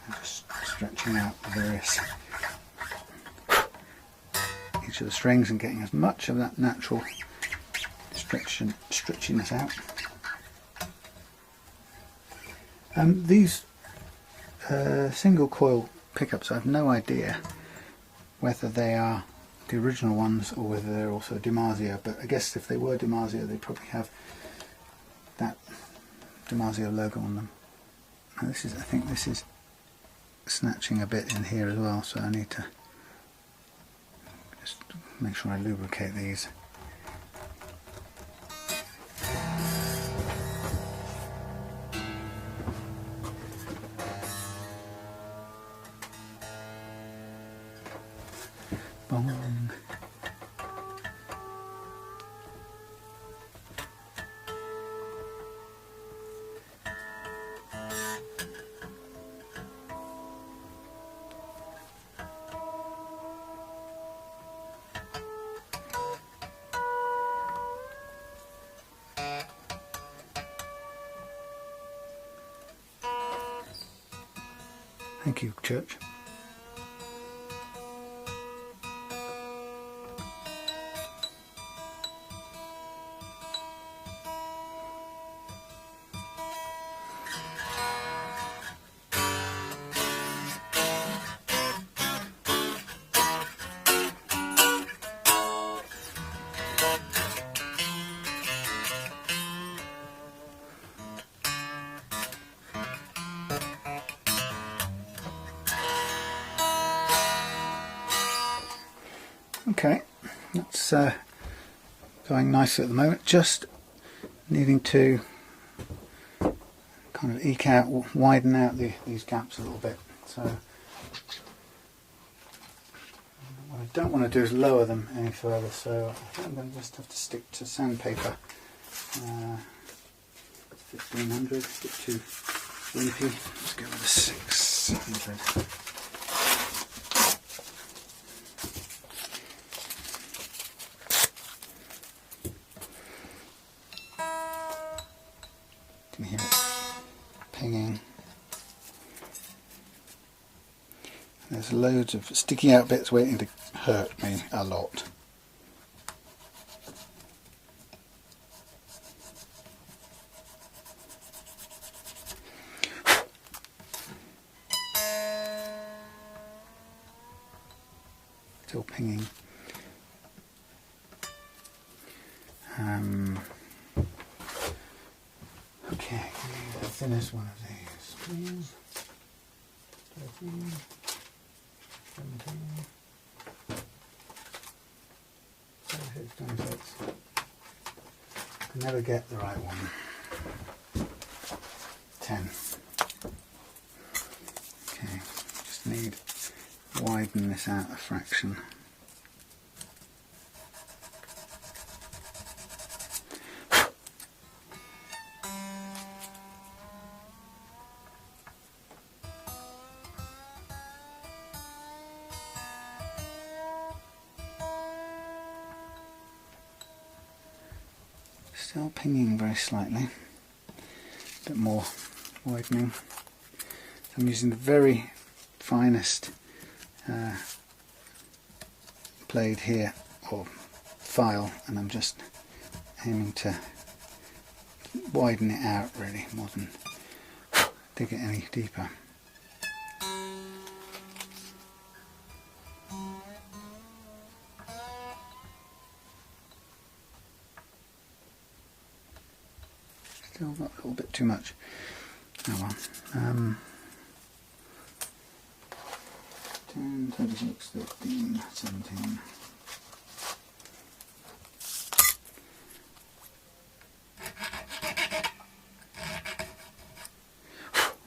I'm just stretching out the various each of the strings and getting as much of that natural stretchiness out. These single coil pickups, I have no idea whether they are the original ones or whether they're also DiMarzio, but I guess if they were DiMarzio, they probably have that DiMarzio logo on them. Now this is, I think this is snatching a bit in here as well, so I need to just make sure I lubricate these. Bong. Thank you, Church. Okay, that's going nicely at the moment, just needing to kind of eke out, widen out these gaps a little bit. So what I don't want to do is lower them any further, so I think I'm going to just have to stick to sandpaper. 1500, a bit too wimpy. Let's go with a 600. Can hear it pinging. There's loads of sticky out bits waiting to hurt me a lot. Still pinging. Okay, the thinnest one of these, please. 13, 17, 26. I never get the right one. 10. Okay, just need to widen this out a fraction. Still pinging very slightly, a bit more widening. So I'm using the very finest blade here, or file, and I'm just aiming to widen it out really, more than dig it any deeper. Still got a little bit too much. Oh well. 10, 26, 13, 17.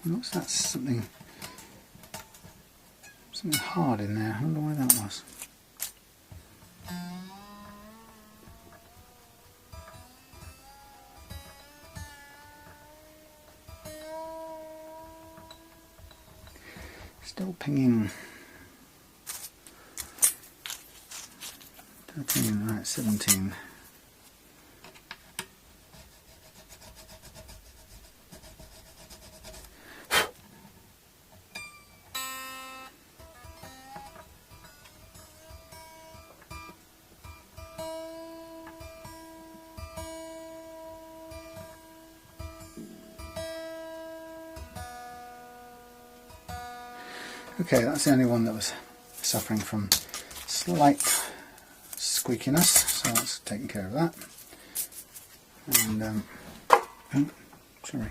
What's that? Something hard in there. I wonder why that was. Still pinging. 13, right, 17. Okay, that's the only one that was suffering from slight squeakiness, so that's taking care of that. And oh, sorry.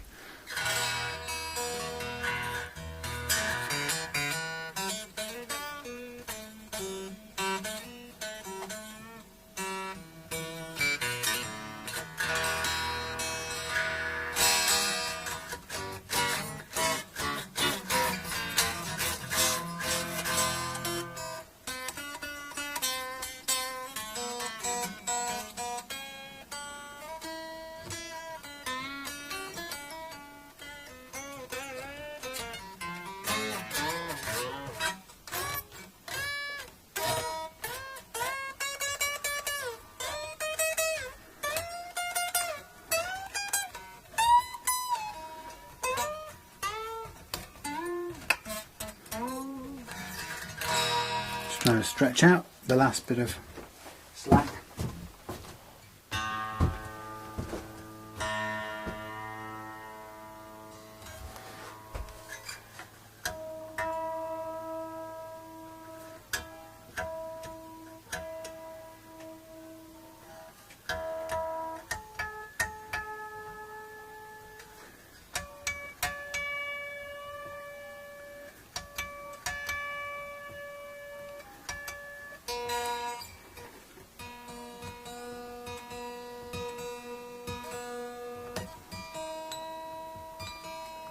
Trying to stretch out the last bit of slack.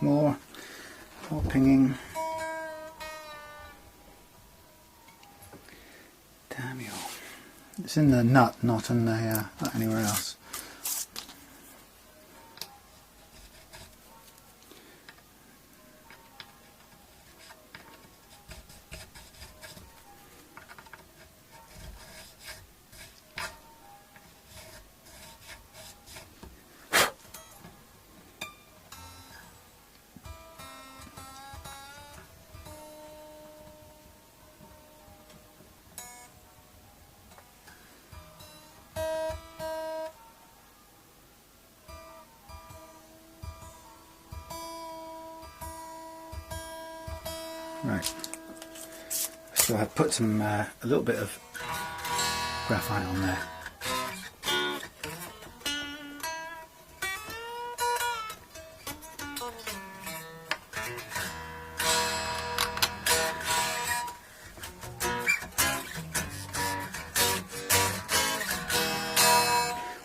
More pinging. Damn you. It's in the nut, not in the not anywhere else. Right, so I put some a little bit of graphite on there.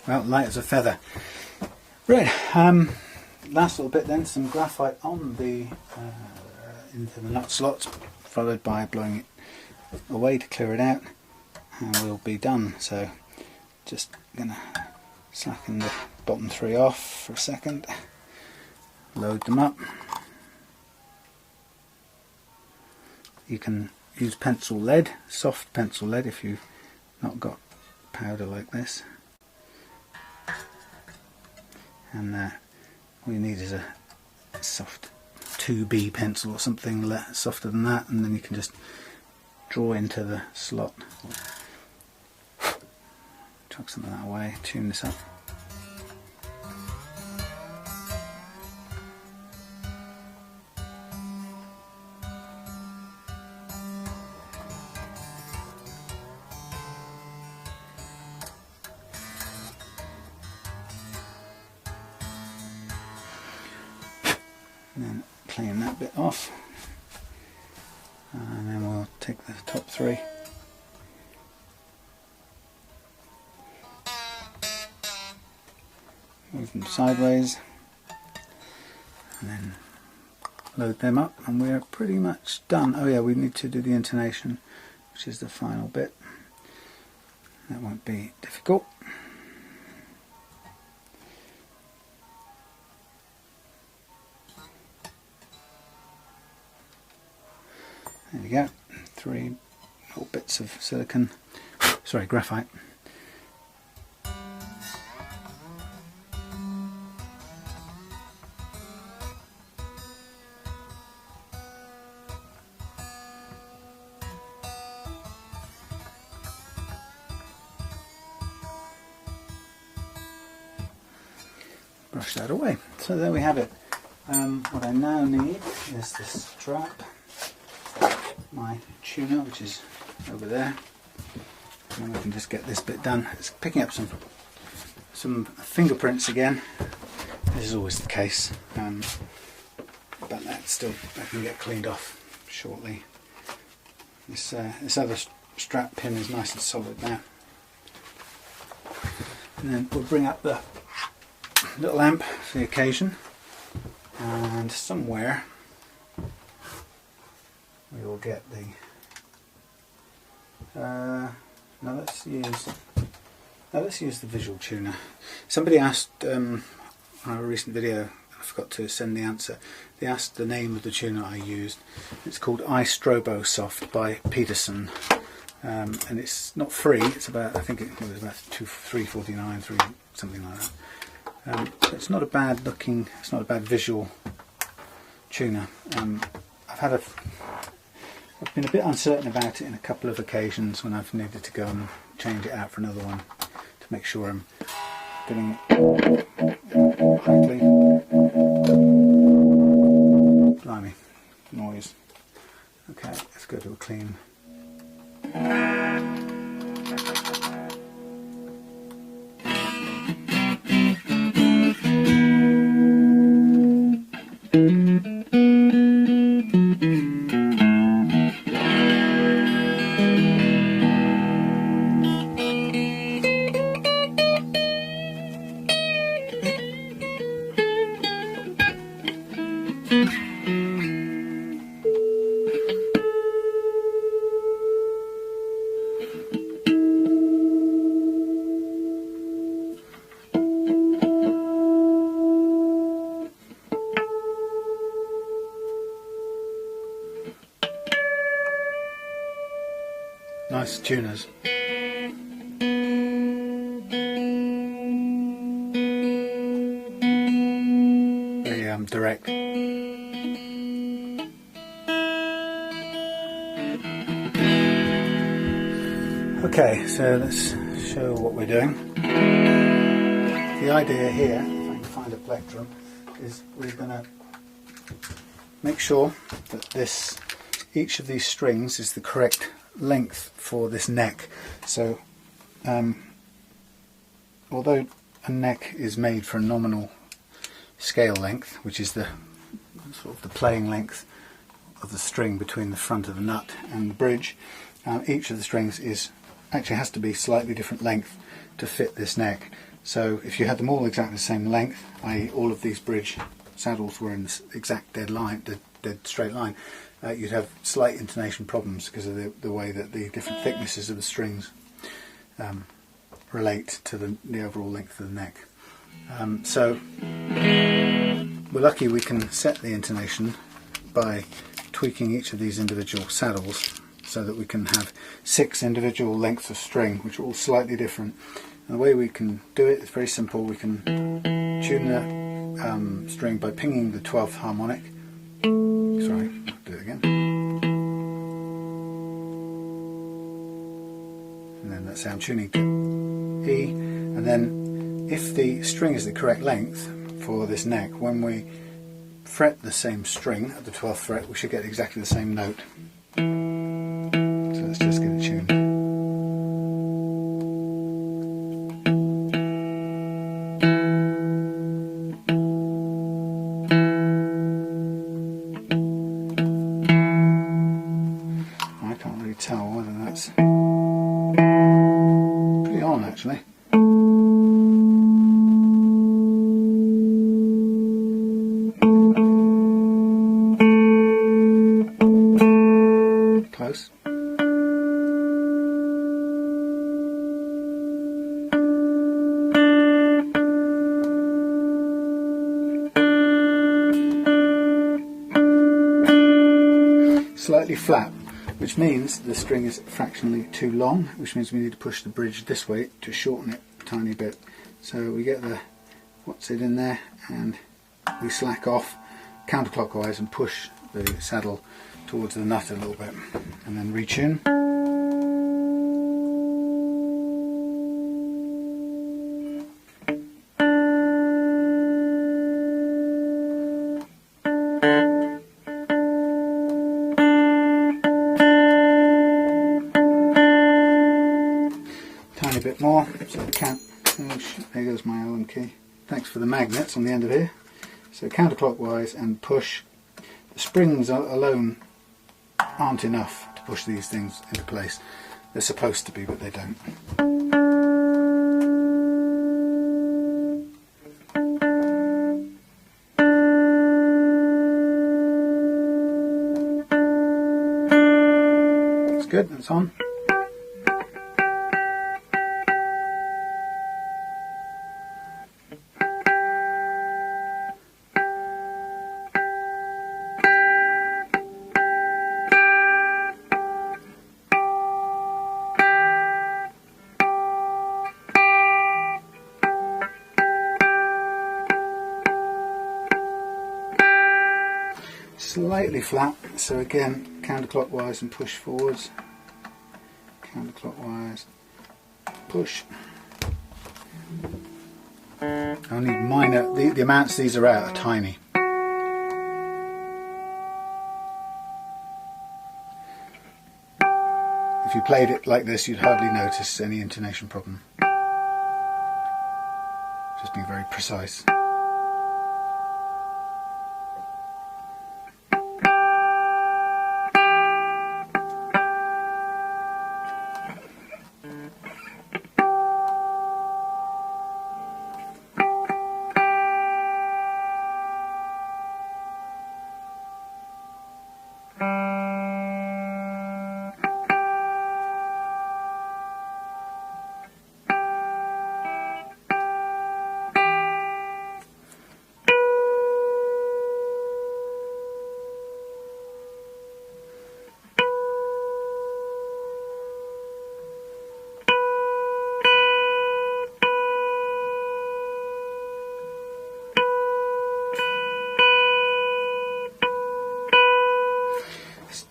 Well, light as a feather. Right, last little bit then, some graphite on the into the nut slots, followed by blowing it away to clear it out, and we'll be done. So just gonna slacken the bottom three off for a second, load them up. You can use pencil lead, soft pencil lead, if you've not got powder like this, and all you need is a soft 2B pencil or something softer than that, and then you can just draw into the slot. Chuck some of that away, tune this up. And then clean that bit off, and then we'll take the top three, move them sideways, and then load them up and we're pretty much done. Oh yeah, we need to do the intonation, which is the final bit. That won't be difficult. There you go, 3 little bits of silicon, sorry, graphite. Brush that away. So there we have it. What I now need is this strap, my tuner, which is over there, and then we can just get this bit done. It's picking up some fingerprints again. This is always the case, but that can get cleaned off shortly. This other strap pin is nice and solid now, and then we'll bring up the little lamp for the occasion, and somewhere we will get the now let's use the visual tuner. Somebody asked on a recent video, I forgot to send the answer, they asked the name of the tuner I used. It's called iStrobosoft by Peterson, and it's not free, it's about, I think it was about $3.49, something like that. It's not a bad looking, it's not a bad visual tuner. I've been a bit uncertain about it in a couple of occasions when I've needed to go and change it out for another one to make sure I'm getting it correctly. Blimey, noise. Okay, let's go to a clean. Nice tuners. Very direct. Okay, so let's show what we're doing. The idea here, if I can find a plectrum, is we're going to make sure that each of these strings is the correct length for this neck. So although a neck is made for a nominal scale length, which is the sort of the playing length of the string between the front of the nut and the bridge, each of the strings actually has to be slightly different length to fit this neck. So if you had them all exactly the same length, i.e. all of these bridge saddles were in the exact dead straight line, you'd have slight intonation problems because of the way that the different thicknesses of the strings relate to the overall length of the neck. So we're lucky we can set the intonation by tweaking each of these individual saddles so that we can have 6 individual lengths of string which are all slightly different. And the way we can do it is very simple. We can tune the string by pinging the 12th harmonic. Sorry, I'll do it again. And then let's say I'm tuning to E, and then if the string is the correct length for this neck, when we fret the same string at the 12th fret, we should get exactly the same note. So let's just get it tuned. Tell whether that's pretty on actually. slightly flat, which means the string is fractionally too long, which means we need to push the bridge this way to shorten it a tiny bit. So we get the what's it in there, and we slack off counterclockwise and push the saddle towards the nut a little bit, and then retune. Tiny bit more, so I can't. There goes my Allen key. Thanks for the magnets on the end of here. So counterclockwise and push. The springs alone aren't enough to push these things into place. They're supposed to be, but they don't. That's good, that's on. Slightly flat, so again counterclockwise and push forwards, counterclockwise, push. Only minor, the amounts these are out are tiny. If you played it like this, you'd hardly notice any intonation problem. Just being very precise.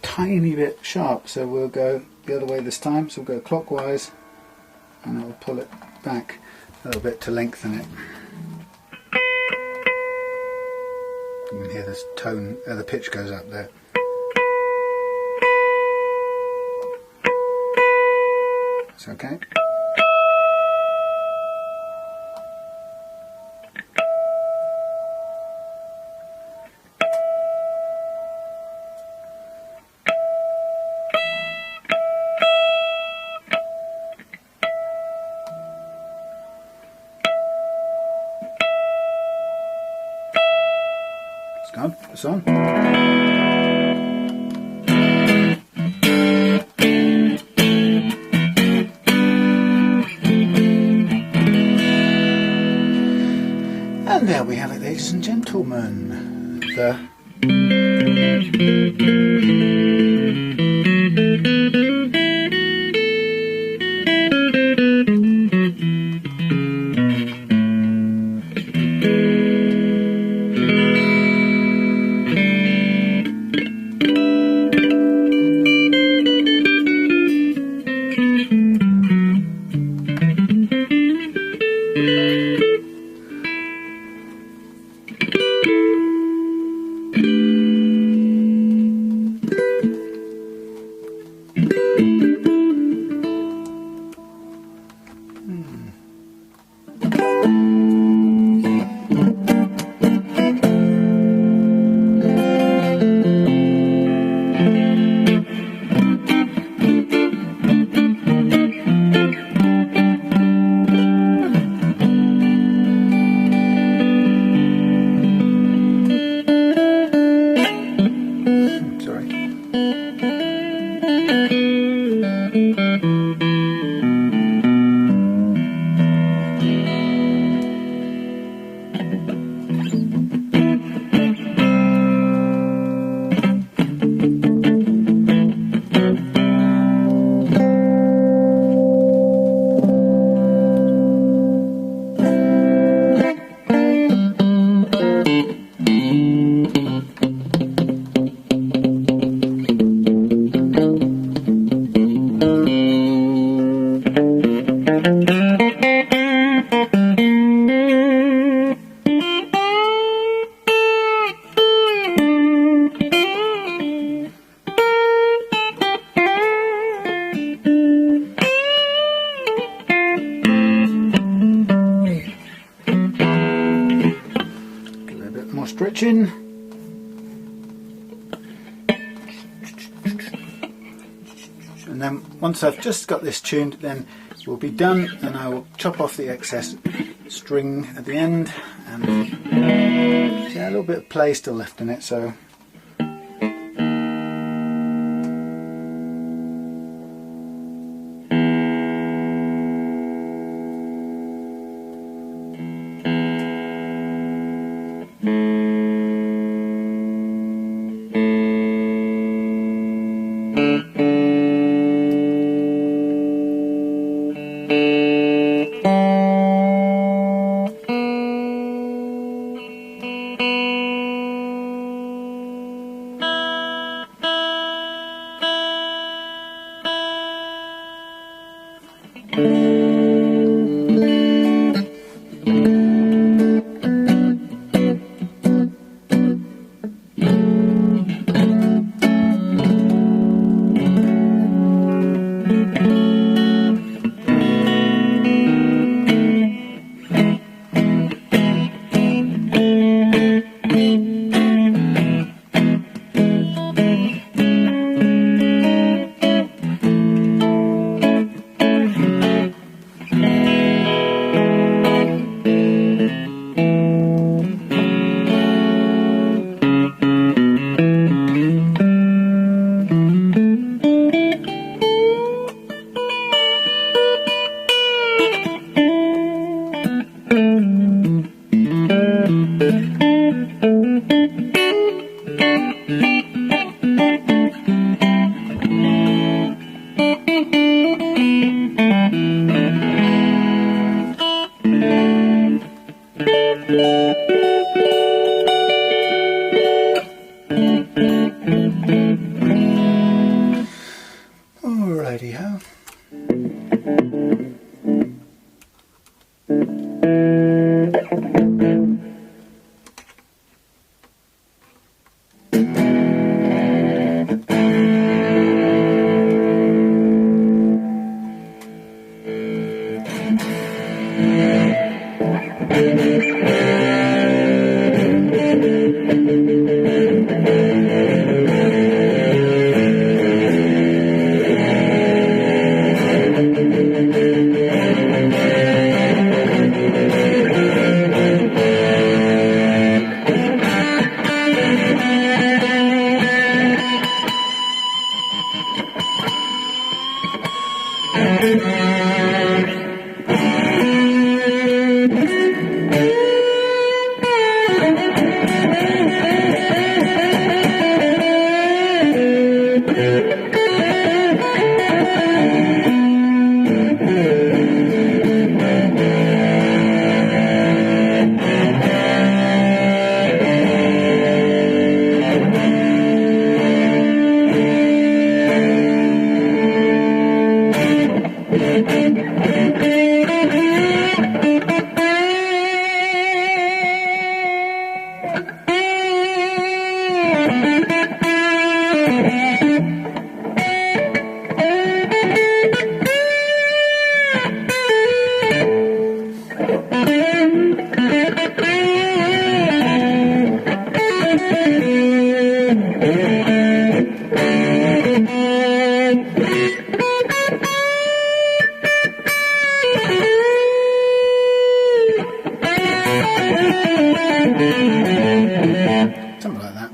Tiny bit sharp, so we'll go the other way this time, so we'll go clockwise and I'll pull it back a little bit to lengthen it. You can hear this tone, the pitch goes up there. It's okay. It's on. And there we have it, ladies and gentlemen. stretching. And then once I've just got this tuned, then we'll be done, and I will chop off the excess string at the end, and see a little bit of play still left in it, so alrighty-ho. Something like that.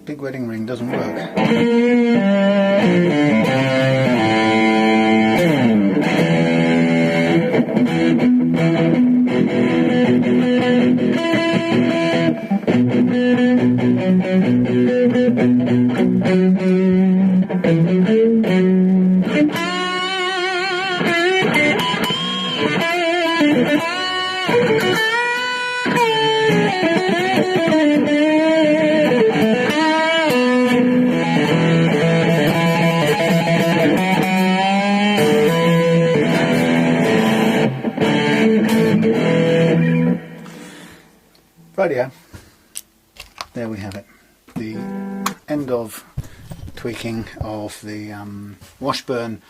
Big wedding ring doesn't work. Rightio, there we have it. The end of tweaking of the Washburn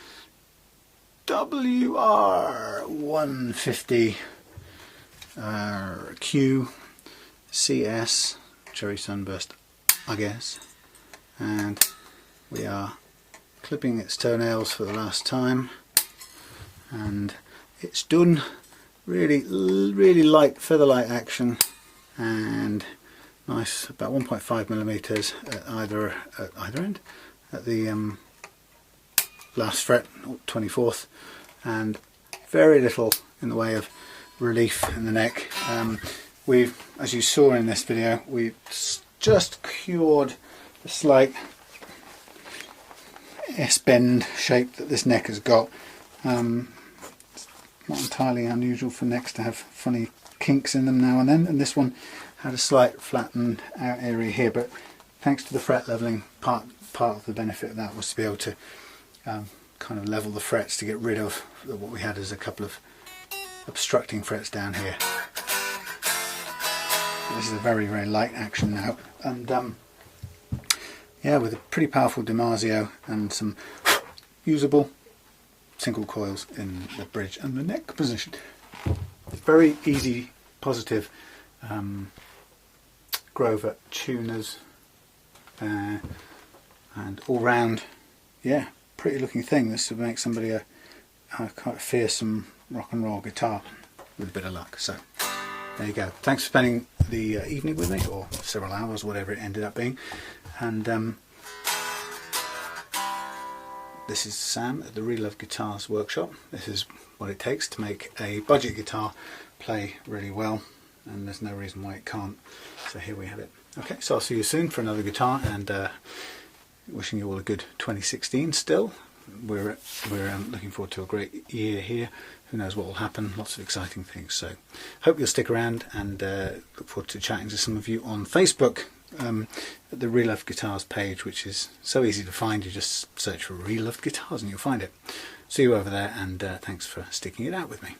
WR150 Q CS Cherry Sunburst, I guess, and we are clipping its toenails for the last time, and it's done. Really light, feather light action, and nice, about 1.5 millimeters at either end, at the last fret, 24th, and very little in the way of relief in the neck. We've, as you saw in this video, we've just cured the slight S-bend shape that this neck has got. Not entirely unusual for necks to have funny kinks in them now and then, and this one had a slight flattened out area here, but thanks to the fret leveling, part of the benefit of that was to be able to kind of level the frets to get rid of what we had as a couple of obstructing frets down here. This is a very light action now, and yeah, with a pretty powerful DiMarzio and some usable single coils in the bridge and the neck position. Very easy, positive Grover tuners, and all round, yeah, pretty looking thing. This would make somebody a quite fearsome rock and roll guitar with a bit of luck. So there you go. Thanks for spending the evening with me, or several hours, whatever it ended up being, and this is Sam at the Relove Guitars workshop. This is what it takes to make a budget guitar play really well, and there's no reason why it can't. So here we have it. Okay, so I'll see you soon for another guitar, and wishing you all a good 2016 still. We're looking forward to a great year here. Who knows what will happen, lots of exciting things. So hope you'll stick around, and look forward to chatting to some of you on Facebook. At the Reloved Guitars page, which is so easy to find. You just search for Reloved Guitars and you'll find it. See you over there, and thanks for sticking it out with me.